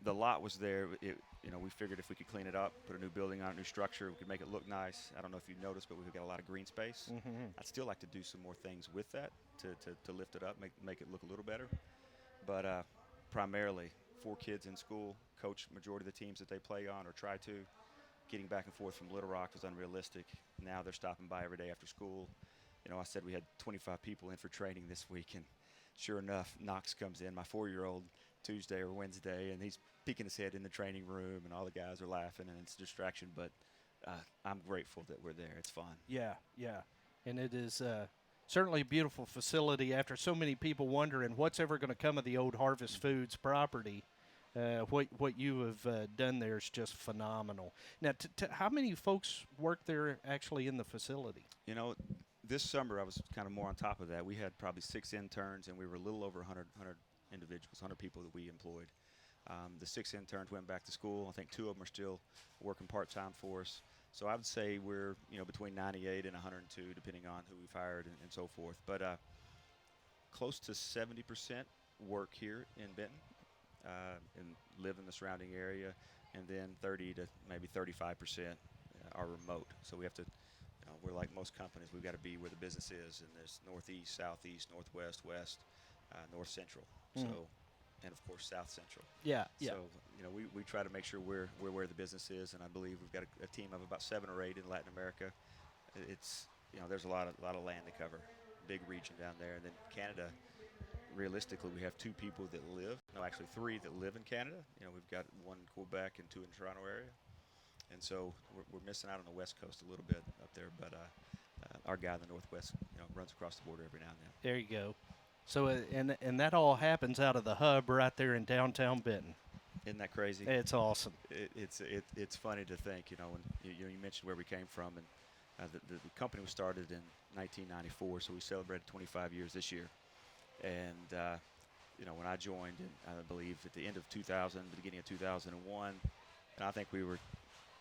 the lot was there. We figured if we could clean it up, put a new building on it, new structure, we could make it look nice. I don't know if you noticed, but we've got a lot of green space. Mm-hmm. I'd still like to do some more things with that to lift it up, make it look a little better. But primarily, 4 kids in school, coach majority of the teams that they play on or try to. Getting back and forth from Little Rock was unrealistic. Now they're stopping by every day after school. I said we had 25 people in for training this week, and sure enough, Knox comes in, my 4-year-old, Tuesday or Wednesday, and he's peeking his head in the training room, and all the guys are laughing, and it's a distraction. But I'm grateful that we're there. It's fun. Yeah, and it is certainly a beautiful facility. After so many people wondering what's ever going to come of the old Harvest Foods property, what you have done there is just phenomenal. Now, how many folks work there actually in the facility? This summer I was kind of more on top of that. We had probably 6 interns, and we were a little over 100 individuals, 100 people that we employed. The 6 interns went back to school. I think 2 of them are still working part-time for us. So I would say we're between 98 and 102, depending on who we've hired and so forth. But close to 70% work here in Benton and live in the surrounding area, and then 30 to maybe 35% are remote. So we have to. We're like most companies. We've got to be where the business is, and there's northeast, southeast, northwest, west, north central. So, and of course south central. Yeah. So we try to make sure we're where the business is, and I believe we've got a team of about 7 or 8 in Latin America. It's there's a lot of land to cover, big region down there, and then Canada. Realistically, we have 2 people that live. No, actually 3 that live in Canada. We've got 1 in Quebec and 2 in the Toronto area. And so we're missing out on the West Coast a little bit up there, but our guy in the Northwest, runs across the border every now and then. There you go. So and that all happens out of the hub right there in downtown Benton. Isn't that crazy? It's awesome. It's funny to think, when you mentioned where we came from, and the company was started in 1994, so we celebrated 25 years this year. And when I joined, I believe at the end of 2000, the beginning of 2001, and I think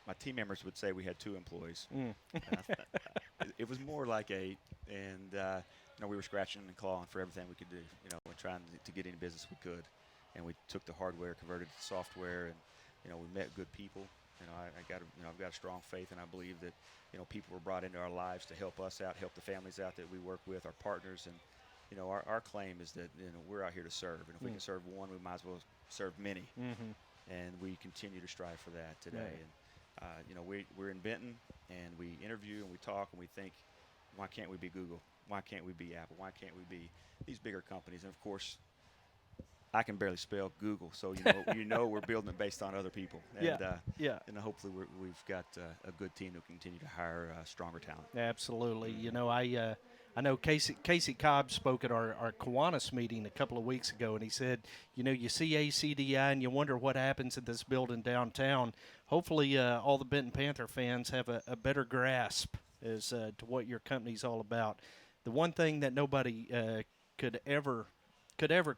my team members would say we had 2 employees. It was more like 8, and we were scratching and clawing for everything we could do. We're trying to get any business we could, and we took the hardware, converted it to software, and we met good people. I've got a strong faith, and I believe that people were brought into our lives to help us out, help the families out that we work with, our partners, and our claim is that we're out here to serve, and if we can serve one, we might as well serve many. Mm-hmm. And we continue to strive for that today. Right. And we're in Benton, and we interview and we talk and we think, why can't we be Google? Why can't we be Apple? Why can't we be these bigger companies? And of course, I can barely spell Google, so we're building it based on other people. And, and hopefully we've got a good team to continue to hire stronger talent. Absolutely. I know Casey Cobb spoke at our Kiwanis meeting a couple of weeks ago, and he said, you see ACDI and you wonder what happens in this building downtown. Hopefully all the Benton Panther fans have a better grasp as to what your company's all about. The one thing that nobody could ever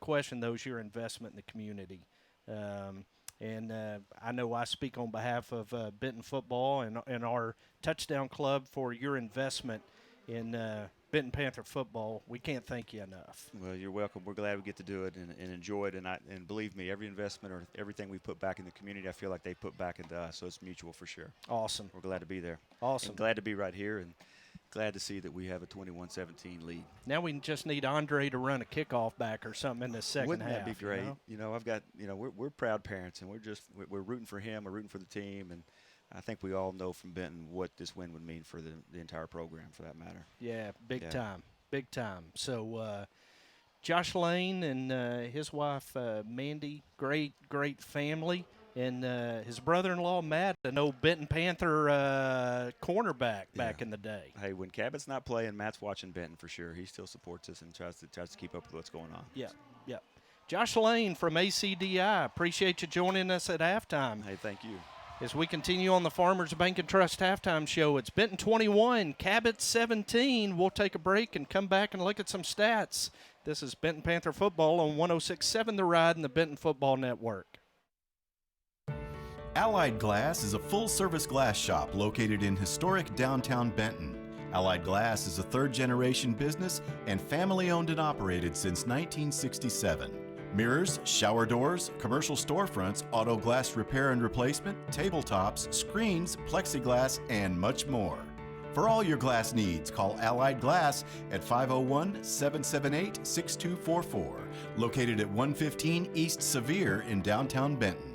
question, though, is your investment in the community. And I know I speak on behalf of Benton football and our touchdown club for your investment in Benton Panther football. We can't thank you enough. Well, you're welcome. We're glad we get to do it and enjoy it. And believe me, every investment or everything we put back in the community, I feel like they put back into us. So it's mutual for sure. Awesome. We're glad to be there. Awesome. And glad to be right here and glad to see that we have a 21-17 lead. Now we just need Andre to run a kickoff back or something in the second Wouldn't half. that be great? You know? I've got, we're proud parents, and we're rooting for him. We're rooting for the team, and I think we all know from Benton what this win would mean for the entire program, for that matter. Yeah, big time. Big time. So Josh Lane and his wife Mandy, great family. And his brother-in-law, Matt, an old Benton Panther cornerback back in the day. Hey, when Cabot's not playing, Matt's watching Benton for sure. He still supports us and tries to keep up with what's going on. Yeah. Josh Lane from ACDI, appreciate you joining us at halftime. Hey, thank you. As we continue on the Farmers Bank and Trust halftime show, it's Benton 21, Cabot 17. We'll take a break and come back and look at some stats. This is Benton Panther football on 106.7 The Ride and the Benton Football Network. Allied Glass is a full-service glass shop located in historic downtown Benton. Allied Glass is a third-generation business and family-owned and operated since 1967. Mirrors, shower doors, commercial storefronts, auto glass repair and replacement, tabletops, screens, plexiglass, and much more. For all your glass needs, call Allied Glass at 501-778-6244, located at 115 East Sevier in downtown Benton.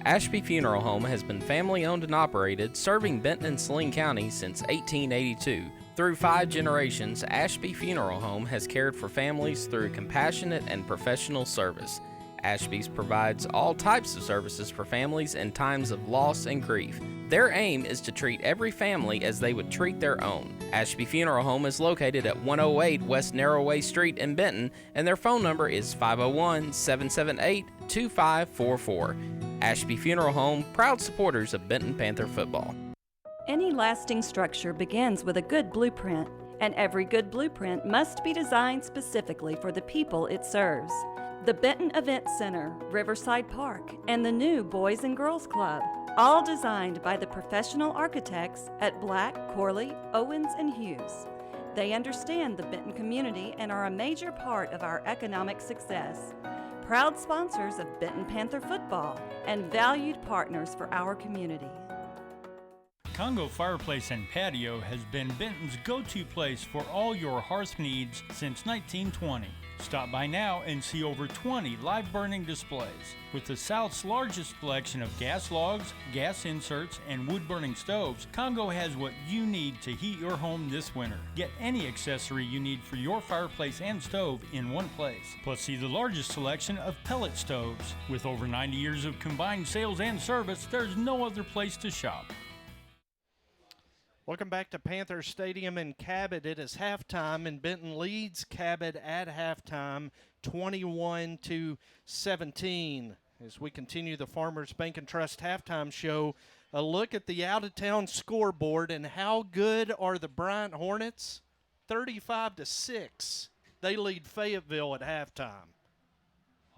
Ashby Funeral Home has been family-owned and operated, serving Benton and Saline County since 1882. Through 5 generations, Ashby Funeral Home has cared for families through compassionate and professional service. Ashby's provides all types of services for families in times of loss and grief. Their aim is to treat every family as they would treat their own. Ashby Funeral Home is located at 108 West Narrowway Street in Benton, and their phone number is 501-778-2544. Ashby Funeral Home, proud supporters of Benton Panther football. Any lasting structure begins with a good blueprint, and every good blueprint must be designed specifically for the people it serves. The Benton Event Center, Riverside Park, and the new Boys and Girls Club, all designed by the professional architects at Black, Corley, Owens, and Hughes. They understand the Benton community and are a major part of our economic success. Proud sponsors of Benton Panther football and valued partners for our community. Congo Fireplace and Patio has been Benton's go-to place for all your hearth needs since 1920. Stop by now and see over 20 live burning displays. With the South's largest selection of gas logs, gas inserts, and wood-burning stoves, Congo has what you need to heat your home this winter. Get any accessory you need for your fireplace and stove in one place. Plus, see the largest selection of pellet stoves. With over 90 years of combined sales and service, there's no other place to shop. Welcome back to Panther Stadium in Cabot. It is halftime, and Benton leads Cabot at halftime, 21-17. As we continue the Farmers Bank and Trust halftime show, a look at the out-of-town scoreboard and how good are the Bryant Hornets? 35-6. They lead Fayetteville at halftime.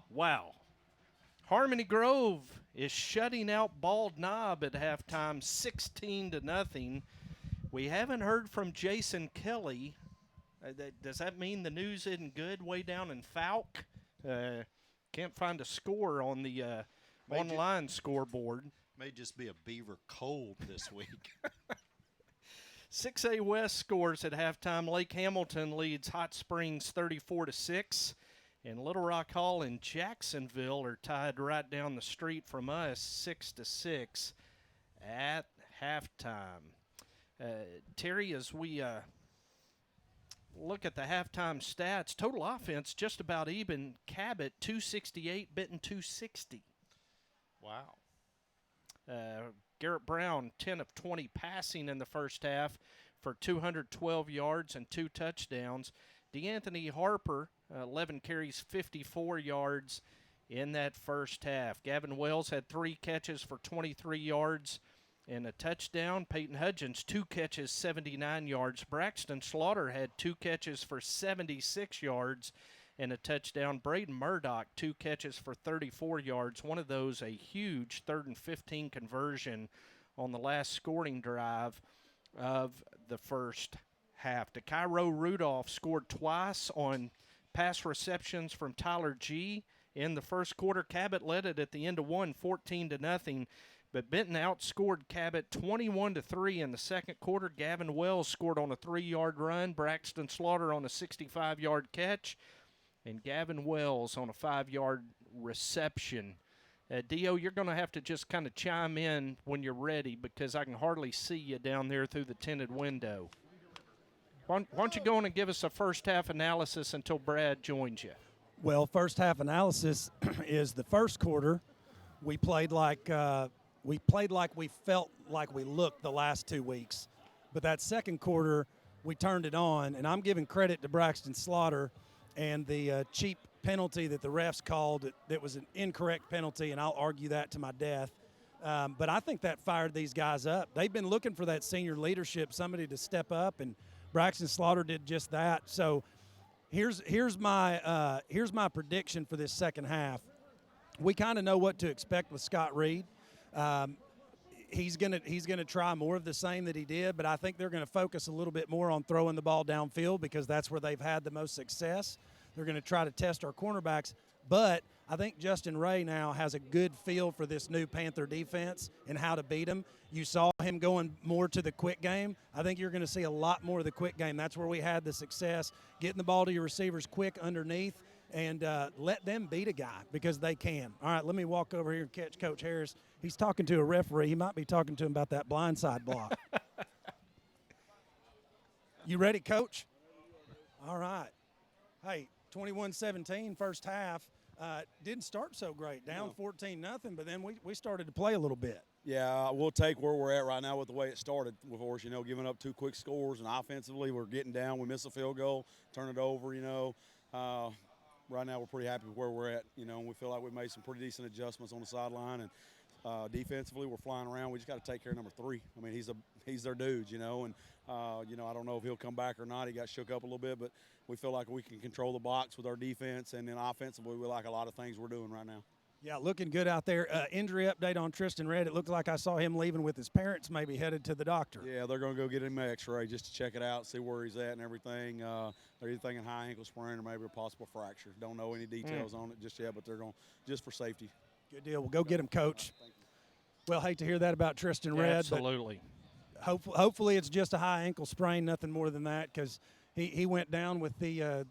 Wow. Harmony Grove is shutting out Bald Knob at halftime, 16-0. We haven't heard from Jason Kelly. Does that mean the news isn't good way down in Falk? Can't find a score on the online scoreboard. May just be a Beaver cold this week. 6A West scores at halftime. Lake Hamilton leads Hot Springs 34-6. And Little Rock Hall and Jacksonville are tied right down the street from us, 6-6 at halftime. Terry, as we look at the halftime stats, total offense just about even. Cabot 268, Benton 260. Wow. Garrett Brown 10 of 20 passing in the first half for 212 yards and 2 touchdowns. DeAnthony Harper 11 carries, 54 yards in that first half. Gavin Wells had 3 catches for 23 yards and a touchdown. Peyton Hudgens, 2 catches, 79 yards. Braxton Slaughter had 2 catches for 76 yards and a touchdown. Braden Murdoch, 2 catches for 34 yards. One of those a huge 3rd and 15 conversion on the last scoring drive of the first half. DeCairo Rudolph scored twice on pass receptions from Tyler G. In the first quarter, Cabot led it at the end of one, 14-0. But Benton outscored Cabot 21-3 in the second quarter. Gavin Wells scored on a 3-yard run. Braxton Slaughter on a 65-yard catch. And Gavin Wells on a 5-yard reception. Dio, you're going to have to just kind of chime in when you're ready because I can hardly see you down there through the tinted window. Why don't you go on and give us a first-half analysis until Brad joins you? Well, first-half analysis is the first quarter. We played like we felt like we looked the last 2 weeks. But that second quarter, we turned it on, and I'm giving credit to Braxton Slaughter and the cheap penalty that the refs called. That was an incorrect penalty, and I'll argue that to my death. But I think that fired these guys up. They've been looking for that senior leadership, somebody to step up, and Braxton Slaughter did just that. So here's my prediction for this second half. We kind of know what to expect with Scott Reed. He's gonna try more of the same that he did, but I think they're going to focus a little bit more on throwing the ball downfield because that's where they've had the most success. They're going to try to test our cornerbacks, but I think Justin Ray now has a good feel for this new Panther defense and how to beat them. You saw him going more to the quick game. I think you're going to see a lot more of the quick game. That's where we had the success, getting the ball to your receivers quick underneath and let them beat a guy because they can. All right, let me walk over here and catch Coach Harris. He's talking to a referee. He might be talking to him about that blindside block. You ready, Coach? All right. Hey, 21-17 first half. Didn't start so great, down 14-0, but then we started to play a little bit. Yeah, we'll take where we're at right now with the way it started. Of course, giving up 2 quick scores, and offensively we're getting down. We miss a field goal, turn it over, Right now we're pretty happy with where we're at, and we feel like we made some pretty decent adjustments on the sideline. And defensively, we're flying around. We just got to take care of number 3. I mean, he's their dude, and I don't know if he'll come back or not. He got shook up a little bit, but we feel like we can control the box with our defense, and then offensively, we like a lot of things we're doing right now. Yeah, looking good out there. Injury update on Tristan Redd. It looked like I saw him leaving with his parents, maybe headed to the doctor. Yeah, they're going to go get him an X-ray just to check it out, see where he's at and everything. They're either thinking high ankle sprain or maybe a possible fracture. Don't know any details on it just yet, but they're going just for safety. Good deal. We'll go get him, Coach. Well, hate to hear that about Tristan Redd. Absolutely. Hopefully it's just a high ankle sprain, nothing more than that, because he went down with the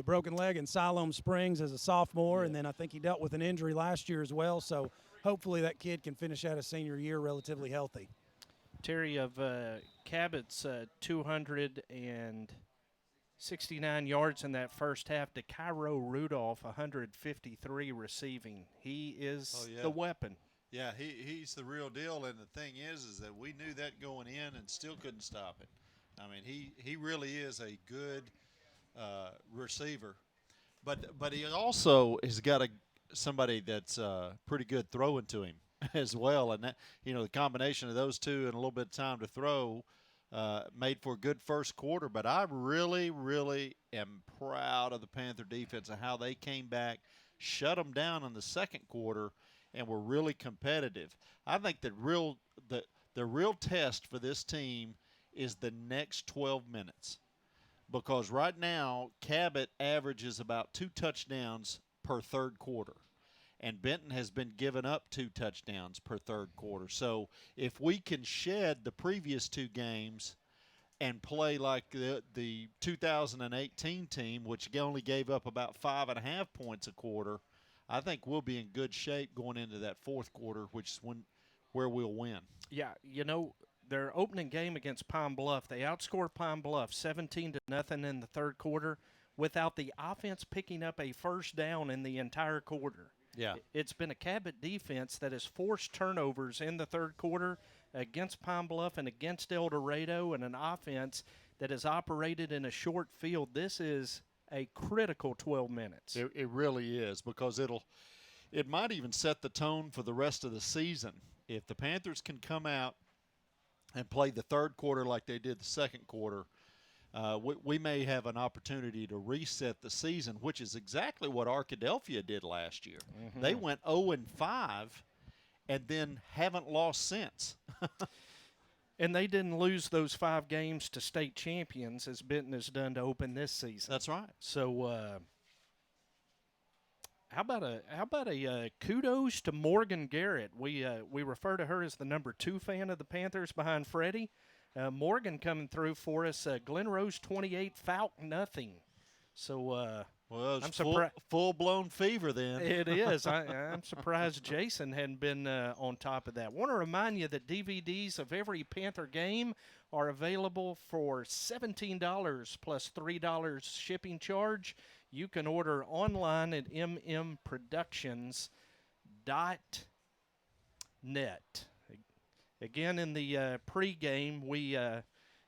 broken leg in Siloam Springs as a sophomore, and then I think he dealt with an injury last year as well. So hopefully that kid can finish out his senior year relatively healthy. Terry, of Cabot's 269 yards in that first half, DeCairo Rudolph 153 receiving. He is the weapon. Yeah, he's the real deal, and the thing is that we knew that going in and still couldn't stop it. I mean, he really is a good receiver, but he also has got somebody that's pretty good throwing to him as well, and that the combination of those two and a little bit of time to throw made for a good first quarter. But I really, really am proud of the Panther defense and how they came back, shut them down in the second quarter, and were really competitive. I think the real test for this team is the next 12 minutes. Because right now, Cabot averages about 2 touchdowns per third quarter. And Benton has been giving up 2 touchdowns per third quarter. So if we can shed the previous 2 games and play like the 2018 team, which only gave up about 5.5 points a quarter, I think we'll be in good shape going into that fourth quarter, which is where we'll win. Yeah, their opening game against Pine Bluff, they outscored Pine Bluff 17-0 in the third quarter without the offense picking up a first down in the entire quarter. Yeah. It's been a Cabot defense that has forced turnovers in the third quarter against Pine Bluff and against El Dorado, and an offense that has operated in a short field. This is a critical 12 minutes. It really is, because it might even set the tone for the rest of the season. If the Panthers can come out and play the third quarter like they did the second quarter, we may have an opportunity to reset the season, which is exactly what Arkadelphia did last year. Mm-hmm. They went 0-5 and then haven't lost since. And they didn't lose those 5 games to state champions as Benton has done to open this season. That's right. So how about a kudos to Morgan Garrett? We refer to her as the number 2 fan of the Panthers behind Freddie. Morgan coming through for us. Glen Rose 28, Falcon nothing. So well, I'm surprised. Full-blown fever then. It is. I'm surprised Jason hadn't been on top of that. Want to remind you that DVDs of every Panther game are available for $17 plus $3 shipping charge. You can order online at mmproductions.net. Again, in the pregame, we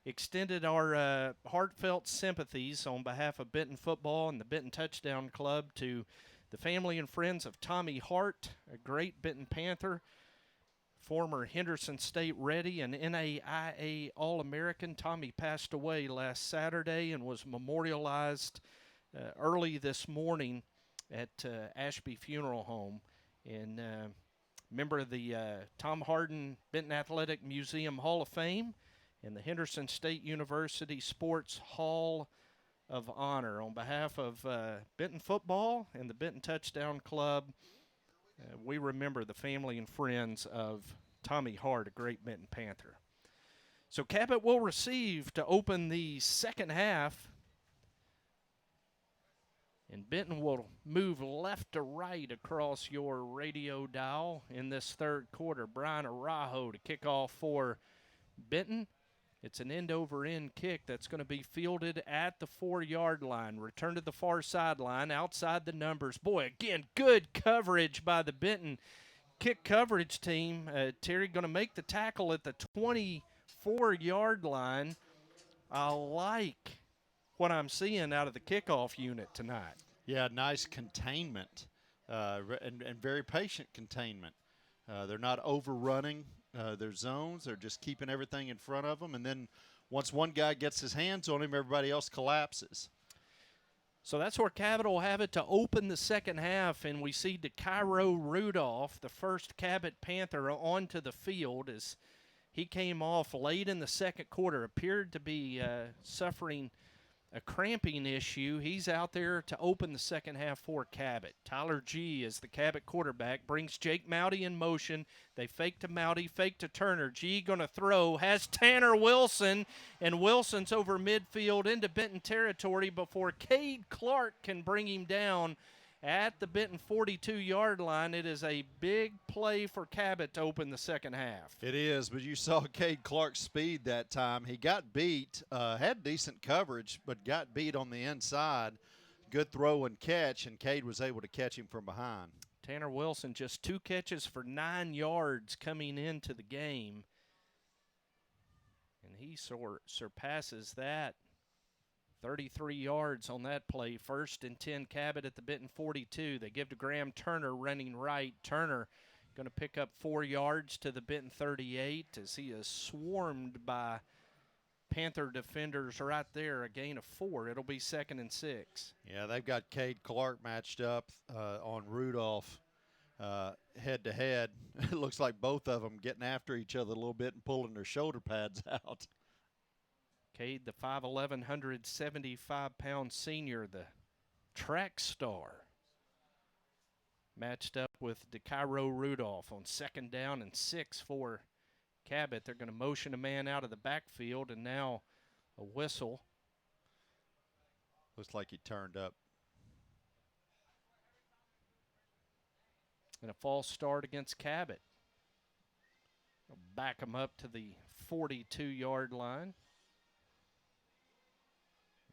extended our heartfelt sympathies on behalf of Benton football and the Benton Touchdown Club to the family and friends of Tommy Hart, a great Benton Panther, former Henderson State Ready and NAIA All-American. Tommy passed away last Saturday and was memorialized early this morning at Ashby Funeral Home. And member of the Tom Harden Benton Athletic Museum Hall of Fame and the Henderson State University Sports Hall of Honor. On behalf of Benton football and the Benton Touchdown Club, we remember the family and friends of Tommy Hart, a great Benton Panther. So Cabot will receive to open the second half. And Benton will move left to right across your radio dial in this third quarter. Brian Arajo to kick off for Benton. It's an end-over-end kick that's going to be fielded at the 4-yard line. Return to the far sideline, outside the numbers. Boy, again, good coverage by the Benton kick coverage team. Terry going to make the tackle at the 24-yard line. I like what I'm seeing out of the kickoff unit tonight. Yeah, nice containment and very patient containment. They're not overrunning their zones. They're just keeping everything in front of them. And then once one guy gets his hands on him, everybody else collapses. So that's where Cabot will have it to open the second half, and we see DeCairo Rudolph, the first Cabot Panther, onto the field as he came off late in the second quarter, appeared to be suffering a cramping issue. He's out there to open the second half for Cabot. Tyler G is the Cabot quarterback, brings Jake Mowdy in motion. They fake to Mowdy, fake to Turner. G going to throw, has Tanner Wilson, and Wilson's over midfield into Benton territory before Cade Clark can bring him down at the Benton 42-yard line. It is a big play for Cabot to open the second half. It is, but you saw Cade Clark's speed that time. He got beat, had decent coverage, but got beat on the inside. Good throw and catch, and Cade was able to catch him from behind. Tanner Wilson just 2 catches for 9 yards coming into the game. And he surpasses that. 33 yards on that play. 1st and 10 Cabot at the Benton 42. They give to Graham Turner running right. Turner going to pick up 4 yards to the Benton 38 as he is swarmed by Panther defenders right there. A gain of 4. It'll be 2nd and 6. Yeah, they've got Cade Clark matched up on Rudolph head-to-head. It looks like both of them getting after each other a little bit and pulling their shoulder pads out. Cade, the 5'11", 175-pound senior, the track star, matched up with DeCairo Rudolph on 2nd down and 6 for Cabot. They're going to motion a man out of the backfield, and now a whistle. Looks like he turned up. And a false start against Cabot. They'll back him up to the 42-yard line.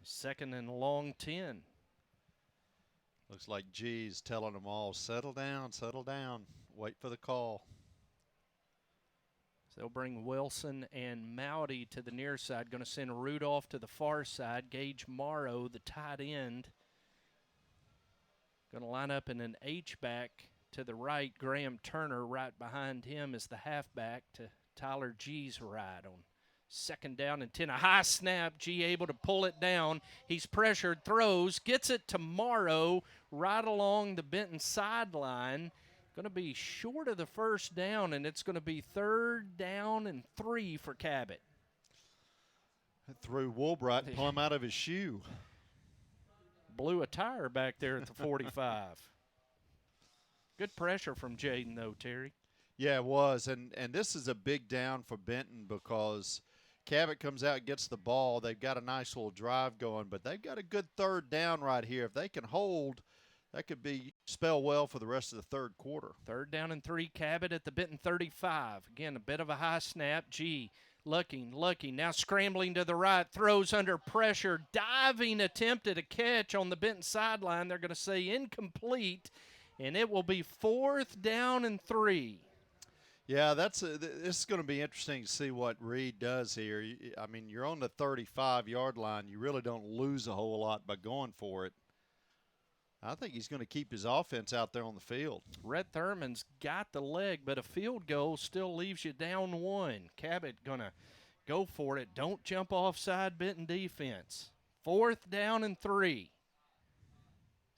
2nd and long 10. Looks like G's telling them all, settle down, wait for the call. So they'll bring Wilson and Mowdy to the near side. Going to send Rudolph to the far side. Gage Morrow, the tight end, going to line up in an H-back to the right. Graham Turner right behind him is the halfback to Tyler G's right on 2nd down and 10. A high snap. G able to pull it down. He's pressured, throws, gets it to Morrow right along the Benton sideline. going to be short of the first down, and it's going to be 3rd down and 3 for Cabot. Threw Woolbright plumb out of his shoe. Blew a tire back there at the 45. Good pressure from Jaden, though, Terry. Yeah, it was. And this is a big down for Benton because Cabot comes out and gets the ball. They've got a nice little drive going, but they've got a good 3rd down right here. If they can hold, that could spell well for the rest of the 3rd quarter. 3rd down and 3, Cabot at the Benton 35. Again, a bit of a high snap. G looking, now scrambling to the right, throws under pressure, diving attempt at a catch on the Benton sideline. They're going to say incomplete, and it will be 4th down and 3. Yeah, this is going to be interesting to see what Reed does here. I mean, you're on the 35-yard line. You really don't lose a whole lot by going for it. I think he's going to keep his offense out there on the field. Rhett Thurman's got the leg, but a field goal still leaves you down 1. Cabot going to go for it. Don't jump offside, Benton defense. 4th down and 3.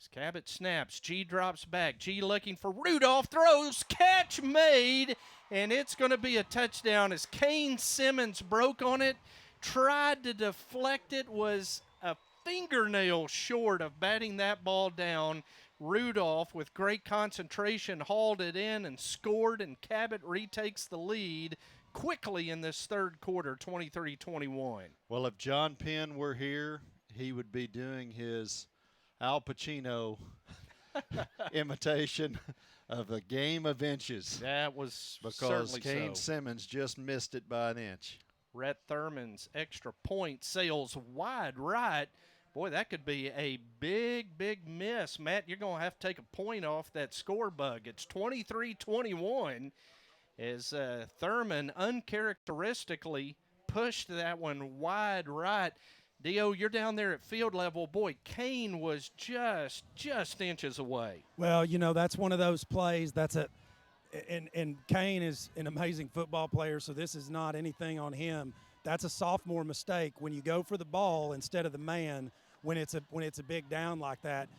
As Cabot snaps, G drops back. G looking for Rudolph, throws, catch made, and it's going to be a touchdown as Kane Simmons broke on it, tried to deflect it, was a fingernail short of batting that ball down. Rudolph, with great concentration, hauled it in and scored, and Cabot retakes the lead quickly in this 3rd quarter, 23-21. Well, if John Penn were here, he would be doing his Al Pacino imitation of the game of inches. That was because certainly Kane so. Simmons just missed it by an inch. Rhett Thurman's extra point sails wide right. Boy, that could be a big, big miss. Matt, you're going to have to take a point off that score bug. It's 23-21 as Thurman uncharacteristically pushed that one wide right. Dio, you're down there at field level. Boy, Kane was just inches away. Well, that's one of those plays. And Kane is an amazing football player, so this is not anything on him. That's a sophomore mistake when you go for the ball instead of the man when it's a big down like that.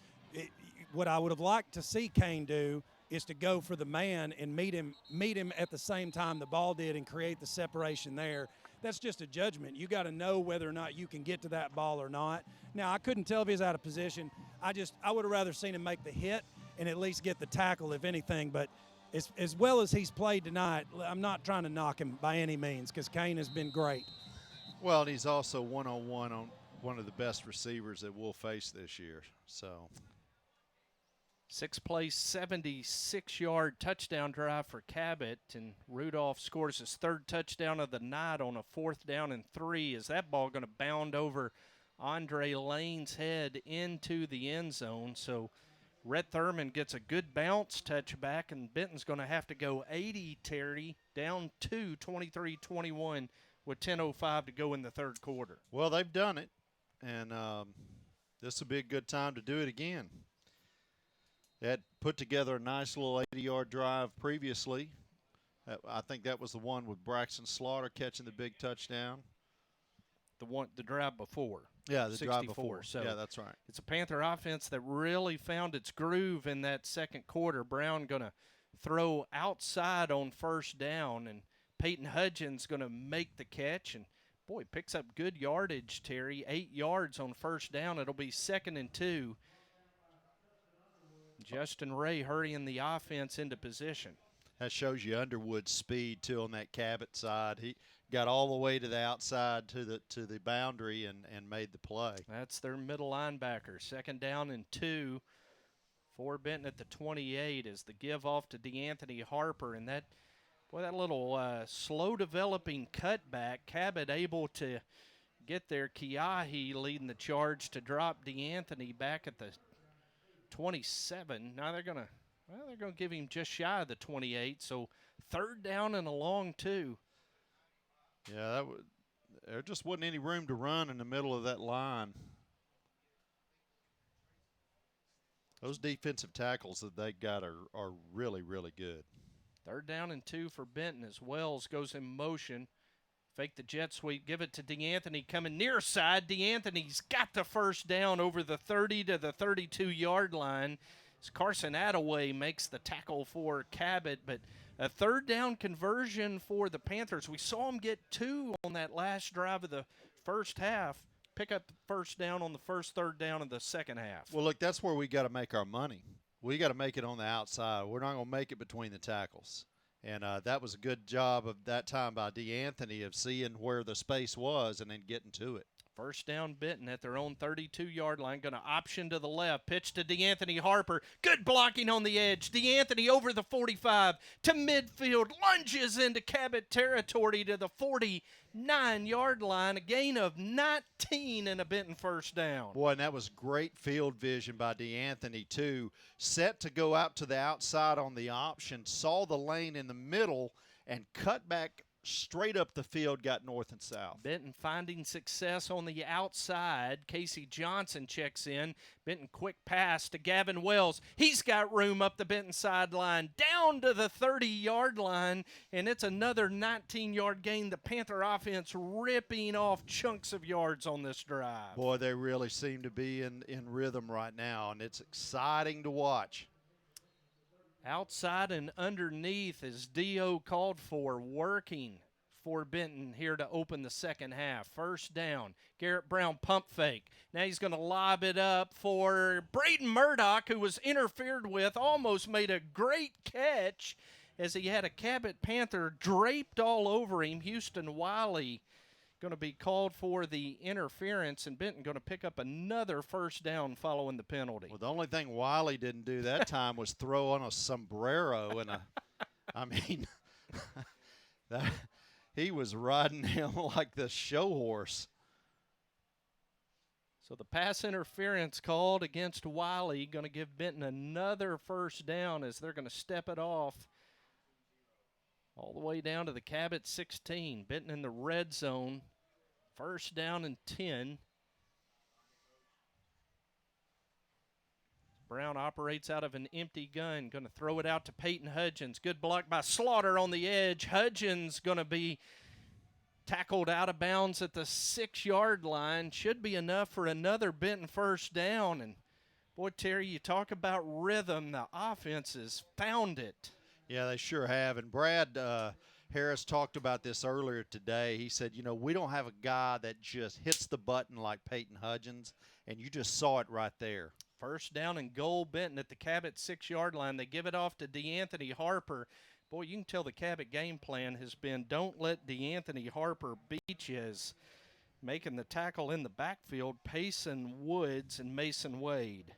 What I would have liked to see Kane do is to go for the man and meet him at the same time the ball did and create the separation there. That's just a judgment. You got to know whether or not you can get to that ball or not. Now, I couldn't tell if he was out of position. I would have rather seen him make the hit and at least get the tackle, if anything. But as well as he's played tonight, I'm not trying to knock him by any means because Kane has been great. Well, and he's also one-on-one on one of the best receivers that we'll face this year. So, 6-play, 76-yard touchdown drive for Cabot, and Rudolph scores his 3rd touchdown of the night on a 4th down and 3. Is that ball going to bound over Andre Lane's head into the end zone? So Rhett Thurman gets a good bounce touchback, and Benton's going to have to go 80, Terry, down 2, 23-21 with 10:05 to go in the 3rd quarter. Well, they've done it, and this will be a good time to do it again. They had put together a nice little 80-yard drive previously. I think that was the one with Braxton Slaughter catching the big touchdown. The drive before. Yeah, the 64. drive before. So yeah, that's right. It's a Panther offense that really found its groove in that 2nd quarter. Brown going to throw outside on 1st down, and Peyton Hudgens going to make the catch. And, boy, picks up good yardage, Terry. 8 yards on 1st down. It'll be 2nd and 2. Justin Ray hurrying the offense into position. That shows you Underwood's speed, too, on that Cabot side. He got all the way to the outside to the boundary and made the play. That's their middle linebacker. 2nd down and 2 for Benton at the 28 as the give off to DeAnthony Harper. And that little slow-developing cutback, Cabot able to get there. Kiahi leading the charge to drop DeAnthony back at the 27. Now they're going to give him just shy of the 28. So 3rd down and a long 2. Yeah, there just wasn't any room to run in the middle of that line. Those defensive tackles that they got are really, really good. 3rd down and 2 for Benton as Wells goes in motion. Fake the jet sweep, give it to DeAnthony coming near side. DeAnthony's got the 1st down over the 30 to the 32-yard line. as Carson Attaway makes the tackle for Cabot, but a third down conversion for the Panthers. We saw them get 2 on that last drive of the first half, pick up the first down on the first third down of the second half. Well, look, that's where we got to make our money. We got to make it on the outside. We're not going to make it between the tackles. And that was a good job of that time by DeAnthony of seeing where the space was and then getting to it. First down, Benton at their own 32-yard line. Going to option to the left. Pitch to DeAnthony Harper. Good blocking on the edge. DeAnthony over the 45 to midfield. Lunges into Cabot territory to the 49-yard line. A gain of 19 and a Benton first down. Boy, and that was great field vision by DeAnthony, too. Set to go out to the outside on the option. Saw the lane in the middle and cut back straight up the field, got north and south. Benton finding success on the outside. Casey Johnson checks in. Benton quick pass to Gavin Wells. He's got room up the Benton sideline, down to the 30-yard line, and it's another 19-yard gain. The Panther offense ripping off chunks of yards on this drive. Boy, they really seem to be in rhythm right now, and it's exciting to watch. Outside and underneath is D.O. called for, working for Benton here to open the second half. First down, Garrett Brown pump fake. Now he's going to lob it up for Braden Murdoch, who was interfered with, almost made a great catch as he had a Cabot Panther draped all over him. Houston Wiley going to be called for the interference, and Benton going to pick up another first down following the penalty. Well, the only thing Wiley didn't do that time was throw on a sombrero and he was riding him like the show horse. So the pass interference called against Wiley, going to give Benton another first down as they're going to step it off all the way down to the Cabot 16. Benton in the red zone. First down and 10. Brown operates out of an empty gun. Going to throw it out to Peyton Hudgens. Good block by Slaughter on the edge. Hudgens going to be tackled out of bounds at the 6-yard line. Should be enough for another Benton first down. And, boy, Terry, you talk about rhythm. The offense has found it. Yeah, they sure have. And Brad Harris talked about this earlier today. He said, we don't have a guy that just hits the button like Peyton Hudgens, and you just saw it right there. First down and goal, Benton at the Cabot 6-yard line. They give it off to DeAnthony Harper. Boy, you can tell the Cabot game plan has been don't let DeAnthony Harper beat you, as making the tackle in the backfield, Payson Woods and Mason Wade.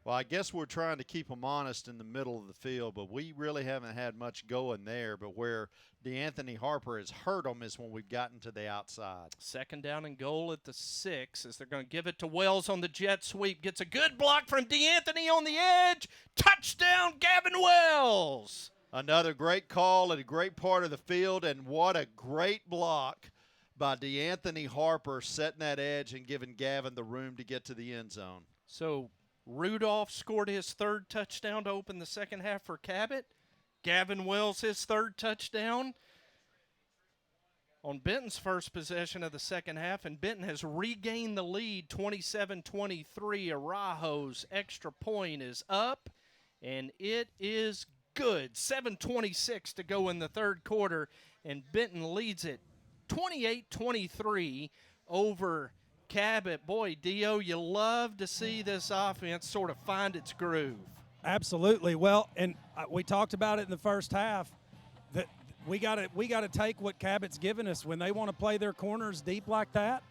Well, I guess we're trying to keep them honest in the middle of the field, but we really haven't had much going there. But where DeAnthony Harper has hurt them is when we've gotten to the outside. Second down and goal at the 6 as they're going to give it to Wells on the jet sweep. Gets a good block from DeAnthony on the edge. Touchdown, Gavin Wells. Another great call at a great part of the field, and what a great block by DeAnthony Harper, setting that edge and giving Gavin the room to get to the end zone. So Rudolph scored his third touchdown to open the second half for Cabot. Gavin Wells his third touchdown on Benton's first possession of the second half, and Benton has regained the lead 27-23. Arajo's extra point is up, and it is good. 7:26 to go in the third quarter, and Benton leads it 28-23 over Cabot. Boy, Dio, you love to see this offense sort of find its groove. Absolutely. Well, and we talked about it in the first half, that we got to take what Cabot's given us. When they want to play their corners deep like that,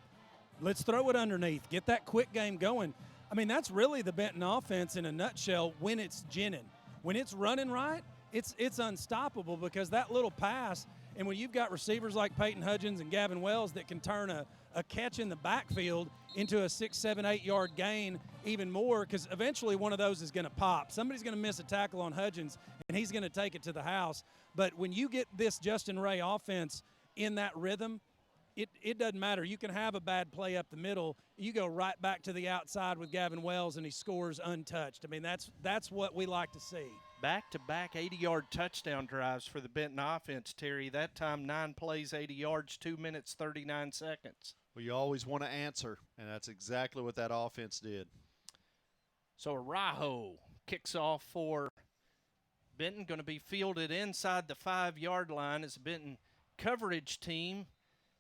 let's throw it underneath. Get that quick game going. I mean, that's really the Benton offense in a nutshell when it's ginning. When it's running right, it's unstoppable, because that little pass, and when you've got receivers like Peyton Hudgens and Gavin Wells that can turn a catch in the backfield into a 6, 7, 8-yard gain even more, because eventually one of those is going to pop. Somebody's going to miss a tackle on Hudgens, and he's going to take it to the house. But when you get this Justin Ray offense in that rhythm, it doesn't matter. You can have a bad play up the middle. You go right back to the outside with Gavin Wells, and he scores untouched. I mean, that's what we like to see. Back-to-back 80-yard touchdown drives for the Benton offense, Terry. That time 9 plays, 80 yards, 2 minutes, 39 seconds. Well, you always want to answer, and that's exactly what that offense did. So Arajo kicks off for Benton, going to be fielded inside the 5-yard line as Benton coverage team.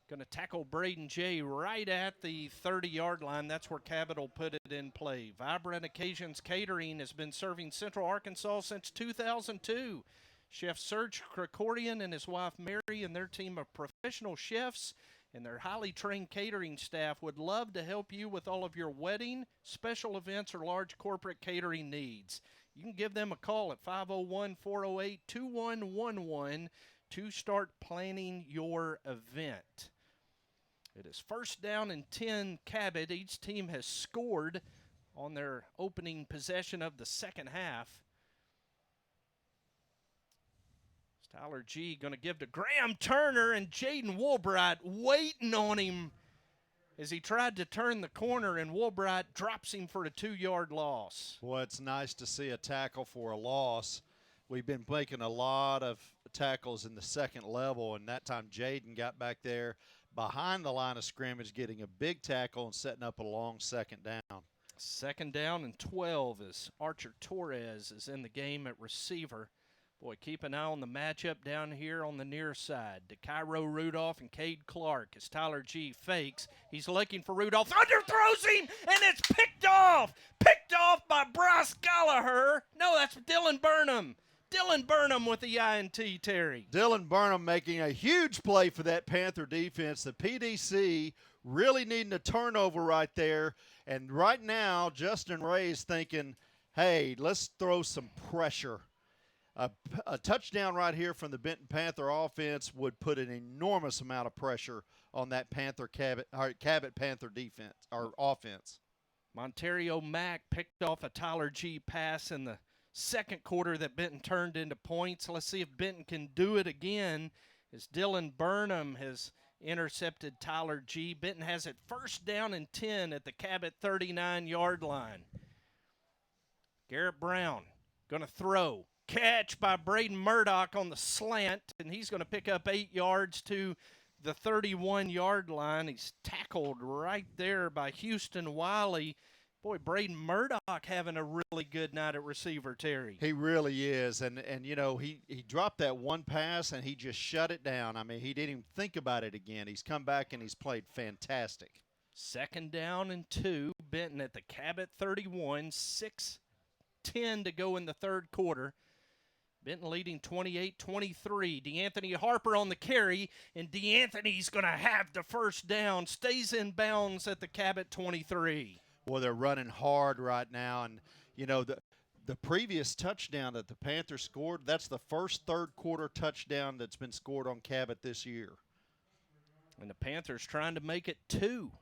Going to tackle Braden J right at the 30-yard line. That's where Cabot will put it in play. Vibrant Occasions Catering has been serving Central Arkansas since 2002. Chef Serge Krikorian and his wife Mary and their team of professional chefs and their highly trained catering staff would love to help you with all of your wedding, special events, or large corporate catering needs. You can give them a call at 501-408-2111 to start planning your event. It is 1st down and 10 Cabot. Each team has scored on their opening possession of the second half. Tyler G going to give to Graham Turner, and Jaden Woolbright waiting on him as he tried to turn the corner, and Woolbright drops him for a 2-yard loss. Well, it's nice to see a tackle for a loss. We've been making a lot of tackles in the second level, and that time Jaden got back there behind the line of scrimmage, getting a big tackle and setting up a long second down. 2nd down and 12 as Archer Torres is in the game at receiver. Boy, keep an eye on the matchup down here on the near side. DeCairo Rudolph and Cade Clark as Tyler G fakes. He's looking for Rudolph. Underthrows him, and it's picked off. Picked off by Bryce Gallagher. No, that's Dylan Burnham. Dylan Burnham with the INT, Terry. Dylan Burnham making a huge play for that Panther defense. The PDC really needing a turnover right there. And right now, Justin Ray is thinking, hey, let's throw some pressure. A touchdown right here from the Benton Panther offense would put an enormous amount of pressure on that Cabot Panther defense or offense. Montario Mack picked off a Tyler G pass in the second quarter that Benton turned into points. Let's see if Benton can do it again as Dylan Burnham has intercepted Tyler G. Benton has it 1st down and 10 at the Cabot 39-yard line. Garrett Brown going to throw. Catch by Braden Murdoch on the slant, and he's going to pick up 8 yards to the 31-yard line. He's tackled right there by Houston Wiley. Boy, Braden Murdoch having a really good night at receiver, Terry. He really is, and you know, he dropped that one pass, and he just shut it down. I mean, he didn't even think about it again. He's come back, and he's played fantastic. 2nd down and 2. Benton at the Cabot 31, 6:10 to go in the third quarter. Benton leading 28-23. DeAnthony Harper on the carry, and DeAnthony's going to have the 1st down. Stays in bounds at the Cabot 23. Well, they're running hard right now, and, you know, the previous touchdown that the Panthers scored, that's the first third-quarter touchdown that's been scored on Cabot this year. And the Panthers trying to make it 2.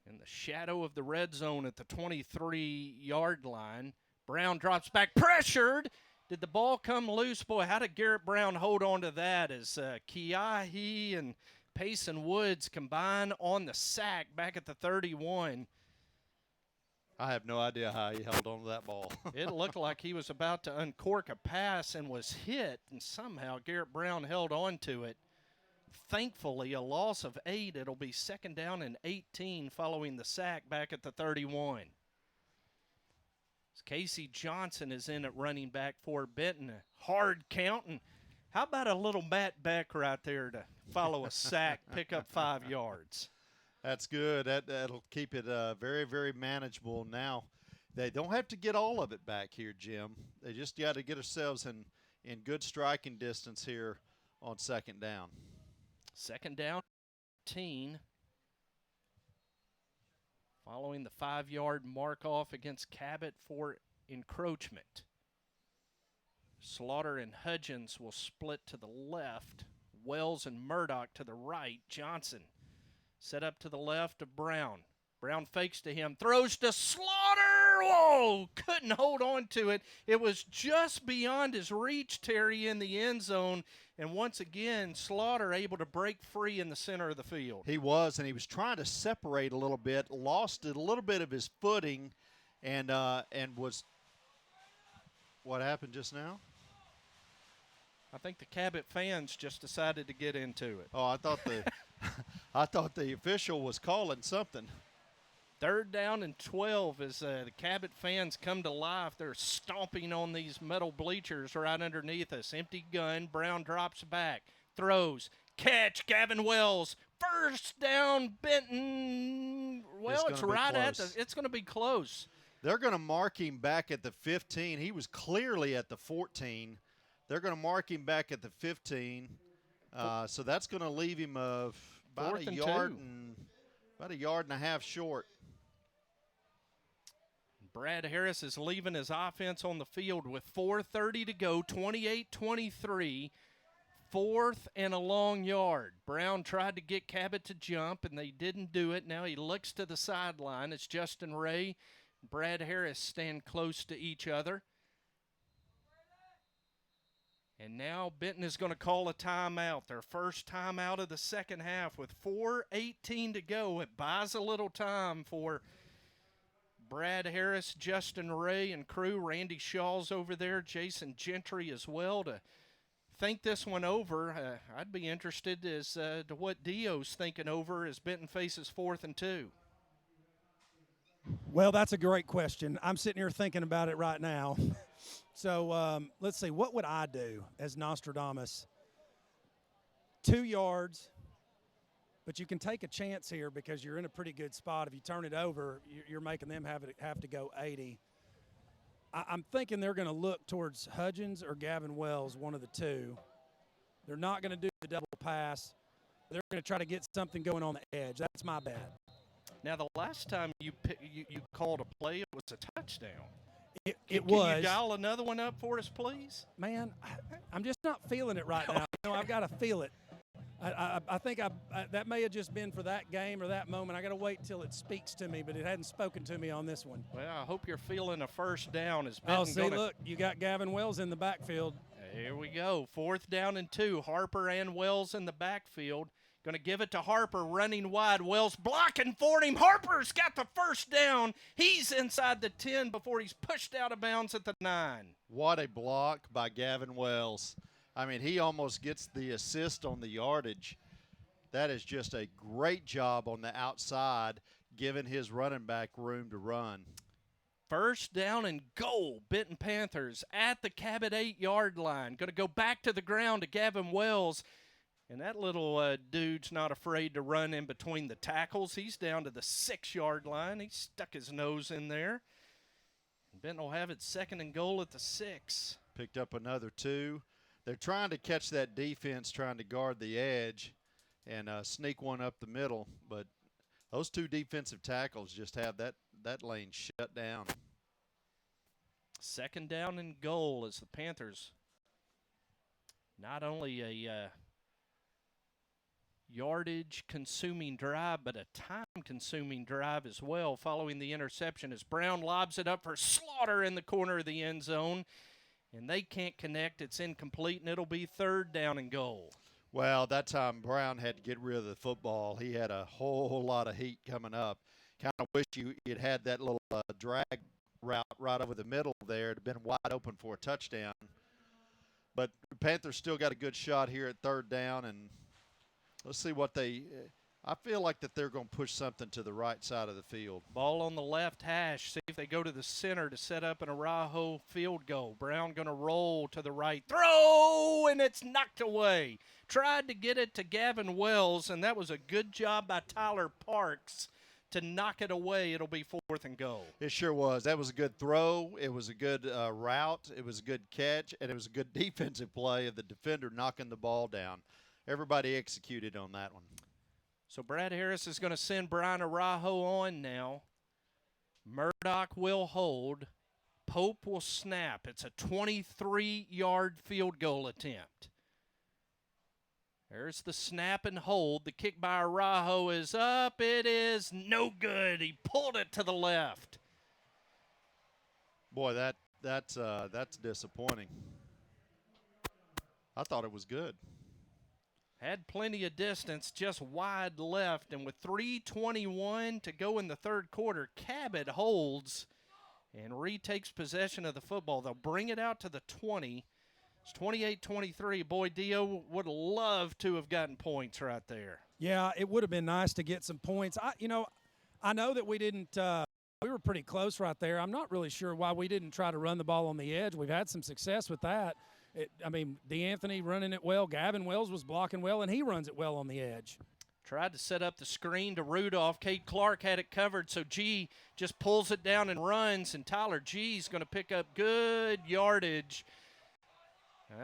In the shadow of the red zone at the 23-yard line. Brown drops back, pressured. Did the ball come loose? Boy, how did Garrett Brown hold on to that as Kiahi and Payson Woods combine on the sack back at the 31. I have no idea how he held on to that ball. It looked like he was about to uncork a pass and was hit, and somehow Garrett Brown held on to it. Thankfully, a loss of 8. It'll be 2nd down and 18 following the sack back at the 31. Casey Johnson is in at running back for Benton. Hard counting. How about a little Matt Beck right there to follow a sack, pick up 5 yards? That's good. That'll keep it very, very manageable now. They don't have to get all of it back here, Jim. They just got to get ourselves in good striking distance here on 2nd down. 2nd down, 18. Following the 5-yard mark off against Cabot for encroachment. Slaughter and Hudgens will split to the left. Wells and Murdoch to the right. Johnson set up to the left of Brown. Brown fakes to him, throws to Slaughter. Whoa, couldn't hold on to it. It was just beyond his reach, Terry, in the end zone. And once again, Slaughter able to break free in the center of the field. He was, and he was trying to separate a little bit, lost a little bit of his footing, and was – what happened just now? I think the Cabot fans just decided to get into it. Oh, I thought the I thought the official was calling something. 3rd down and 12 as the Cabot fans come to life. They're stomping on these metal bleachers right underneath us. Empty gun. Brown drops back. Throws. Catch. Gavin Wells. 1st down, Benton. Well, it's right at the – it's going to be close. They're going to mark him back at the 15. He was clearly at the 14. They're going to mark him back at the 15. So that's going to leave him about a yard and a half short. Brad Harris is leaving his offense on the field with 4:30 to go, 28-23, 4th and a long yard. Brown tried to get Cabot to jump, and they didn't do it. Now he looks to the sideline. It's Justin Ray, Brad Harris stand close to each other. And now Benton is going to call a timeout, their first timeout of the second half with 4:18 to go. It buys a little time for Brad Harris, Justin Ray, and crew. Randy Shaw's over there, Jason Gentry as well to think this one over. I'd be interested as to what Dio's thinking over as Benton faces 4th and 2. Well, that's a great question. I'm sitting here thinking about it right now. So let's see, what would I do as Nostradamus? 2 yards, but you can take a chance here because you're in a pretty good spot. If you turn it over, you're making them have to go 80. I'm thinking they're going to look towards Hudgens or Gavin Wells, one of the two. They're not going to do the double pass. They're going to try to get something going on the edge. That's my bet. Now, the last time you called a play, it was a touchdown. It was. was. Can you dial another one up for us, please? Man, I'm just not feeling it right now. You know, I've got to feel it. I think that may have just been for that game or that moment. I got to wait till it speaks to me, but it hadn't spoken to me on this one. Well, I hope you're feeling a 1st down. Look, you got Gavin Wells in the backfield. Here we go. 4th down and 2. Harper and Wells in the backfield. Going to give it to Harper, running wide. Wells blocking for him. Harper's got the 1st down. He's inside the 10 before he's pushed out of bounds at the 9. What a block by Gavin Wells. I mean, he almost gets the assist on the yardage. That is just a great job on the outside, giving his running back room to run. 1st down and goal. Benton Panthers at the Cabot 8-yard line. Going to go back to the ground to Gavin Wells. And that little dude's not afraid to run in between the tackles. He's down to the 6-yard line. He stuck his nose in there. Benton will have it 2nd and goal at the 6. Picked up another 2. They're trying to catch that defense, trying to guard the edge and sneak one up the middle. But those 2 defensive tackles just have that lane shut down. 2nd down and goal as the Panthers not only a yardage-consuming drive, but a time-consuming drive as well following the interception as Brown lobs it up for Slaughter in the corner of the end zone. And they can't connect. It's incomplete, and it'll be 3rd down and goal. Well, that time Brown had to get rid of the football. He had a whole lot of heat coming up. Kind of wish you'd had that little drag route right over the middle there. It'd have been wide open for a touchdown. But the Panthers still got a good shot here at 3rd down, and let's see what I feel like that they're going to push something to the right side of the field. Ball on the left hash. See if they go to the center to set up an Arajo field goal. Brown going to roll to the right. Throw, and it's knocked away. Tried to get it to Gavin Wells, and that was a good job by Tyler Parks to knock it away. It'll be 4th and goal. It sure was. That was a good throw. It was a good route. It was a good catch, and it was a good defensive play of the defender knocking the ball down. Everybody executed on that one. So Brad Harris is going to send Brian Arajo on now. Murdoch will hold. Pope will snap. It's a 23-yard field goal attempt. There's the snap and hold. The kick by Arajo is up. It is no good. He pulled it to the left. Boy, that's disappointing. I thought it was good. Had plenty of distance, just wide left, and with 3:21 to go in the 3rd quarter, Cabot holds and retakes possession of the football. They'll bring it out to the 20. It's 28-23. Boy, Dio would love to have gotten points right there. Yeah, it would have been nice to get some points. I know that we didn't we were pretty close right there. I'm not really sure why we didn't try to run the ball on the edge. We've had some success with that. DeAnthony running it well. Gavin Wells was blocking well, and he runs it well on the edge. Tried to set up the screen to Rudolph. Cade Clark had it covered, so G just pulls it down and runs, and Tyler G's going to pick up good yardage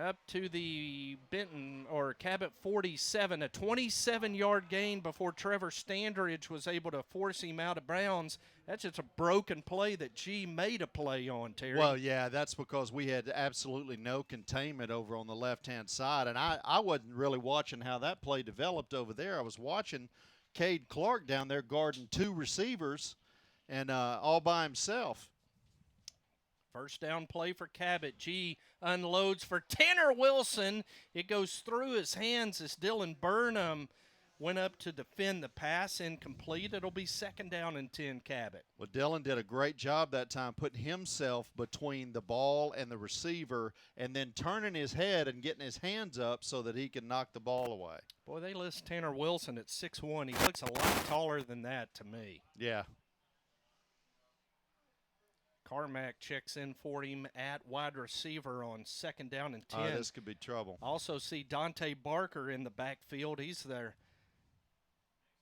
up to the Benton or Cabot 47, a 27-yard gain before Trevor Standridge was able to force him out of bounds. That's just a broken play that G made a play on, Terry. Well, yeah, that's because we had absolutely no containment over on the left-hand side, and I wasn't really watching how that play developed over there. I was watching Cade Clark down there guarding two receivers and all by himself. First down play for Cabot. G unloads for Tanner Wilson. It goes through his hands as Dylan Burnham went up to defend the pass. Incomplete. It'll be 2nd down and 10 Cabot. Well, Dylan did a great job that time putting himself between the ball and the receiver and then turning his head and getting his hands up so that he can knock the ball away. Boy, they list Tanner Wilson at 6'1". He looks a lot taller than that to me. Yeah. Carmack checks in for him at wide receiver on 2nd down and 10. This could be trouble. Also see Dante Barker in the backfield. He's their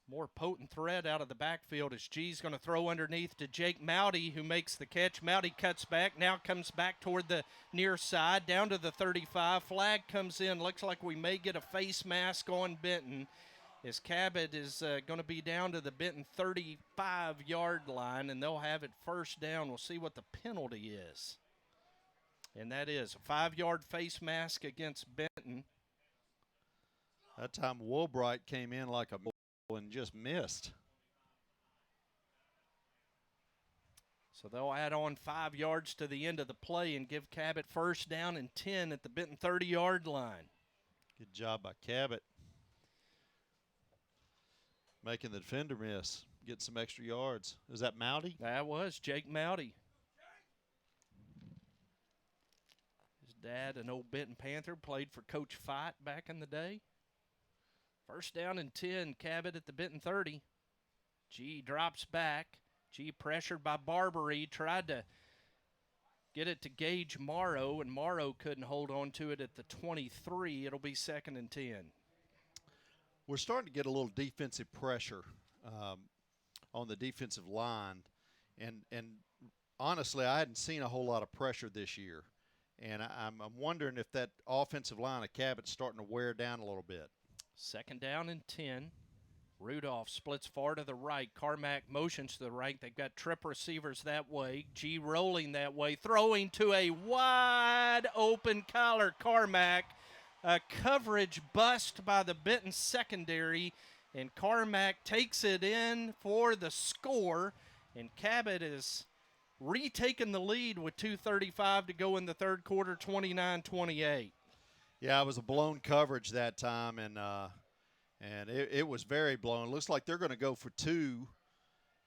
more potent threat out of the backfield as G's going to throw underneath to Jake Mowdy, who makes the catch. Mowdy cuts back, now comes back toward the near side, down to the 35. Flag comes in. Looks like we may get a face mask on Benton, as Cabot is going to be down to the Benton 35-yard line, and they'll have it 1st down. We'll see what the penalty is. And that is a 5-yard face mask against Benton. That time Woolbright came in like a bull and just missed. So they'll add on 5 yards to the end of the play and give Cabot 1st down and 10 at the Benton 30-yard line. Good job by Cabot. Making the defender miss, get some extra yards. Is that Mowdy? That was Jake Mowdy. His dad, an old Benton Panther, played for Coach Fight back in the day. 1st down and 10, Cabot at the Benton 30. G drops back. G pressured by Barbary, tried to get it to Gage Morrow, and Morrow couldn't hold on to it at the 23. It'll be 2nd and 10. We're starting to get a little defensive pressure on the defensive line, and honestly, I hadn't seen a whole lot of pressure this year, and I'm wondering if that offensive line of Cabot's starting to wear down a little bit. 2nd down and 10. Rudolph splits far to the right. Carmack motions to the right. They've got trip receivers that way. G rolling that way, throwing to a wide open Kyler Carmack. A coverage bust by the Benton secondary, and Carmack takes it in for the score, and Cabot is retaking the lead with 2:35 to go in the 3rd quarter, 29-28. Yeah, it was a blown coverage that time, and it was very blown. It looks like they're going to go for 2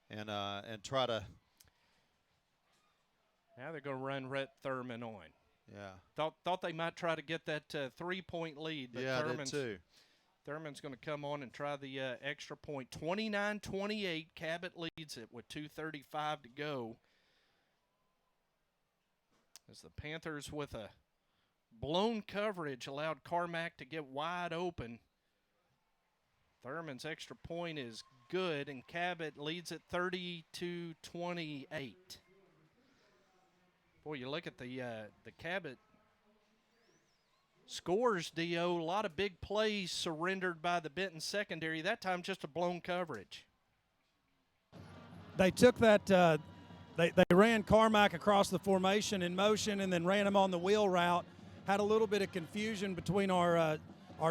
and try to. Now they're going to run Rhett Thurman on. Yeah. Thought they might try to get that 3-point lead, but yeah, I did too. Thurman's going to come on and try the extra point. 29-28, Cabot leads it with 2:35 to go. As the Panthers, with a blown coverage, allowed Carmack to get wide open. Thurman's extra point is good, and Cabot leads it 30-28. Boy, you look at the Cabot scores, D.O., a lot of big plays surrendered by the Benton secondary. That time just a blown coverage. They took that they ran Carmack across the formation in motion and then ran him on the wheel route. Had a little bit of confusion between our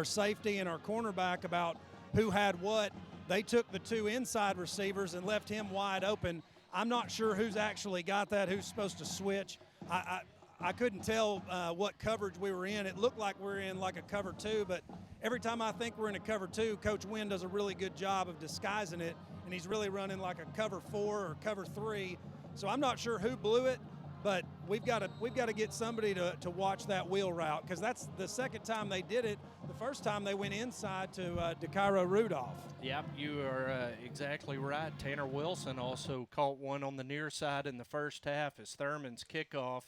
safety and our cornerback about who had what. They took the 2 inside receivers and left him wide open. I'm not sure who's actually got that, who's supposed to switch. I couldn't tell what coverage we were in. It looked like we were in like a cover 2, but every time I think we're in a cover 2, Coach Wynn does a really good job of disguising it, and he's really running like a cover 4 or cover 3. So I'm not sure who blew it, but we've got to get somebody to watch that wheel route, because that's the second time they did it. The first time they went inside to DeCairo Rudolph. Yep, you are exactly right. Tanner Wilson also caught one on the near side in the first half as Thurman's kickoff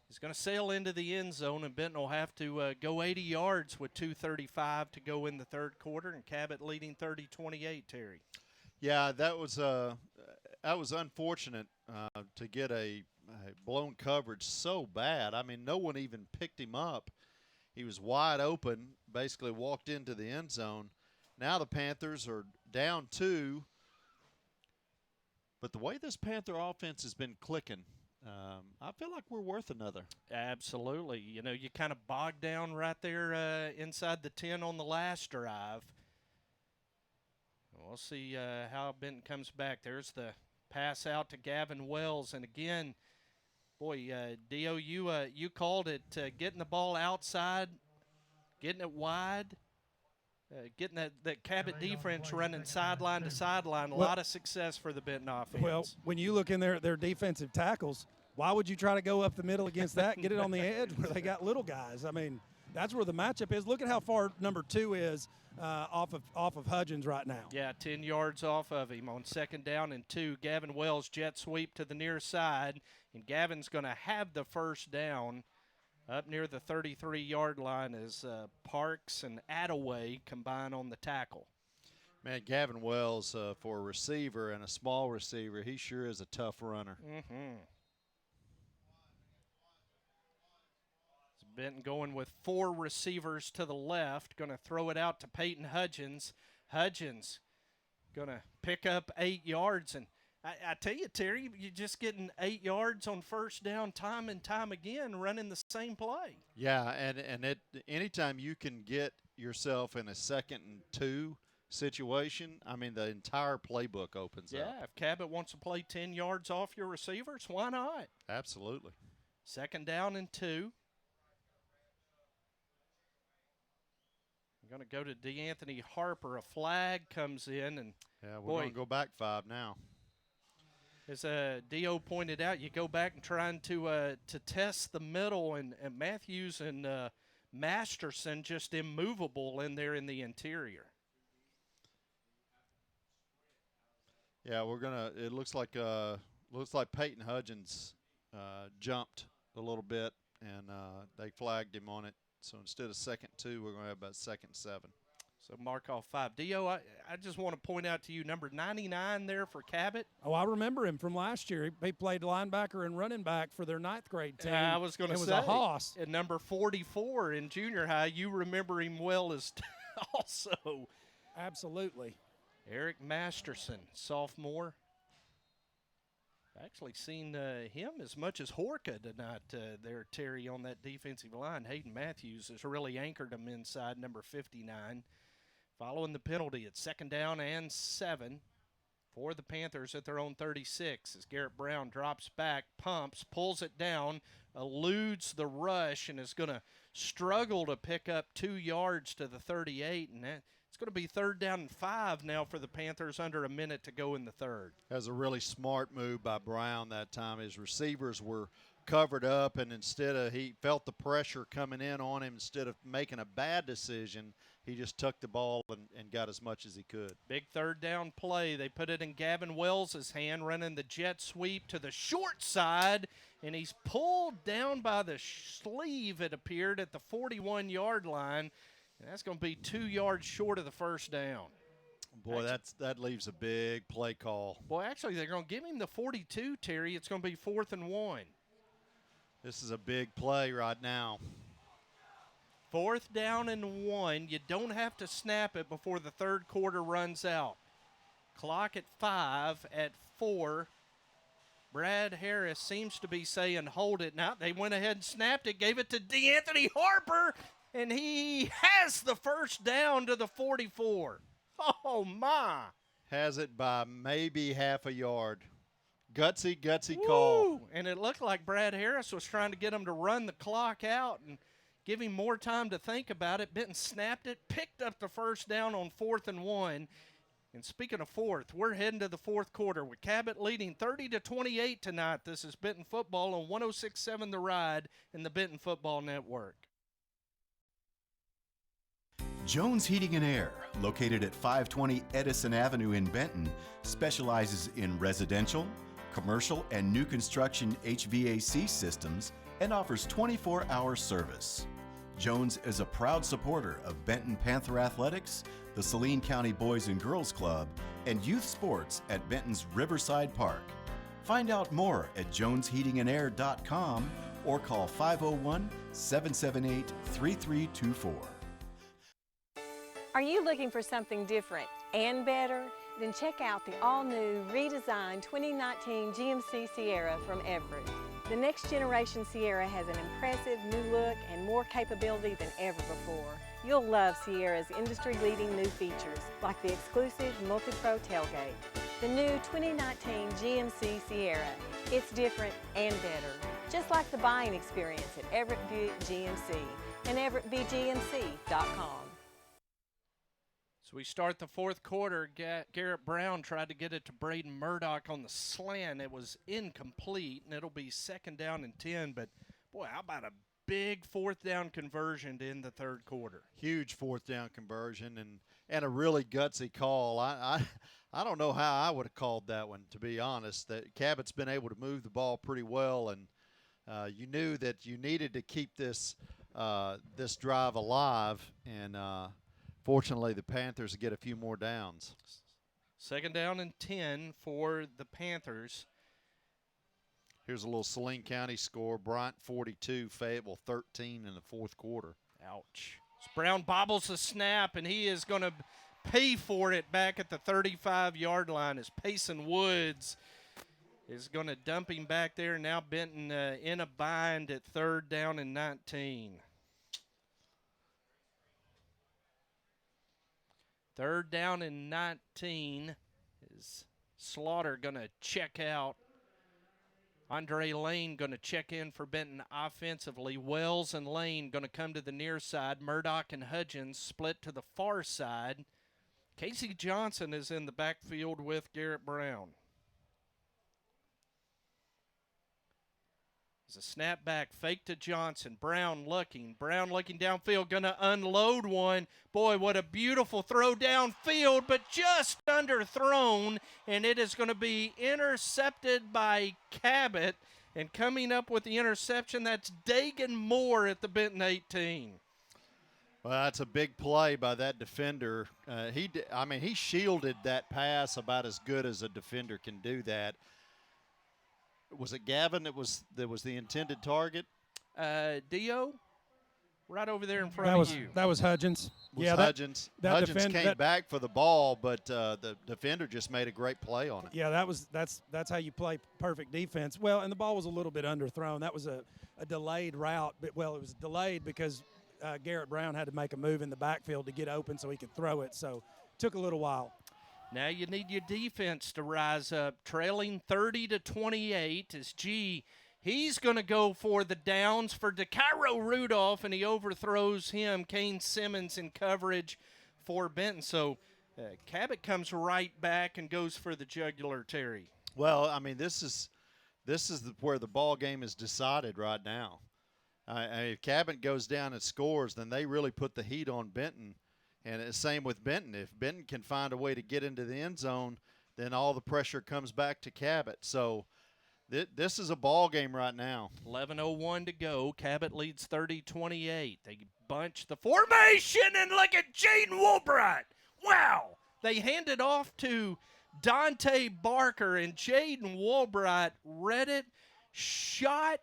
is going to sail into the end zone, and Benton will have to go 80 yards with 2:35 to go in the third quarter, and Cabot leading 30-28, Terry. Yeah, that was unfortunate to get a blown coverage so bad. I mean, no one even picked him up. He was wide open, basically walked into the end zone. Now the Panthers are down 2. But the way this Panther offense has been clicking, I feel like we're worth another. Absolutely. You know, you kind of bogged down right there inside the 10 on the last drive. We'll see how Benton comes back. There's the pass out to Gavin Wells. And again, boy, Dio, you called it getting the ball outside, getting it wide, getting that Cabot defense running sideline to sideline. A lot of success for the Benton offense. Well, when you look in their defensive tackles, why would you try to go up the middle against that and get it on the edge where they got little guys? I mean, that's where the matchup is. Look at how far number 2 is off of Hudgens right now. Yeah, 10 yards off of him on 2nd down and 2. Gavin Wells jet sweep to the near side, and Gavin's going to have the first down up near the 33-yard line as Parks and Attaway combine on the tackle. Man, Gavin Wells, for a receiver and a small receiver, he sure is a tough runner. Mm-hmm. Benton going with 4 receivers to the left, going to throw it out to Peyton Hudgens. Hudgens going to pick up 8 yards. And I tell you, Terry, you're just getting 8 yards on first down time and time again running the same play. Yeah, and anytime you can get yourself in a 2nd and 2 situation, I mean, the entire playbook opens up. Yeah, if Cabot wants to play 10 yards off your receivers, why not? Absolutely. 2nd down and 2. Going to go to DeAnthony Harper. A flag comes in, and yeah, we're going to go back 5 now. As Dio pointed out, you go back and trying to test the middle, and Matthews and Masterson just immovable in there in the interior. Yeah, we're gonna. It looks like Peyton Hudgens jumped a little bit, and they flagged him on it. So instead of 2nd 2, we're going to have about 2nd 7. So mark off 5. Dio, I just want to point out to you, number 99 there for Cabot. Oh, I remember him from last year. He played linebacker and running back for their 9th grade team. I was going to say. It was a hoss. And number 44 in junior high, you remember him well as also. Absolutely. Eric Masterson, sophomore. Actually seen him as much as Horka tonight there, Terry, on that defensive line. Hayden Matthews has really anchored him inside, number 59. Following the penalty, it's 2nd down and 7 for the Panthers at their own 36 as Garrett Brown drops back, pumps, pulls it down, eludes the rush, and is going to struggle to pick up 2 yards to the 38, and it's going to be 3rd down and 5 now for the Panthers, under a minute to go in the third. That was a really smart move by Brown that time. His receivers were covered up, and he felt the pressure coming in on him. Instead of making a bad decision, he just took the ball and got as much as he could. Big 3rd down play. They put it in Gavin Wells' hand, running the jet sweep to the short side, and he's pulled down by the sleeve, it appeared, at the 41-yard line. And that's going to be 2 yards short of the first down. Boy, that leaves a big play call. Boy, actually, they're going to give him the 42, Terry. It's going to be 4th and 1. This is a big play right now. 4th down and 1. You don't have to snap it before the third quarter runs out. Clock at 5, at 4. Brad Harris seems to be saying, hold it. Now, they went ahead and snapped it, gave it to DeAnthony Harper, and he has the first down to the 44. Oh, my. Has it by maybe half a yard. Gutsy call. And it looked like Brad Harris was trying to get him to run the clock out and give him more time to think about it. Benton snapped it, picked up the first down on 4th and 1. And speaking of fourth, we're heading to the fourth quarter with Cabot leading 30-28 tonight. This is Benton Football on 106.7 The Ride and the Benton Football Network. Jones Heating and Air, located at 520 Edison Avenue in Benton, specializes in residential, commercial, and new construction HVAC systems and offers 24-hour service. Jones is a proud supporter of Benton Panther Athletics, the Saline County Boys and Girls Club, and youth sports at Benton's Riverside Park. Find out more at jonesheatingandair.com or call 501-778-3324. Are you looking for something different and better? Then check out the all-new, redesigned 2019 GMC Sierra from Everett. The next generation Sierra has an impressive new look and more capability than ever before. You'll love Sierra's industry-leading new features, like the exclusive Multi-Pro tailgate. The new 2019 GMC Sierra. It's different and better, just like the buying experience at Everett Buick GMC and everettbgmc.com. So we start the fourth quarter. Garrett Brown tried to get it to Braden Murdoch on the slant. It was incomplete, and it'll be 2nd down and 10. But, boy, how about a big 4th down conversion to end the third quarter? Huge 4th down conversion and a really gutsy call. I don't know how I would have called that one, to be honest. That Cabot's been able to move the ball pretty well, and you knew that you needed to keep this drive alive, and fortunately, the Panthers get a few more downs. 2nd down and 10 for the Panthers. Here's a little Saline County score. Bryant 42, Fayetteville 13 in the fourth quarter. Ouch. So Brown bobbles the snap, and he is going to pay for it back at the 35-yard line as Payson Woods is going to dump him back there. Now Benton in a bind at 3rd down and 19. 3rd down and 19. Is Slaughter going to check out? Andre Lane going to check in for Benton offensively. Wells and Lane going to come to the near side. Murdoch and Hudgens split to the far side. Casey Johnson is in the backfield with Garrett Brown. It's a snap back, fake to Johnson. Brown looking downfield, going to unload one. Boy, what a beautiful throw downfield, but just underthrown, and it is going to be intercepted by Cabot. And coming up with the interception, that's Dagan Moore at the Benton 18. Well, that's a big play by that defender. He shielded that pass about as good as a defender can do that. Was it Gavin that was the intended target? Dio, right over there in front of you. That was Hudgens. Hudgens. Hudgens came back for the ball, but the defender just made a great play on it. Yeah, that's how you play perfect defense. Well, and the ball was a little bit underthrown. That was a delayed route. But, well, it was delayed because Garrett Brown had to make a move in the backfield to get open so he could throw it. So it took a little while. Now you need your defense to rise up. Trailing 30-28 is G. He's going to go for the downs for DeCairo Rudolph, and he overthrows him. Kane Simmons in coverage for Benton. So Cabot comes right back and goes for the jugular, Terry. Well, I mean, this is where the ball game is decided right now. If Cabot goes down and scores, then they really put the heat on Benton. And it's same with Benton. If Benton can find a way to get into the end zone, then all the pressure comes back to Cabot. So this is a ball game right now. 11:01 to go. Cabot leads 30-28. They bunch the formation, and look at Jaden Woolbright. Wow. They hand it off to Dante Barker, and Jaden Woolbright read it, shot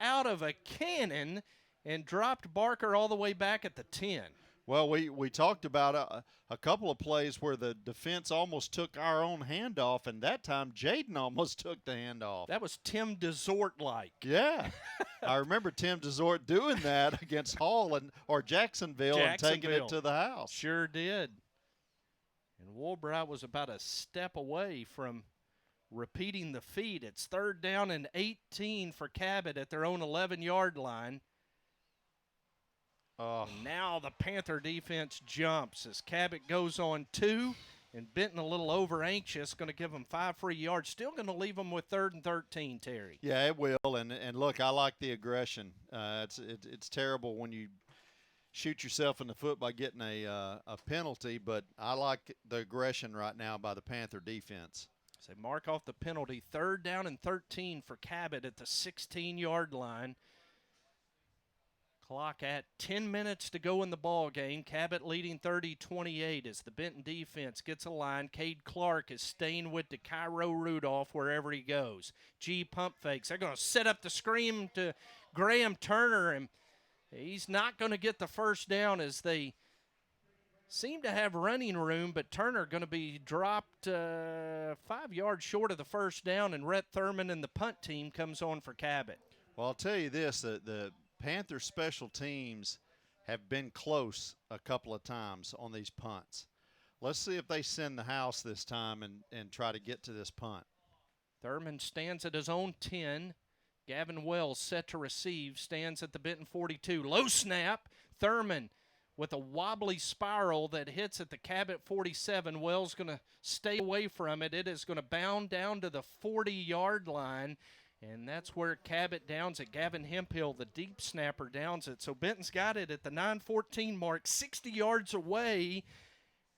out of a cannon, and dropped Barker all the way back at the 10. Well, we talked about a couple of plays where the defense almost took our own handoff, and that time Jaden almost took the handoff. That was Tim DeZort-like. Yeah. I remember Tim DeZort doing that against Hall or Jacksonville and taking it to the house. Sure did. And Woolbright was about a step away from repeating the feat. It's 3rd down and 18 for Cabot at their own 11-yard line. And now the Panther defense jumps as Cabot goes on 2. And Benton a little over anxious, going to give them 5 free yards. Still going to leave them with 3rd and 13, Terry. Yeah, it will. And look, I like the aggression. It's terrible when you shoot yourself in the foot by getting a penalty, but I like the aggression right now by the Panther defense. So mark off the penalty. 3rd down and 13 for Cabot at the 16-yard line. Clock at 10 minutes to go in the ball game. Cabot leading 30-28 as the Benton defense gets a line. Cade Clark is staying with DeCairo Rudolph wherever he goes. Pump fakes. They're going to set up the screen to Graham Turner, and he's not going to get the first down as they seem to have running room, but Turner going to be dropped 5 yards short of the first down, and Rhett Thurman and the punt team comes on for Cabot. Well, I'll tell you this, the Panther special teams have been close a couple of times on these punts. Let's see if they send the house this time and try to get to this punt. Thurman stands at his own 10. Gavin Wells set to receive, stands at the Benton 42. Low snap. Thurman with a wobbly spiral that hits at the Cabot 47. Wells going to stay away from it. It is going to bound down to the 40-yard line. And that's where Cabot downs it. Gavin Hemphill, the deep snapper, downs it. So Benton's got it at the 9:14 mark, 60 yards away,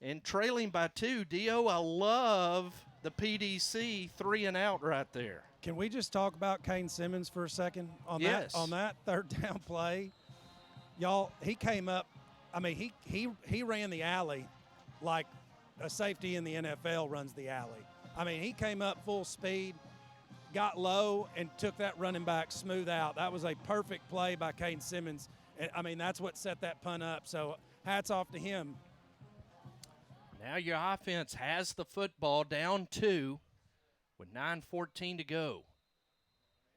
and trailing by 2. Dio, I love the PDC 3 and out right there. Can we just talk about Kane Simmons for a second on Yes. that 3rd down play? Y'all, he came up. I mean, he ran the alley like a safety in the NFL runs the alley. I mean, he came up full speed, got low, and took that running back smooth out. That was a perfect play by Kane Simmons. I mean, that's what set that punt up. So hats off to him. Now your offense has the football down 2 with 9:14 to go.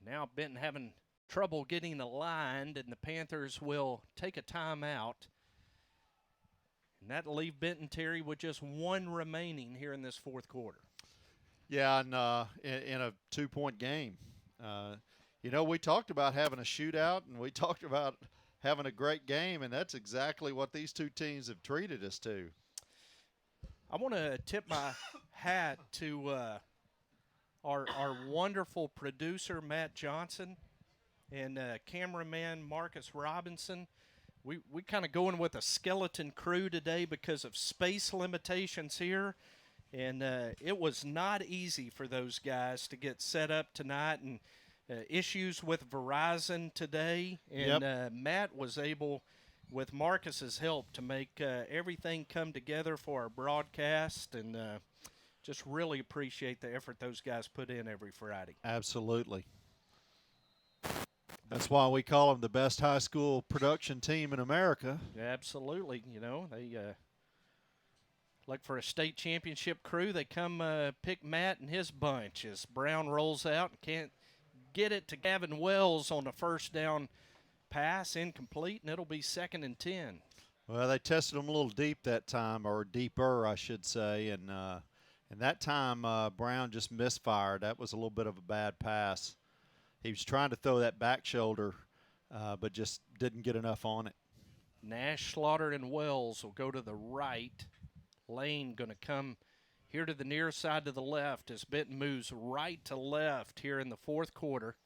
Now Benton having trouble getting aligned, and the Panthers will take a timeout. And that'll leave Benton, Terry, with just 1 remaining here in this 4th quarter. Yeah, and in a 2-point game. We talked about having a shootout, and we talked about having a great game, and that's exactly what these two teams have treated us to. I want to tip my hat to our wonderful producer, Matt Johnson, and cameraman Marcus Robinson. We kind of going with a skeleton crew today because of space limitations here. And it was not easy for those guys to get set up tonight, and issues with Verizon today. And Matt was able, with Marcus's help, to make everything come together for our broadcast. And just really appreciate the effort those guys put in every Friday. Absolutely. That's why we call them the best high school production team in America. Absolutely. They look for a state championship crew. They come pick Matt and his bunch as Brown rolls out and can't get it to Gavin Wells on the first down pass, incomplete, and it'll be 2nd and 10. Well, they tested him a little deep that time, or deeper, I should say, and that time Brown just misfired. That was a little bit of a bad pass. He was trying to throw that back shoulder, but just didn't get enough on it. Nash, Slaughter, and Wells will go to the right. Lane going to come here to the near side to the left as Benton moves right to left here in the 4th quarter.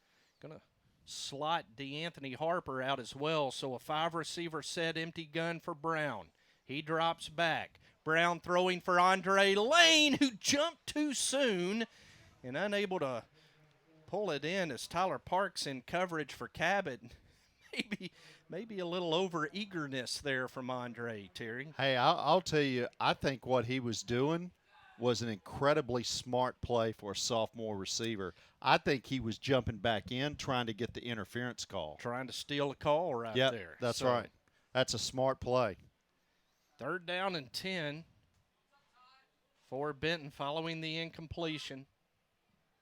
Going to slot DeAnthony Harper out as well. So a 5-receiver set, empty gun for Brown. He drops back. Brown throwing for Andre Lane, who jumped too soon and unable to pull it in as Tyler Parks in coverage for Cabot. Maybe a little over-eagerness there from Andre, Terry. Hey, I'll tell you, I think what he was doing was an incredibly smart play for a sophomore receiver. I think he was jumping back in, trying to get the interference call. Trying to steal a call right there. That's right. That's a smart play. 3rd down and 10 for Benton following the incompletion.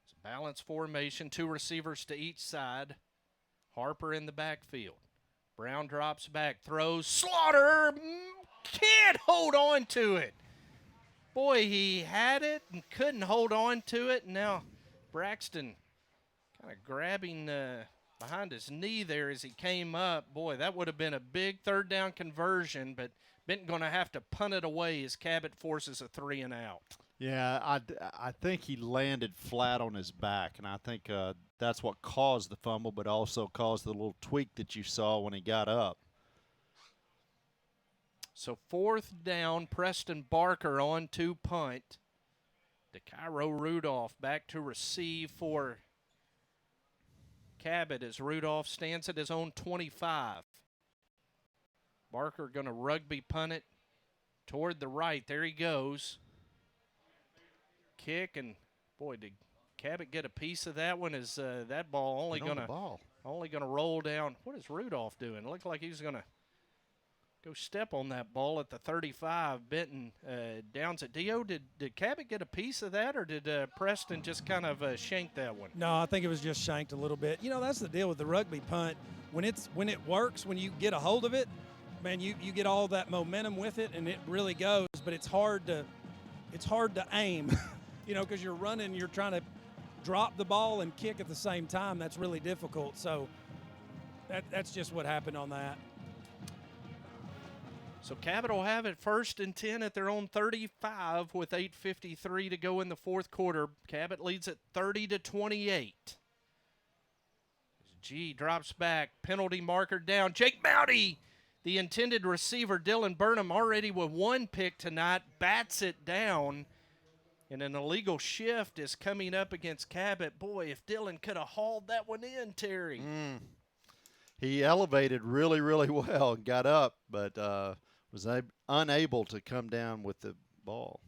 It's a balanced formation, 2 receivers to each side. Harper in the backfield. Brown drops back, throws. Slaughter can't hold on to it. Boy, he had it and couldn't hold on to it. And now Braxton kind of grabbing behind his knee there as he came up. Boy, that would have been a big 3rd down conversion, but Benton going to have to punt it away as Cabot forces a 3-and-out. Yeah, I think he landed flat on his back, and I think that's what caused the fumble, but also caused the little tweak that you saw when he got up. So 4th down, Preston Barker on to punt. DeCairo Rudolph back to receive for Cabot as Rudolph stands at his own 25. Barker going to rugby punt it toward the right. There he goes. Kick, and boy, did Cabot get a piece of that one? Is that ball only going to roll down? What is Rudolph doing? It looked like he was going to go step on that ball at the 35. Benton downs it. Dio, did Cabot get a piece of that, or did Preston just kind of shank that one? No, I think it was just shanked a little bit. You know, that's the deal with the rugby punt. When it works, when you get a hold of it, man, you get all that momentum with it, and it really goes. But it's hard to aim, you know, because you're running, you're trying to drop the ball and kick at the same time. That's really difficult. So that's just what happened on that. So Cabot will have it 1st and 10 at their own 35 with 8:53 to go in the 4th quarter. Cabot leads at 30-28. G drops back, penalty marker down. Jake Mowdy, the intended receiver, Dylan Burnham, already with 1 pick tonight, bats it down. And an illegal shift is coming up against Cabot. Boy, if Dylan could have hauled that one in, Terry. He elevated really, really well and got up, but was unable to come down with the ball.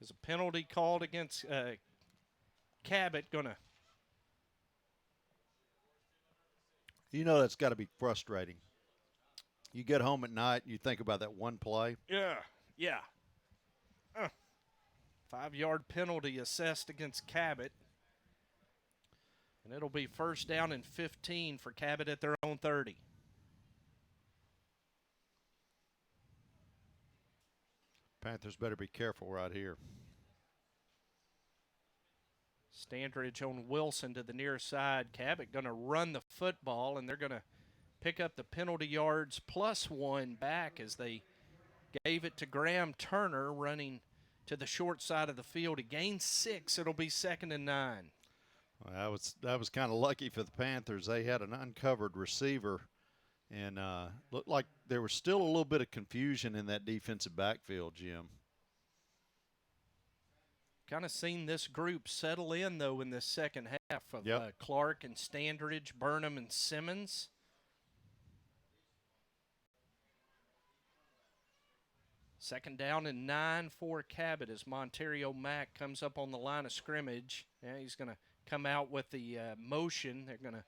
There's a penalty called against Cabot. You know that's got to be frustrating. You get home at night, you think about that one play. Yeah. 5-yard penalty assessed against Cabot. And it'll be 1st down and 15 for Cabot at their own 30. Panthers better be careful right here. Standridge on Wilson to the near side. Cabot going to run the football, and they're going to pick up the penalty yards +1 back as they gave it to Graham Turner running to the short side of the field. He gained 6. It'll be 2nd and 9. Well, that was kind of lucky for the Panthers. They had an uncovered receiver, and looked like there was still a little bit of confusion in that defensive backfield, Jim. Kind of seen this group settle in, though, in this second half of Clark and Standridge, Burnham and Simmons. Second down and 9 for Cabot as Monterio Mack comes up on the line of scrimmage. Yeah, he's going to come out with the motion. They're going to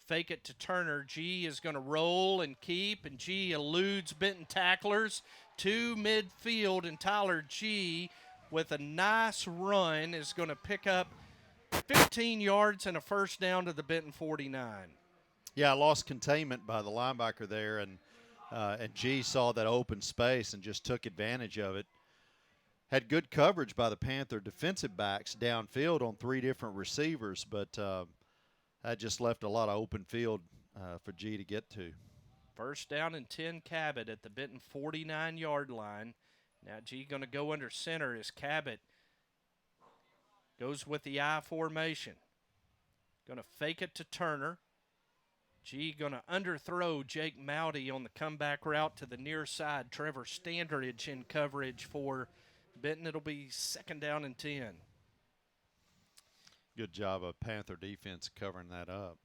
fake it to Turner. G is going to roll and keep, and G eludes Benton tacklers to midfield, and Tyler G with a nice run is going to pick up 15 yards and a 1st down to the Benton 49. Yeah, lost containment by the linebacker there, and G saw that open space and just took advantage of it. Had good coverage by the Panther defensive backs downfield on 3 different receivers, but that just left a lot of open field for G to get to. 1st down and 10 Cabot at the Benton 49-yard line. Now G going to go under center as Cabot goes with the I formation. Going to fake it to Turner. G going to underthrow Jake Mowdy on the comeback route to the near side. Trevor Standridge in coverage for Benton. It'll be 2nd down and 10. Good job of Panther defense covering that up.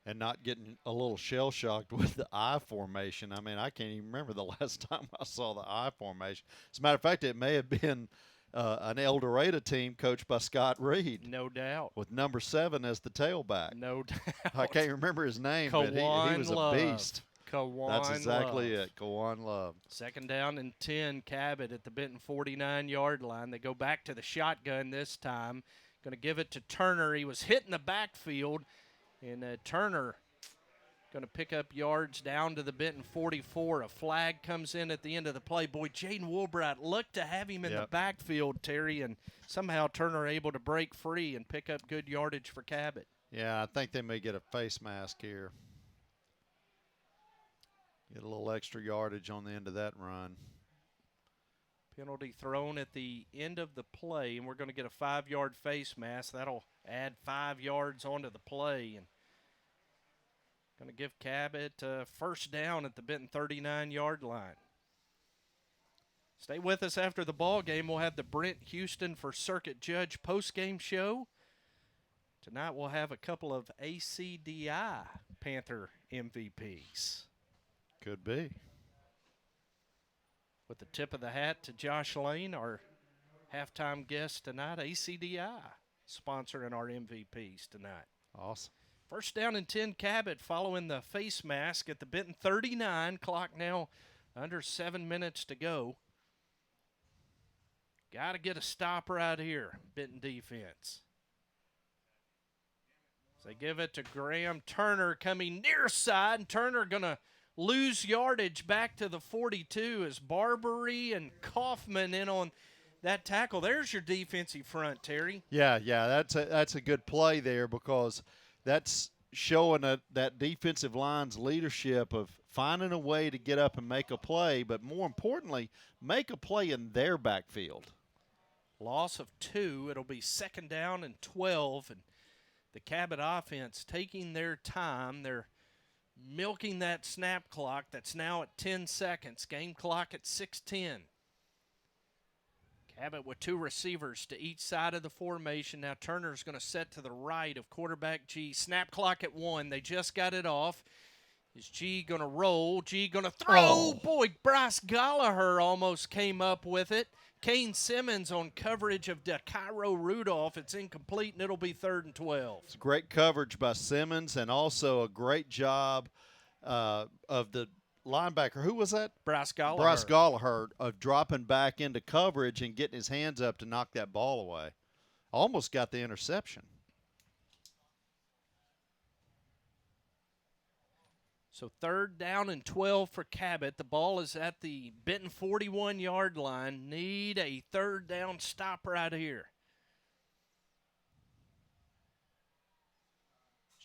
And not getting a little shell-shocked with the I formation. I mean, I can't even remember the last time I saw the I formation. As a matter of fact, it may have been an El Dorado team coached by Scott Reed. No doubt. With number 7 as the tailback. No doubt. I can't remember his name, but he was a beast. Kawan That's exactly Love. it, Kawan Love. 2nd down and 10, Cabot at the Benton 49-yard line. They go back to the shotgun this time. Going to give it to Turner. He was hit in the backfield, and Turner going to pick up yards down to the Benton 44. A flag comes in at the end of the play. Boy, Jaden Woolbright looked to have him in the backfield, Terry, and somehow Turner able to break free and pick up good yardage for Cabot. Yeah, I think they may get a face mask here. Get a little extra yardage on the end of that run. Penalty thrown at the end of the play, and we're going to get a 5-yard face mask. That'll add 5 yards onto the play, and going to give Cabot first down at the Benton 39-yard line. Stay with us after the ball game. We'll have the Brent Houston for Circuit Judge postgame show. Tonight we'll have a couple of ACDI Panther MVPs. Could be. With the tip of the hat to Josh Lane, our halftime guest tonight, ACDI sponsoring our MVPs tonight. Awesome. First down and 10 Cabot following the face mask at the Benton 39. Clock now under 7 minutes to go. Got to get a stop right here, Benton defense. So they give it to Graham Turner coming near side, and Turner going to lose yardage back to the 42 as Barbary and Kaufman in on that tackle. There's your defensive front, Terry. Yeah, that's a good play there because that's showing that defensive line's leadership of finding a way to get up and make a play, but more importantly, make a play in their backfield. Loss of 2. It'll be 2nd down and 12, and the Cabot offense taking their time. They're milking that snap clock that's now at 10 seconds. Game clock at 6:10. Cabot with 2 receivers to each side of the formation. Now Turner's going to set to the right of quarterback G. Snap clock at 1. They just got it off. Is G going to roll? G going to throw? Oh, boy, Bryce Gallagher almost came up with it. Kane Simmons on coverage of DeCairo Rudolph. It's incomplete, and it'll be 3rd and 12. It's great coverage by Simmons and also a great job of the linebacker. Who was that? Bryce Gallagher. Bryce Gallagher of dropping back into coverage and getting his hands up to knock that ball away. Almost got the interception. So 3rd down and 12 for Cabot. The ball is at the Benton 41-yard line. Need a 3rd down stop right here.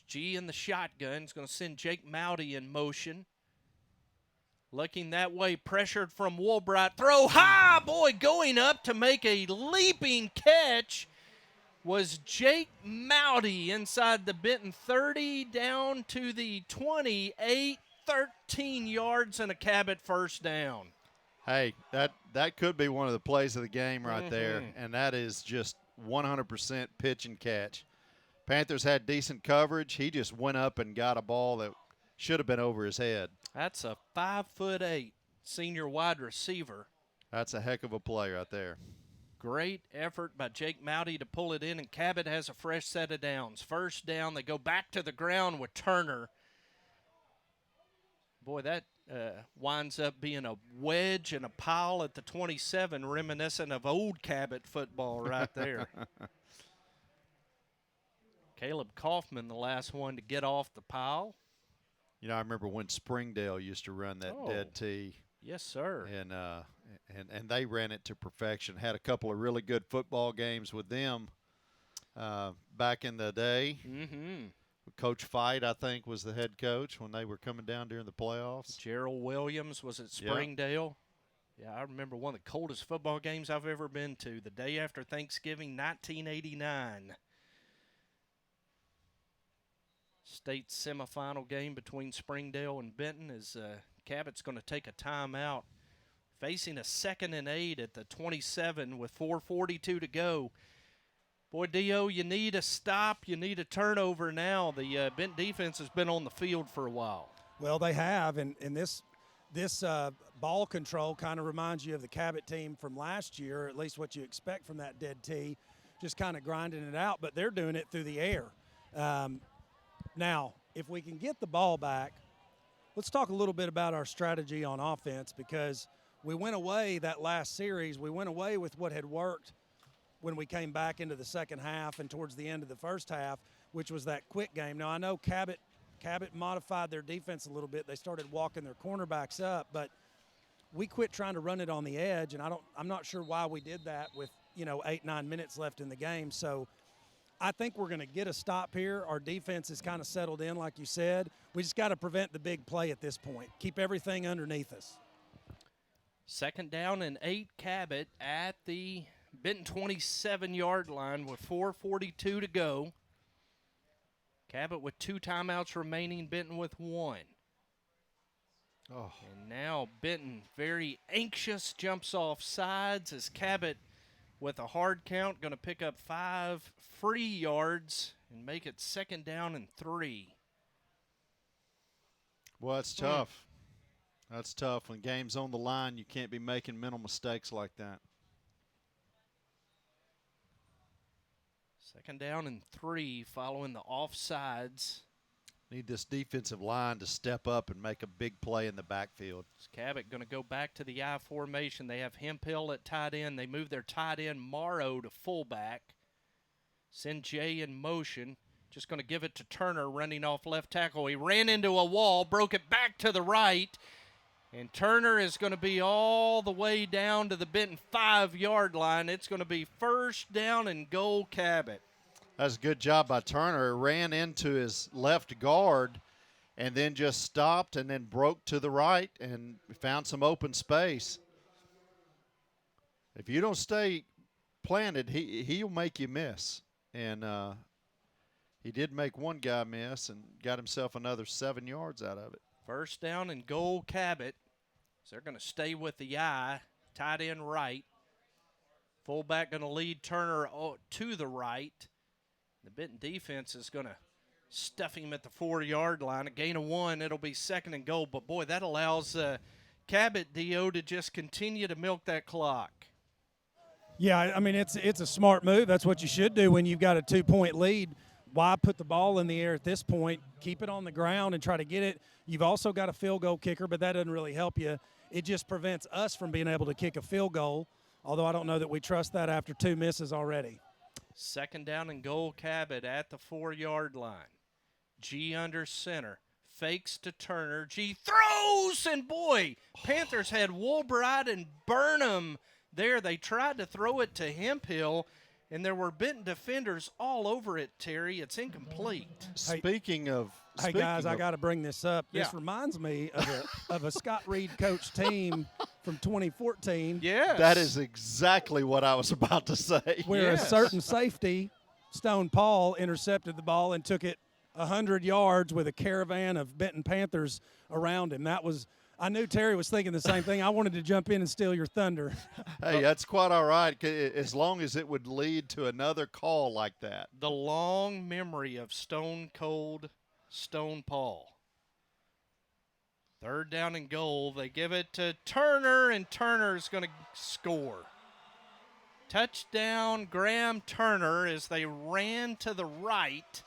G in the shotgun. He's going to send Jake Mowdy in motion. Looking that way, pressured from Woolbright. Throw high, boy, going up to make a leaping catch was Jake Mowdy inside the Benton 30 down to the 28, 13 yards and a Cabot first down. Hey, that could be one of the plays of the game right there, and that is just 100% pitch and catch. Panthers had decent coverage. He just went up and got a ball that should have been over his head. That's a 5'8" senior wide receiver. That's a heck of a play right there. Great effort by Jake Mowdy to pull it in, and Cabot has a fresh set of downs. First down, they go back to the ground with Turner. Boy, that winds up being a wedge and a pile at the 27, reminiscent of old Cabot football right there. Caleb Kaufman, the last one to get off the pile. You know, I remember when Springdale used to run that dead tee. Yes, sir. And they ran it to perfection. Had a couple of really good football games with them back in the day. Coach Fight, I think, was the head coach when they were coming down during the playoffs. Gerald Williams was at Springdale. Yeah, I remember one of the coldest football games I've ever been to, the day after Thanksgiving, 1989. State semifinal game between Springdale and Benton as Cabot's going to take a timeout. Facing a 2nd and 8 at the 27 with 4:42 to go. Boy, Dio, you need a stop. You need a turnover now. The Benton defense has been on the field for a while. Well, they have, and this ball control kind of reminds you of the Cabot team from last year, or at least what you expect from that dead tee, just kind of grinding it out, but they're doing it through the air. Now, if we can get the ball back, let's talk a little bit about our strategy on offense, because we went away that last series. We went away with what had worked when we came back into the second half and towards the end of the first half, which was that quick game. Now, I know Cabot modified their defense a little bit. They started walking their cornerbacks up, but we quit trying to run it on the edge, and I'm not sure why we did that with, 8-9 minutes left in the game. So I think we're going to get a stop here. Our defense is kind of settled in, like you said. We just got to prevent the big play at this point. Keep everything underneath us. 2nd down and 8, Cabot at the Benton 27-yard line with 4:42 to go. Cabot with 2 timeouts remaining, Benton with 1. Oh. And now Benton, very anxious, jumps off sides as Cabot, with a hard count, going to pick up 5 free yards and make it 2nd down and 3. Well, that's tough. That's tough. When game's on the line, you can't be making mental mistakes like that. 2nd down and 3 following the offsides. Need this defensive line to step up and make a big play in the backfield. Cabot going to go back to the I formation. They have Hemphill at tight end. They move their tight end Morrow to fullback. Send Jay in motion. Just going to give it to Turner running off left tackle. He ran into a wall, broke it back to the right. And Turner is going to be all the way down to the Benton 5-yard line. It's going to be 1st down and goal, Cabot. That's a good job by Turner. Ran into his left guard and then just stopped and then broke to the right and found some open space. If you don't stay planted, he'll make you miss. And he did make one guy miss and got himself another 7 yards out of it. 1st down and goal, Cabot. So they're going to stay with the I, tight end right. Fullback going to lead Turner to the right. The Benton defense is going to stuff him at the 4-yard line. A gain of 1, it'll be 2nd and goal. But, boy, that allows Cabot, D.O., to just continue to milk that clock. Yeah, I mean, it's a smart move. That's what you should do when you've got a 2-point lead. Why put the ball in the air at this point? Keep it on the ground and try to get it. You've also got a field goal kicker, but that doesn't really help you. It just prevents us from being able to kick a field goal, although I don't know that we trust that after 2 misses already. 2nd down and goal, Cabot at the 4-yard line. G under center. Fakes to Turner. G throws, and boy, Panthers had Woolbright and Burnham there. They tried to throw it to Hemphill, and there were Benton defenders all over it, Terry. It's incomplete. Speaking of Hey, guys, I got to bring this up. Yeah. This reminds me of a Scott Reed coach team from 2014. Yes. That is exactly what I was about to say. Where a certain safety, Stone Paul, intercepted the ball and took it 100 yards with a caravan of Benton Panthers around him. I knew Terry was thinking the same thing. I wanted to jump in and steal your thunder. Hey, that's quite all right, as long as it would lead to another call like that. The long memory of Stone Cold Stone Paul. 3rd down and goal. They give it to Turner, and Turner's going to score. Touchdown, Graham Turner, as they ran to the right.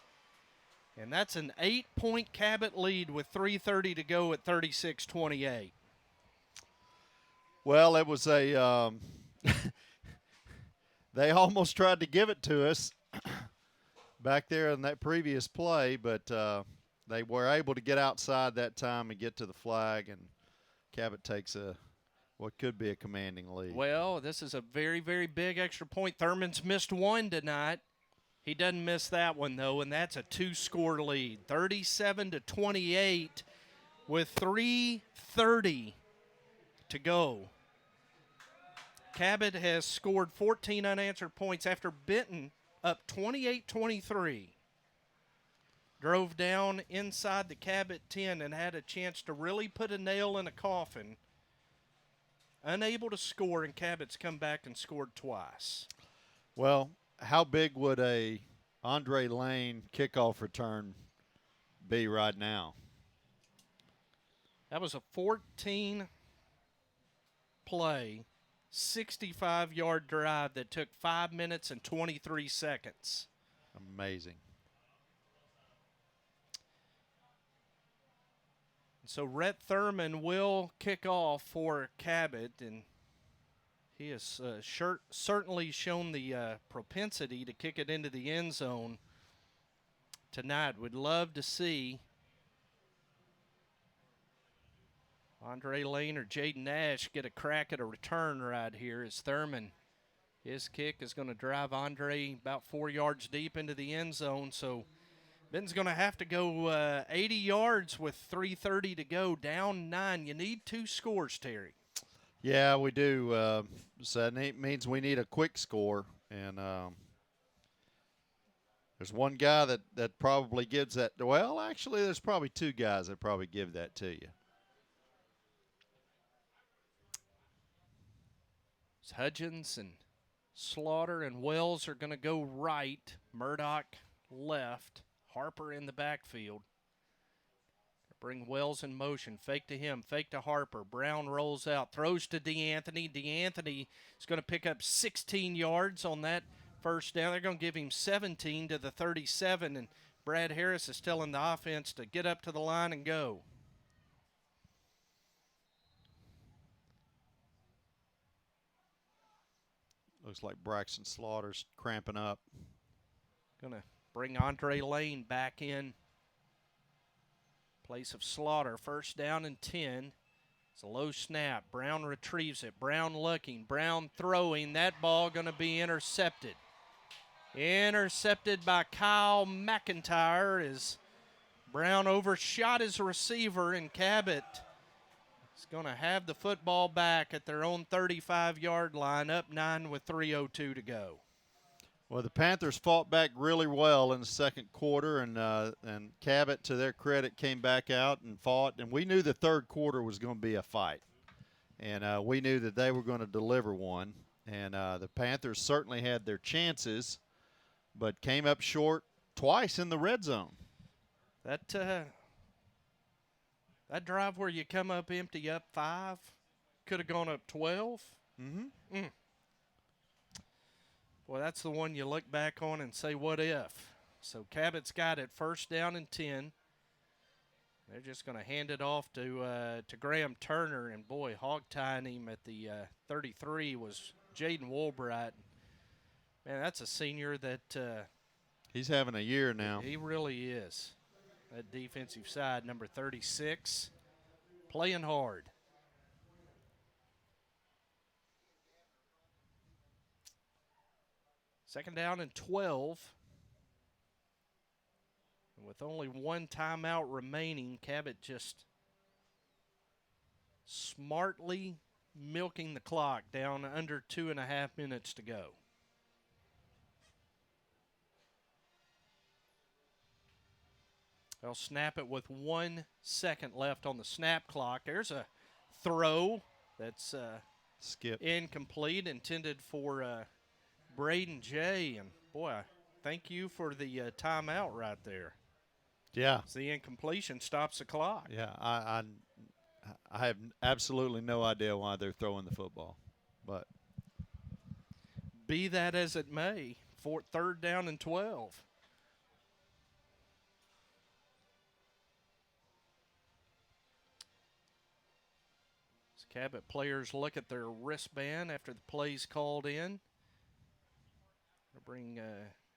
And that's an 8-point Cabot lead with 3:30 to go at 36-28. Well, it was a they almost tried to give it to us back there in that previous play, but they were able to get outside that time and get to the flag, and Cabot takes what could be a commanding lead. Well, this is a very, very big extra point. Thurman's missed one tonight. He doesn't miss that one, though, and that's a 2-score lead. 37-28 with 3:30 to go. Cabot has scored 14 unanswered points after Benton, up 28-23, drove down inside the Cabot 10 and had a chance to really put a nail in a coffin. Unable to score, and Cabot's come back and scored twice. Well, how big would a Andre Lane kickoff return be right now? That was a 14-play, 65-yard drive that took 5 minutes and 23 seconds. Amazing. So Rhett Thurman will kick off for Cabot, and he has certainly shown the propensity to kick it into the end zone tonight. Would love to see Andre Lane or Jaden Nash get a crack at a return right here as Thurman His kick is going to drive Andre about 4 yards deep into the end zone. So Benton's going to have to go 80 yards with 3:30 to go, down 9. You need 2 scores, Terry. Yeah, we do. So that means we need a quick score. And there's one guy that probably gives that. Well, actually, there's probably 2 guys that probably give that to you. It's Hudgens and Slaughter and Wells are going to go right. Murdoch left. Harper in the backfield. Bring Wells in motion. Fake to him. Fake to Harper. Brown rolls out. Throws to DeAnthony. DeAnthony is going to pick up 16 yards on that first down. They're going to give him 17 to the 37, and Brad Harris is telling the offense to get up to the line and go. Looks like Braxton Slaughter's cramping up. Going to bring Andre Lane back in place of Slaughter. First down and 10. It's a low snap. Brown retrieves it. Brown looking. Brown throwing. That ball going to be intercepted. Intercepted by Kyle McIntyre as Brown overshot his receiver, and Cabot is going to have the football back at their own 35-yard line, up 9 with 3:02 to go. Well, the Panthers fought back really well in the second quarter, and Cabot, to their credit, came back out and fought. And we knew the third quarter was going to be a fight, and we knew that they were going to deliver one. And the Panthers certainly had their chances, but came up short twice in the red zone. That drive where you come up empty, up 5, could have gone up 12. Mm-hmm. Boy, that's the one you look back on and say, what if? So Cabot's got it, first down and 10. They're just going to hand it off to Graham Turner, and boy, hog-tying him at the 33 was Jaden Woolbright. Man, that's a senior that he's having a year now. He really is. That defensive side, number 36, playing hard. Second down and 12. And with only one timeout remaining, Cabot just smartly milking the clock down under 2.5 minutes to go. They'll snap it with 1 second left on the snap clock. There's a throw that's incomplete, intended for Braden Jay. And, boy, thank you for the timeout right there. Yeah. The incompletion stops the clock. Yeah, I have absolutely no idea why they're throwing the football. But be that as it may, for third down and 12. Cabot players look at their wristband after the play's called in. They'll bring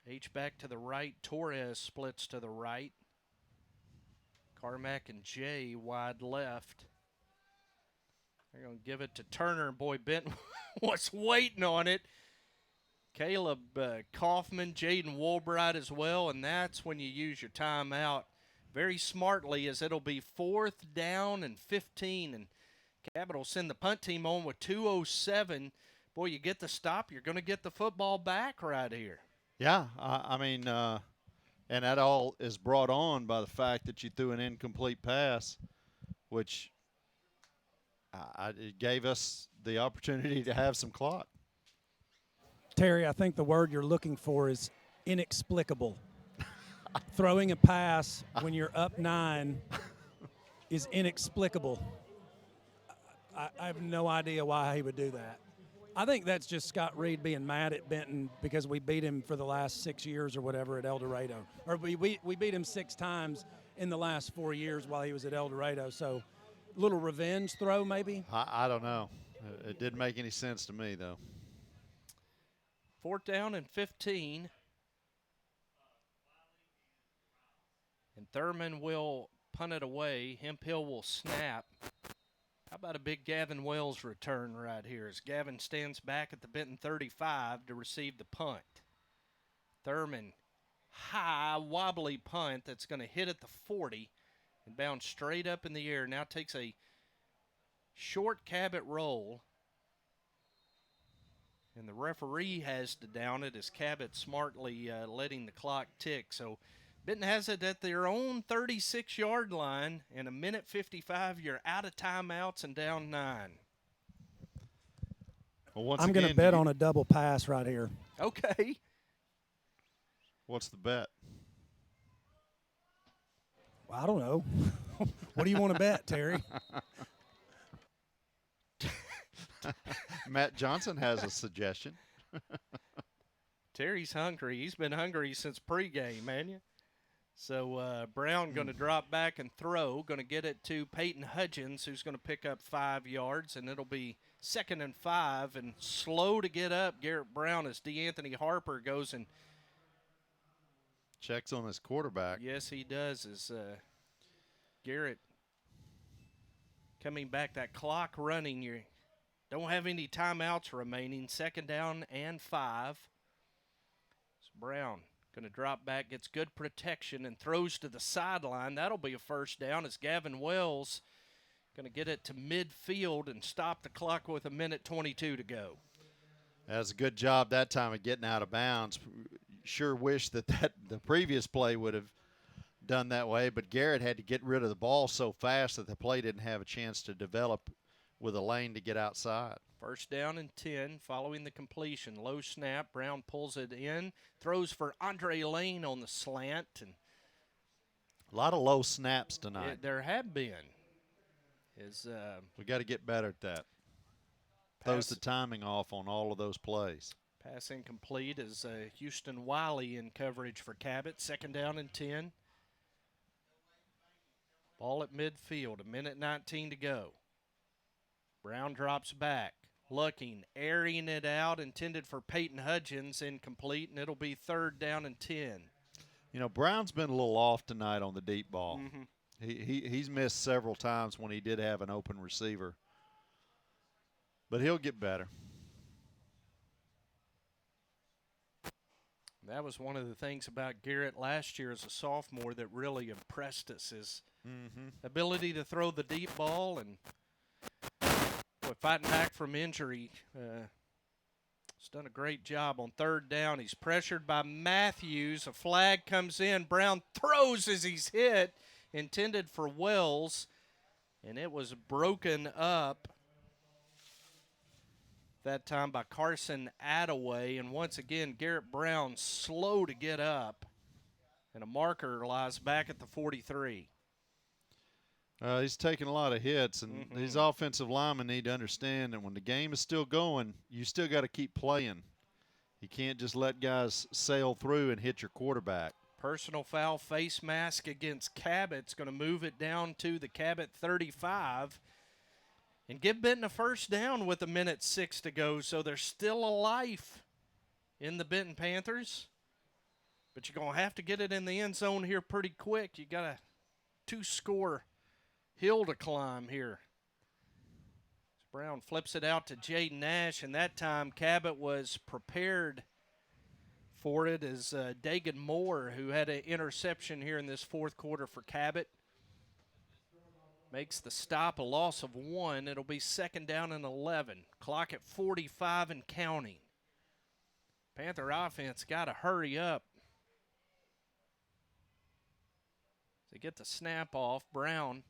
H back to the right. Torres splits to the right. Carmack and Jay wide left. They're going to give it to Turner. Boy, Benton was waiting on it. Caleb Kaufman, Jaden Woolbright as well, and that's when you use your timeout very smartly, as it'll be 4th down and 15, and Cabot will send the punt team on with 2:07. Boy, you get the stop, you're going to get the football back right here. Yeah, I mean, and that all is brought on by the fact that you threw an incomplete pass, which it gave us the opportunity to have some clock. Terry, I think the word you're looking for is inexplicable. Throwing a pass when you're up 9 is inexplicable. I have no idea why he would do that. I think that's just Scott Reed being mad at Benton because we beat him for the last 6 years or whatever at El Dorado. Or we beat him 6 times in the last 4 years while he was at El Dorado. So a little revenge throw maybe? I don't know. It didn't make any sense to me, though. 4th down and 15. And Thurman will punt it away. Hemphill will snap. How about a big Gavin Wells return right here as Gavin stands back at the Benton 35 to receive the punt. Thurman, high, wobbly punt that's going to hit at the 40 and bounce straight up in the air. Now takes a short Cabot roll. And the referee has to down it as Cabot smartly letting the clock tick. So Benton has it at their own 36-yard line. In a minute 55, you're out of timeouts and down 9. Well, I'm going to bet on a double pass right here. Okay. What's the bet? Well, I don't know. What do you want to bet, Terry? Matt Johnson has a suggestion. Terry's hungry. He's been hungry since pregame, man. You. So Brown going to drop back and throw. Going to get it to Peyton Hudgens, who's going to pick up 5 yards, and it'll be 2nd and 5. And slow to get up, Garrett Brown, as DeAnthony Harper goes and checks on his quarterback. Yes, he does. As Garrett coming back, that clock running. You don't have any timeouts remaining. 2nd down and 5. So Brown going to drop back, gets good protection, and throws to the sideline. That'll be a 1st down as Gavin Wells going to get it to midfield and stop the clock with 1:22 to go. That's a good job that time of getting out of bounds. Sure wish that the previous play would have done that way, but Garrett had to get rid of the ball so fast that the play didn't have a chance to develop with a lane to get outside. 1st down and 10 following the completion. Low snap. Brown pulls it in. Throws for Andre Lane on the slant. And a lot of low snaps tonight. There have been. We got to get better at that. Throws the timing off on all of those plays. Pass incomplete as Houston Wiley in coverage for Cabot. 2nd down and 10. Ball at midfield. 1:19 to go. Brown drops back. Looking, airing it out, intended for Peyton Hudgens, incomplete, and it'll be 3rd down and 10. You know, Brown's been a little off tonight on the deep ball. Mm-hmm. He's missed several times when he did have an open receiver. But he'll get better. That was one of the things about Garrett last year as a sophomore that really impressed us, his ability to throw the deep ball and fighting back from injury. He's done a great job on 3rd down. He's pressured by Matthews. A flag comes in. Brown throws as he's hit, intended for Wells, and it was broken up that time by Carson Attaway. And once again, Garrett Brown slow to get up, and a marker lies back at the 43. He's taking a lot of hits, and these offensive linemen need to understand that when the game is still going, you still got to keep playing. You can't just let guys sail through and hit your quarterback. Personal foul face mask against Cabot. It's going to move it down to the Cabot 35 and give Benton a 1st down with 1:06 to go. So there's still a life in the Benton Panthers, but you're going to have to get it in the end zone here pretty quick. You got a 2-score hill to climb here. Brown flips it out to Jaden Nash, and that time Cabot was prepared for it as Dagan Moore, who had an interception here in this 4th quarter for Cabot, makes the stop, a loss of 1. It'll be 2nd down and 11. Clock at 45 and counting. Panther offense got to hurry up. They get the snap off. Brown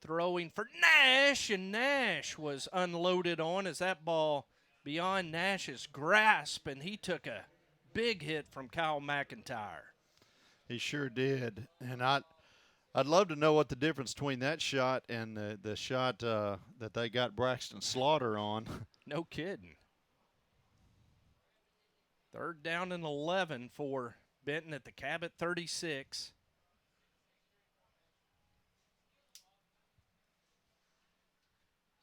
throwing for Nash, and Nash was unloaded on as that ball beyond Nash's grasp, and he took a big hit from Kyle McIntyre. He sure did. And I'd love to know what the difference between that shot and the shot that they got Braxton Slaughter on. No kidding. 3rd down and 11 for Benton at the Cabot 36.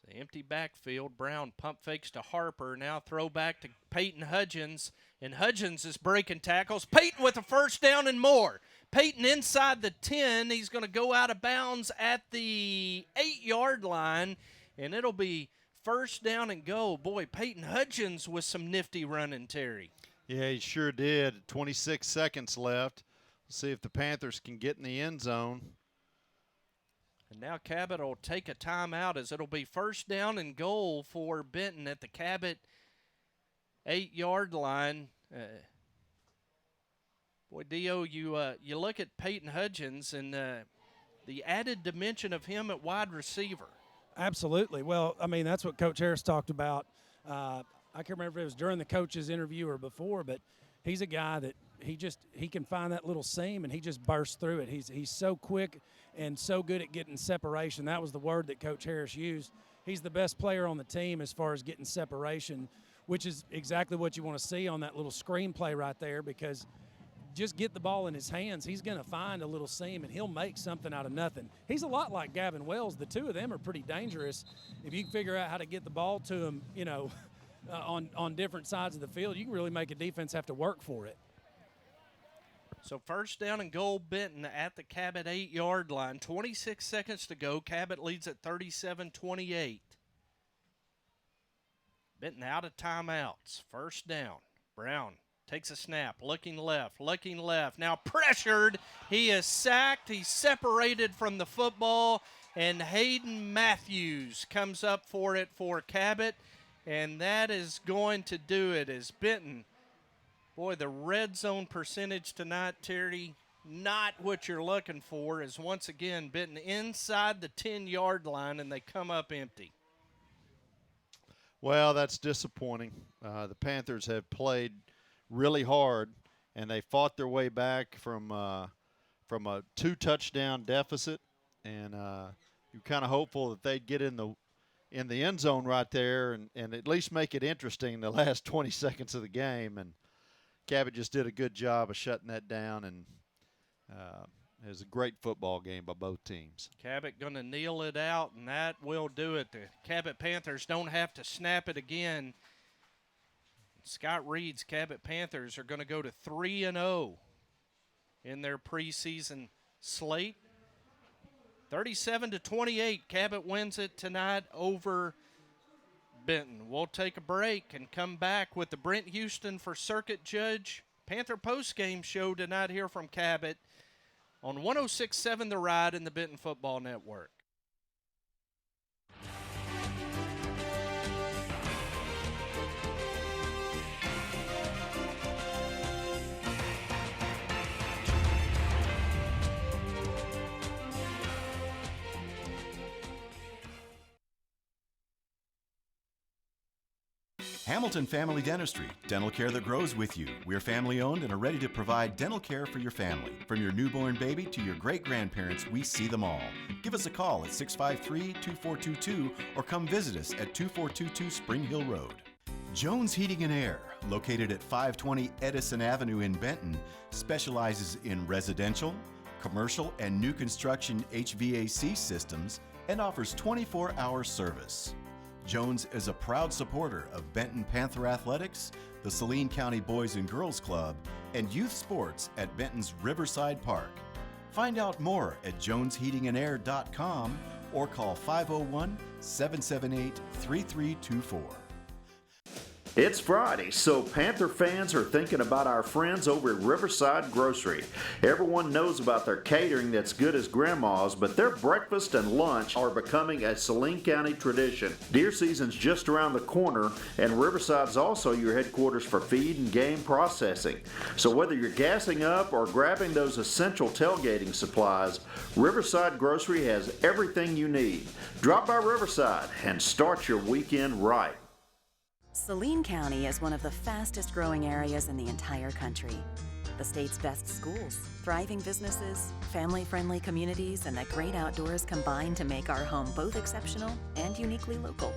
The empty backfield. Brown pump fakes to Harper. Now throw back to Peyton Hudgens. And Hudgens is breaking tackles. Peyton with a 1st down and more. Peyton inside the 10. He's going to go out of bounds at the 8-yard line. and it'll be first down and goal. Boy, Peyton Hudgens with some nifty running, Terry. Yeah, he sure did. 26 seconds left. Let's see if the Panthers can get in the end zone. And now Cabot will take a timeout as it'll be first down and goal for Benton at the Cabot 8-yard line. Boy, Dio, you look at Peyton Hudgens and the added dimension of him at wide receiver. Absolutely. Well, I mean, that's what Coach Harris talked about. I can't remember if it was during the coach's interview or before, but he's a guy that he can find that little seam and he just bursts through it. He's so quick and so good at getting separation. That was the word that Coach Harris used. He's the best player on the team as far as getting separation, which is exactly what you want to see on that little screen play right there, because just get the ball in his hands, he's going to find a little seam and he'll make something out of nothing. He's a lot like Gavin Wells. The two of them are pretty dangerous. If you can figure out how to get the ball to him, on different sides of the field, you can really make a defense have to work for it. So first down and goal, Benton at the Cabot 8-yard line. 26 seconds to go. Cabot leads at 37-28. Benton out of timeouts. First down. Brown takes a snap, looking left. Now pressured. He is sacked. He's separated from the football, and Hayden Matthews comes up for it for Cabot, and that is going to do it as Benton. Boy, the red zone percentage tonight, Terry, not what you're looking for, is once again Benton inside the 10-yard line, and they come up empty. Well, that's disappointing. The Panthers have played really hard, and they fought their way back from a 2-touchdown deficit, and you're kind of hopeful that they'd get in the end zone right there and at least make it interesting the last 20 seconds of the game. And Cabot just did a good job of shutting that down, and it was a great football game by both teams. Cabot going to kneel it out, and that will do it. The Cabot Panthers don't have to snap it again. Scott Reed's Cabot Panthers are going to go to 3-0 in their preseason slate. 37-28, Cabot wins it tonight over Benton. We'll take a break and come back with the Brent Houston for Circuit Judge Panther postgame show tonight here from Cabot on 106.7 The Ride and the Benton Football Network. Hamilton Family Dentistry, dental care that grows with you. We're family owned and are ready to provide dental care for your family. From your newborn baby to your great-grandparents, we see them all. Give us a call at 653-2422 or come visit us at 2422 Spring Hill Road. Jones Heating and Air, located at 520 Edison Avenue in Benton, specializes in residential, commercial, and new construction HVAC systems and offers 24-hour service. Jones is a proud supporter of Benton Panther Athletics, the Saline County Boys and Girls Club, and youth sports at Benton's Riverside Park. Find out more at jonesheatingandair.com or call 501-778-3324. It's Friday, so Panther fans are thinking about our friends over at Riverside Grocery. Everyone knows about their catering that's good as grandma's, but their breakfast and lunch are becoming a Saline County tradition. Deer season's just around the corner, and Riverside's also your headquarters for feed and game processing. So whether you're gassing up or grabbing those essential tailgating supplies, Riverside Grocery has everything you need. Drop by Riverside and start your weekend right. Saline County is one of the fastest growing areas in the entire country. The state's best schools, thriving businesses, family-friendly communities, and the great outdoors combine to make our home both exceptional and uniquely local.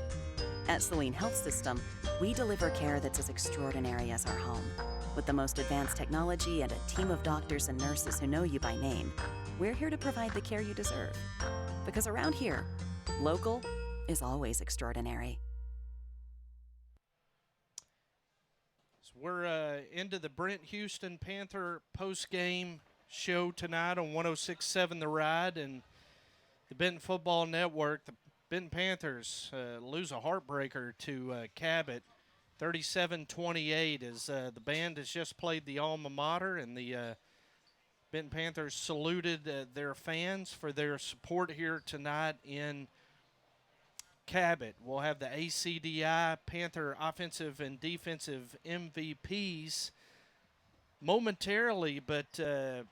At Saline Health System, we deliver care that's as extraordinary as our home. With the most advanced technology and a team of doctors and nurses who know you by name, we're here to provide the care you deserve. Because around here, local is always extraordinary. We're into the Brent Houston Panther post-game show tonight on 106.7 The Ride and the Benton Football Network. The Benton Panthers lose a heartbreaker to Cabot, 37-28, as the band has just played the alma mater, and the Benton Panthers saluted their fans for their support here tonight in Cabot. We'll have the ACDI Panther offensive and defensive MVPs momentarily, but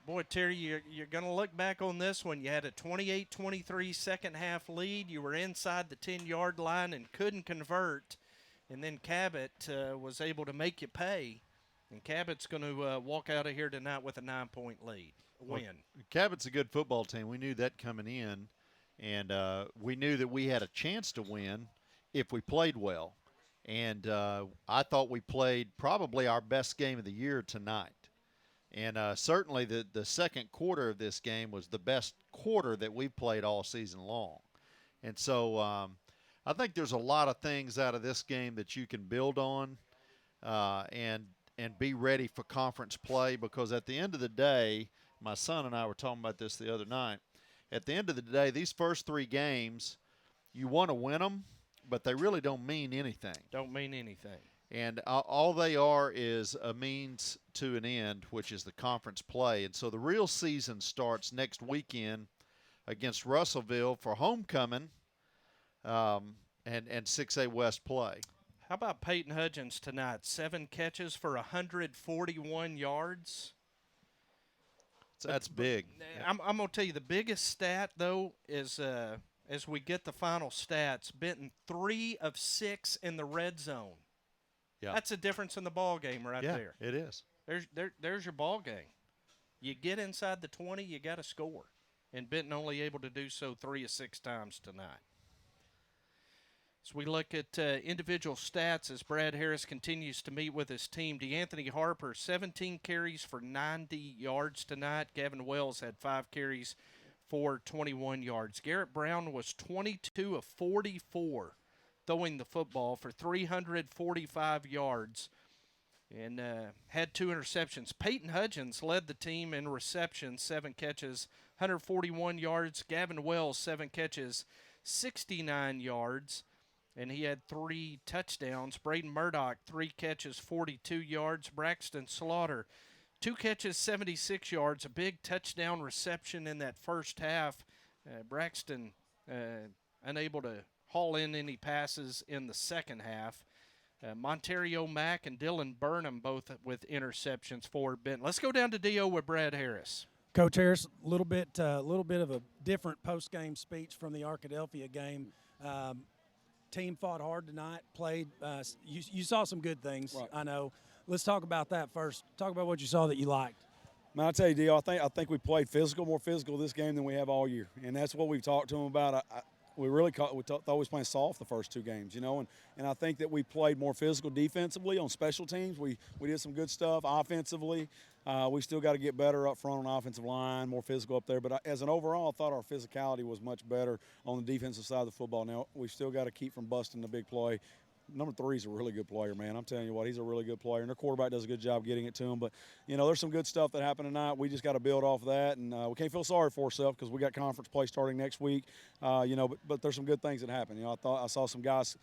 boy, Terry, you're going to look back on this one. You had a 28-23 second half lead. You were inside the 10-yard line and couldn't convert, and then Cabot was able to make you pay. And Cabot's going to walk out of here tonight with a 9-point lead, win. Well, Cabot's a good football team. We knew that coming in, and we knew that we had a chance to win if we played well. And I thought we played probably our best game of the year tonight. And certainly the second quarter of this game was the best quarter that we've played all season long. And so I think there's a lot of things out of this game that you can build on and be ready for conference play, because at the end of the day, my son and I were talking about this the other night, at the end of the day, these first 3 games, you want to win them, but they really don't mean anything. Don't mean anything. And all they are is a means to an end, which is the conference play. And so the real season starts next weekend against Russellville for homecoming and 6A West play. How about Peyton Hudgens tonight? 7 catches for 141 yards. That's big. I'm going to tell you the biggest stat, though, is as we get the final stats, Benton 3 of 6 in the red zone. Yeah. That's a difference in the ball game right there. It is. There's your ball game. You get inside the 20, you got to score. And Benton only able to do so 3 of 6 times tonight. As we look at individual stats as Brad Harris continues to meet with his team, DeAnthony Harper, 17 carries for 90 yards tonight. Gavin Wells had 5 carries for 21 yards. Garrett Brown was 22 of 44 throwing the football for 345 yards and had 2 interceptions. Peyton Hudgens led the team in receptions, 7 catches, 141 yards. Gavin Wells, 7 catches, 69 yards. And he had 3 touchdowns. Braden Murdoch, 3 catches, 42 yards. Braxton Slaughter, 2 catches, 76 yards. A big touchdown reception in that first half. Braxton unable to haul in any passes in the second half. Montario Mack and Dylan Burnham both with interceptions for Benton. Let's go down to D.O. with Brad Harris. Coach Harris, a little bit of a different post-game speech from the Arkadelphia game. Team fought hard tonight, played. You saw some good things, right. I know. Let's talk about that first. Talk about what you saw that you liked. Man, I'll tell you, Dio, I think we played more physical this game than we have all year, and that's what we've talked to them about. We thought we was playing soft the first 2 games, you know, and I think that we played more physical defensively on special teams. We did some good stuff offensively. We still got to get better up front on offensive line, more physical up there. But as an overall, I thought our physicality was much better on the defensive side of the football. Now, we still got to keep from busting the big play. Number 3 is a really good player, man. I'm telling you what, he's a really good player, and their quarterback does a good job getting it to him. But, you know, there's some good stuff that happened tonight. We just got to build off of that, and we can't feel sorry for ourselves because we got conference play starting next week. You know, but there's some good things that happened. You know, I saw some guys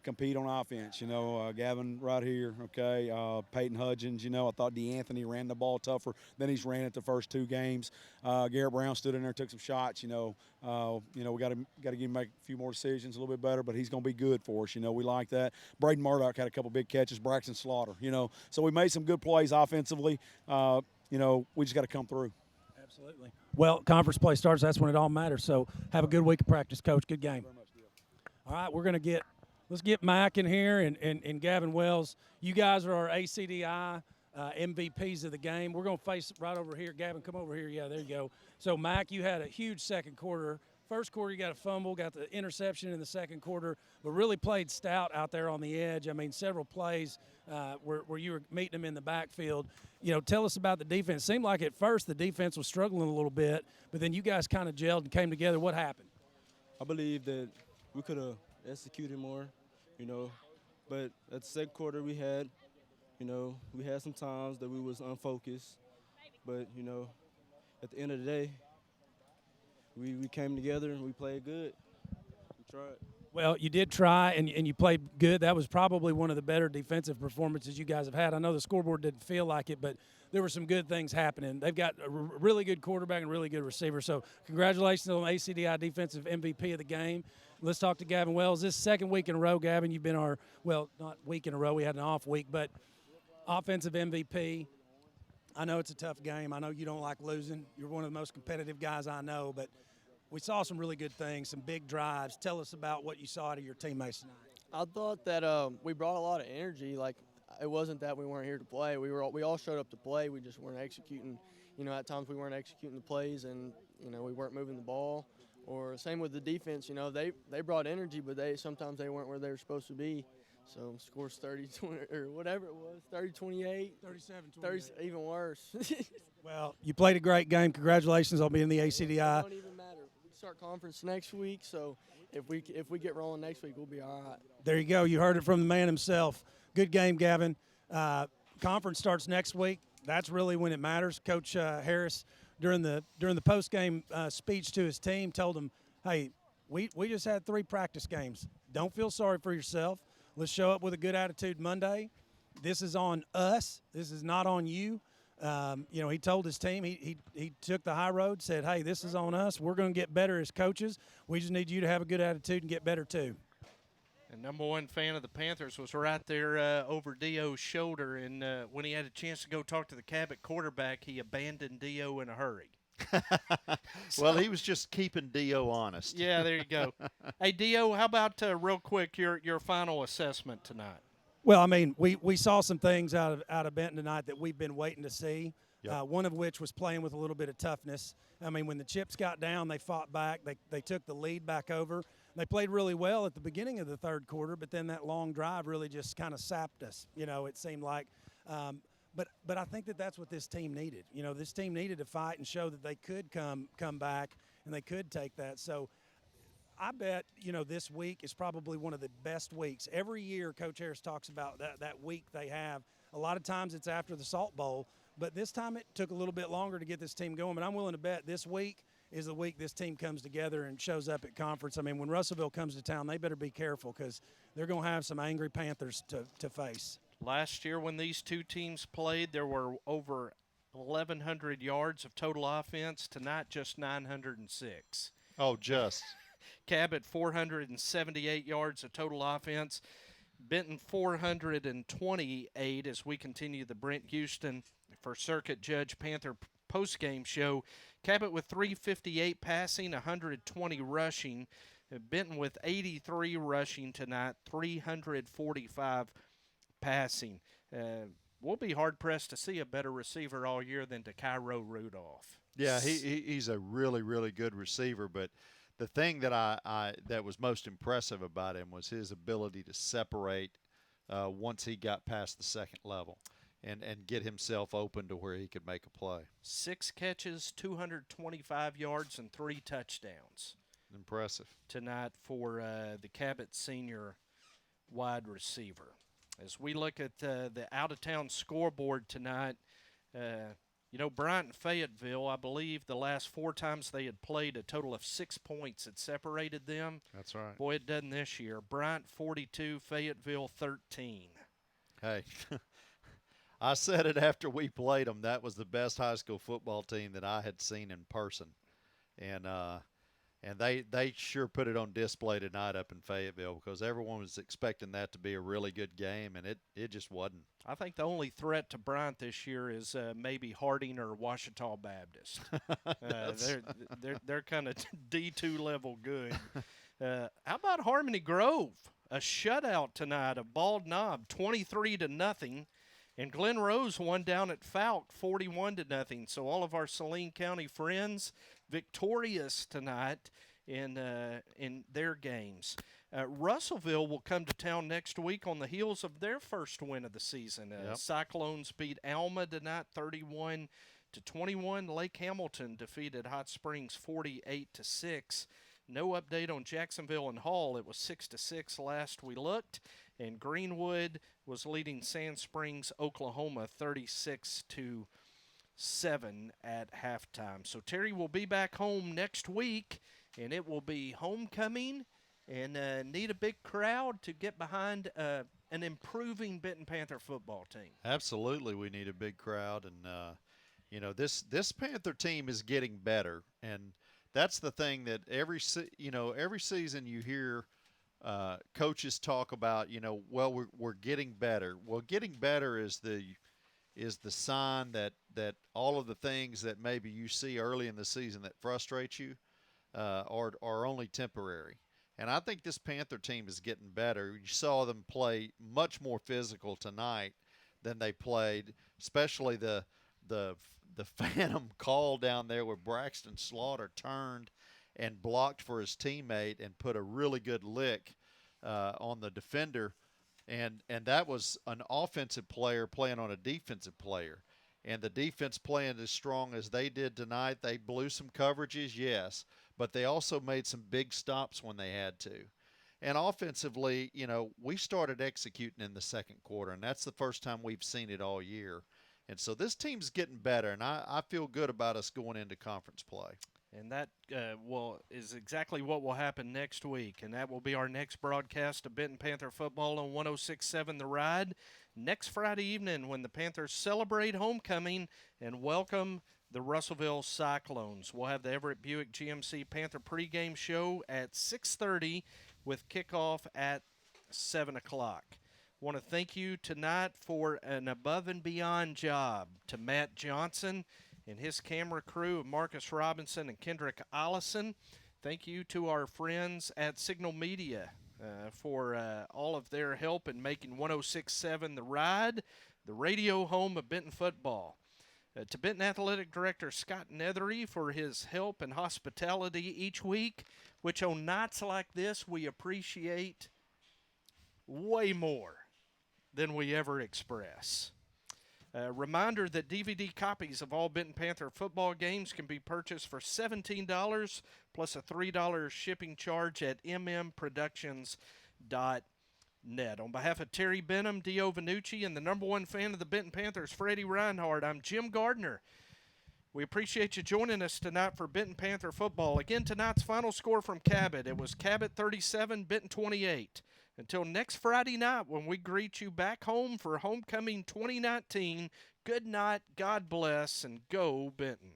compete on offense. You know, Gavin right here, okay, Peyton Hudgens. You know, I thought DeAnthony ran the ball tougher than he's ran it the first 2 games. Garrett Brown stood in there, took some shots. You know, we got to give him make a few more decisions, a little bit better, but he's going to be good for us. You know, we like that. Braden Murdoch had a couple big catches. Braxton Slaughter. You know, so we made some good plays offensively. You know, we just got to come through. Absolutely. Well, conference play starts. That's when it all matters. So have a good week of practice, Coach. Good game. All right, we're going to let's get Mac in here and Gavin Wells. You guys are our ACDI MVPs of the game. We're going to face right over here. Gavin, come over here. Yeah, there you go. So, Mac, you had a huge second quarter. First quarter, you got a fumble, got the interception in the second quarter, but really played stout out there on the edge. I mean, several plays where you were meeting them in the backfield. You know, tell us about the defense. It seemed like at first the defense was struggling a little bit, but then you guys kind of gelled and came together. What happened? I believe that we could have executed more, you know, but at the second quarter we had some times that we was unfocused, but, you know, at the end of the day, we came together and we played good. tried. Well, you did try, and you played good. That was probably one of the better defensive performances you guys have had. I know the scoreboard didn't feel like it, but there were some good things happening. They've got a really good quarterback and really good receiver. So congratulations on ACDI Defensive MVP of the game. Let's talk to Gavin Wells. This second week in a row, Gavin, you've been our, well, not week in a row. We had an off week, but offensive MVP. I know it's a tough game. I know you don't like losing. You're one of the most competitive guys I know, but we saw some really good things, some big drives. Tell us about what you saw out of your teammates tonight. I thought that we brought a lot of energy. Like, it wasn't that we weren't here to play. We all showed up to play. We just weren't executing. You know, at times we weren't executing the plays, and we weren't moving the ball. Or same with the defense. They brought energy, but sometimes they weren't where they were supposed to be. So scores 30-20 or whatever it was, 30-28, 37-28, even worse. Well, you played a great game. Congratulations on being the ACDI. It don't even matter. We start conference next week, so if we get rolling next week, we'll be all right. There you go. You heard it from the man himself. Good game, Gavin. Conference starts next week. That's really when it matters. Coach Harris, during the post-game speech to his team, told them, hey, we just had 3 practice games. Don't feel sorry for yourself. Let's show up with a good attitude Monday. This is on us. This is not on you. He told his team, he took the high road, said, hey, this is on us. We're going to get better as coaches. We just need you to have a good attitude and get better too. And number one fan of the Panthers was right there over Dio's shoulder, and when he had a chance to go talk to the Cabot quarterback, he abandoned Dio in a hurry. Well, he was just keeping Dio honest. Yeah, there you go. Hey, Dio, how about real quick your final assessment tonight? Well, I mean, we saw some things out of Benton tonight that we've been waiting to see. Yep. One of which was playing with a little bit of toughness. I mean, when the chips got down, they fought back. They took the lead back over. They played really well at the beginning of the third quarter, but then that long drive really just kind of sapped us. It seemed like. But I think that's what this team needed. This team needed to fight and show that they could come back and they could take that. So I bet, this week is probably one of the best weeks. Every year Coach Harris talks about that week they have. A lot of times it's after the Salt Bowl, but this time it took a little bit longer to get this team going. But I'm willing to bet this week is the week this team comes together and shows up at conference. I mean, when Russellville comes to town, they better be careful because they're going to have some angry Panthers to face. Last year when these two teams played, there were over 1,100 yards of total offense. Tonight, just 906. Oh, just. Cabot, 478 yards of total offense. Benton, 428 as we continue the Brent Houston for Circuit Judge Panther postgame show. Cabot with 358 passing, 120 rushing. Benton with 83 rushing tonight, 345 passing. We'll be hard-pressed to see a better receiver all year than DeCairo Rudolph. Yeah, he's a really, really good receiver, but the thing that that was most impressive about him was his ability to separate once he got past the second level and get himself open to where he could make a play. 6 catches, 225 yards, and 3 touchdowns. Impressive. Tonight for the Cabot senior wide receiver. As we look at the out-of-town scoreboard tonight, Bryant and Fayetteville, I believe the last 4 times they had played, a total of 6 points had separated them. That's right. Boy, it doesn't this year. Bryant 42, Fayetteville 13. Hey, I said it after we played them. That was the best high school football team that I had seen in person. And they sure put it on display tonight up in Fayetteville because everyone was expecting that to be a really good game, and it just wasn't. I think the only threat to Bryant this year is maybe Harding or Ouachita Baptist. They're kind of D2 level good. How about Harmony Grove? A shutout tonight of Bald Knob, 23-0. And Glen Rose won down at Falk, 41-0. So all of our Saline County friends victorious tonight in their games. Russellville will come to town next week on the heels of their first win of the season. Yep. Cyclones beat Alma tonight, 31-21. Lake Hamilton defeated Hot Springs 48-6. No update on Jacksonville and Hall. It was 6-6 last we looked. And Greenwood was leading Sand Springs, Oklahoma, 36-7 at halftime. So Terry will be back home next week, and it will be homecoming and need a big crowd to get behind an improving Benton Panther football team. Absolutely, we need a big crowd, and this Panther team is getting better, and that's the thing that every season you hear coaches talk about. Well, we're getting better. Well, getting better is the sign that all of the things that maybe you see early in the season that frustrate you are only temporary. And I think this Panther team is getting better. You saw them play much more physical tonight than they played, especially the phantom call down there where Braxton Slaughter turned and blocked for his teammate and put a really good lick on the defender. And that was an offensive player playing on a defensive player. And the defense playing as strong as they did tonight, they blew some coverages, yes, but they also made some big stops when they had to. And offensively, we started executing in the second quarter, and that's the first time we've seen it all year. And so this team's getting better, and I feel good about us going into conference play. And that is exactly what will happen next week. And that will be our next broadcast of Benton Panther football on 106.7 The Ride next Friday evening when the Panthers celebrate homecoming and welcome the Russellville Cyclones. We'll have the Everett Buick GMC Panther pregame show at 6:30 with kickoff at 7 o'clock. Want to thank you tonight for an above and beyond job to Matt Johnson and his camera crew of Marcus Robinson and Kendrick Allison. Thank you to our friends at Signal Media for all of their help in making 106.7 The Ride, the radio home of Benton football. To Benton Athletic Director Scott Nethery for his help and hospitality each week, which on nights like this we appreciate way more than we ever express. Reminder that DVD copies of all Benton Panther football games can be purchased for $17 plus a $3 shipping charge at mmproductions.net. On behalf of Terry Benham, Dio Vanucci, and the number one fan of the Benton Panthers, Freddie Reinhardt, I'm Jim Gardner. We appreciate you joining us tonight for Benton Panther football. Again, tonight's final score from Cabot. It was Cabot 37, Benton 28. Until next Friday night when we greet you back home for Homecoming 2019, good night, God bless, and go Benton.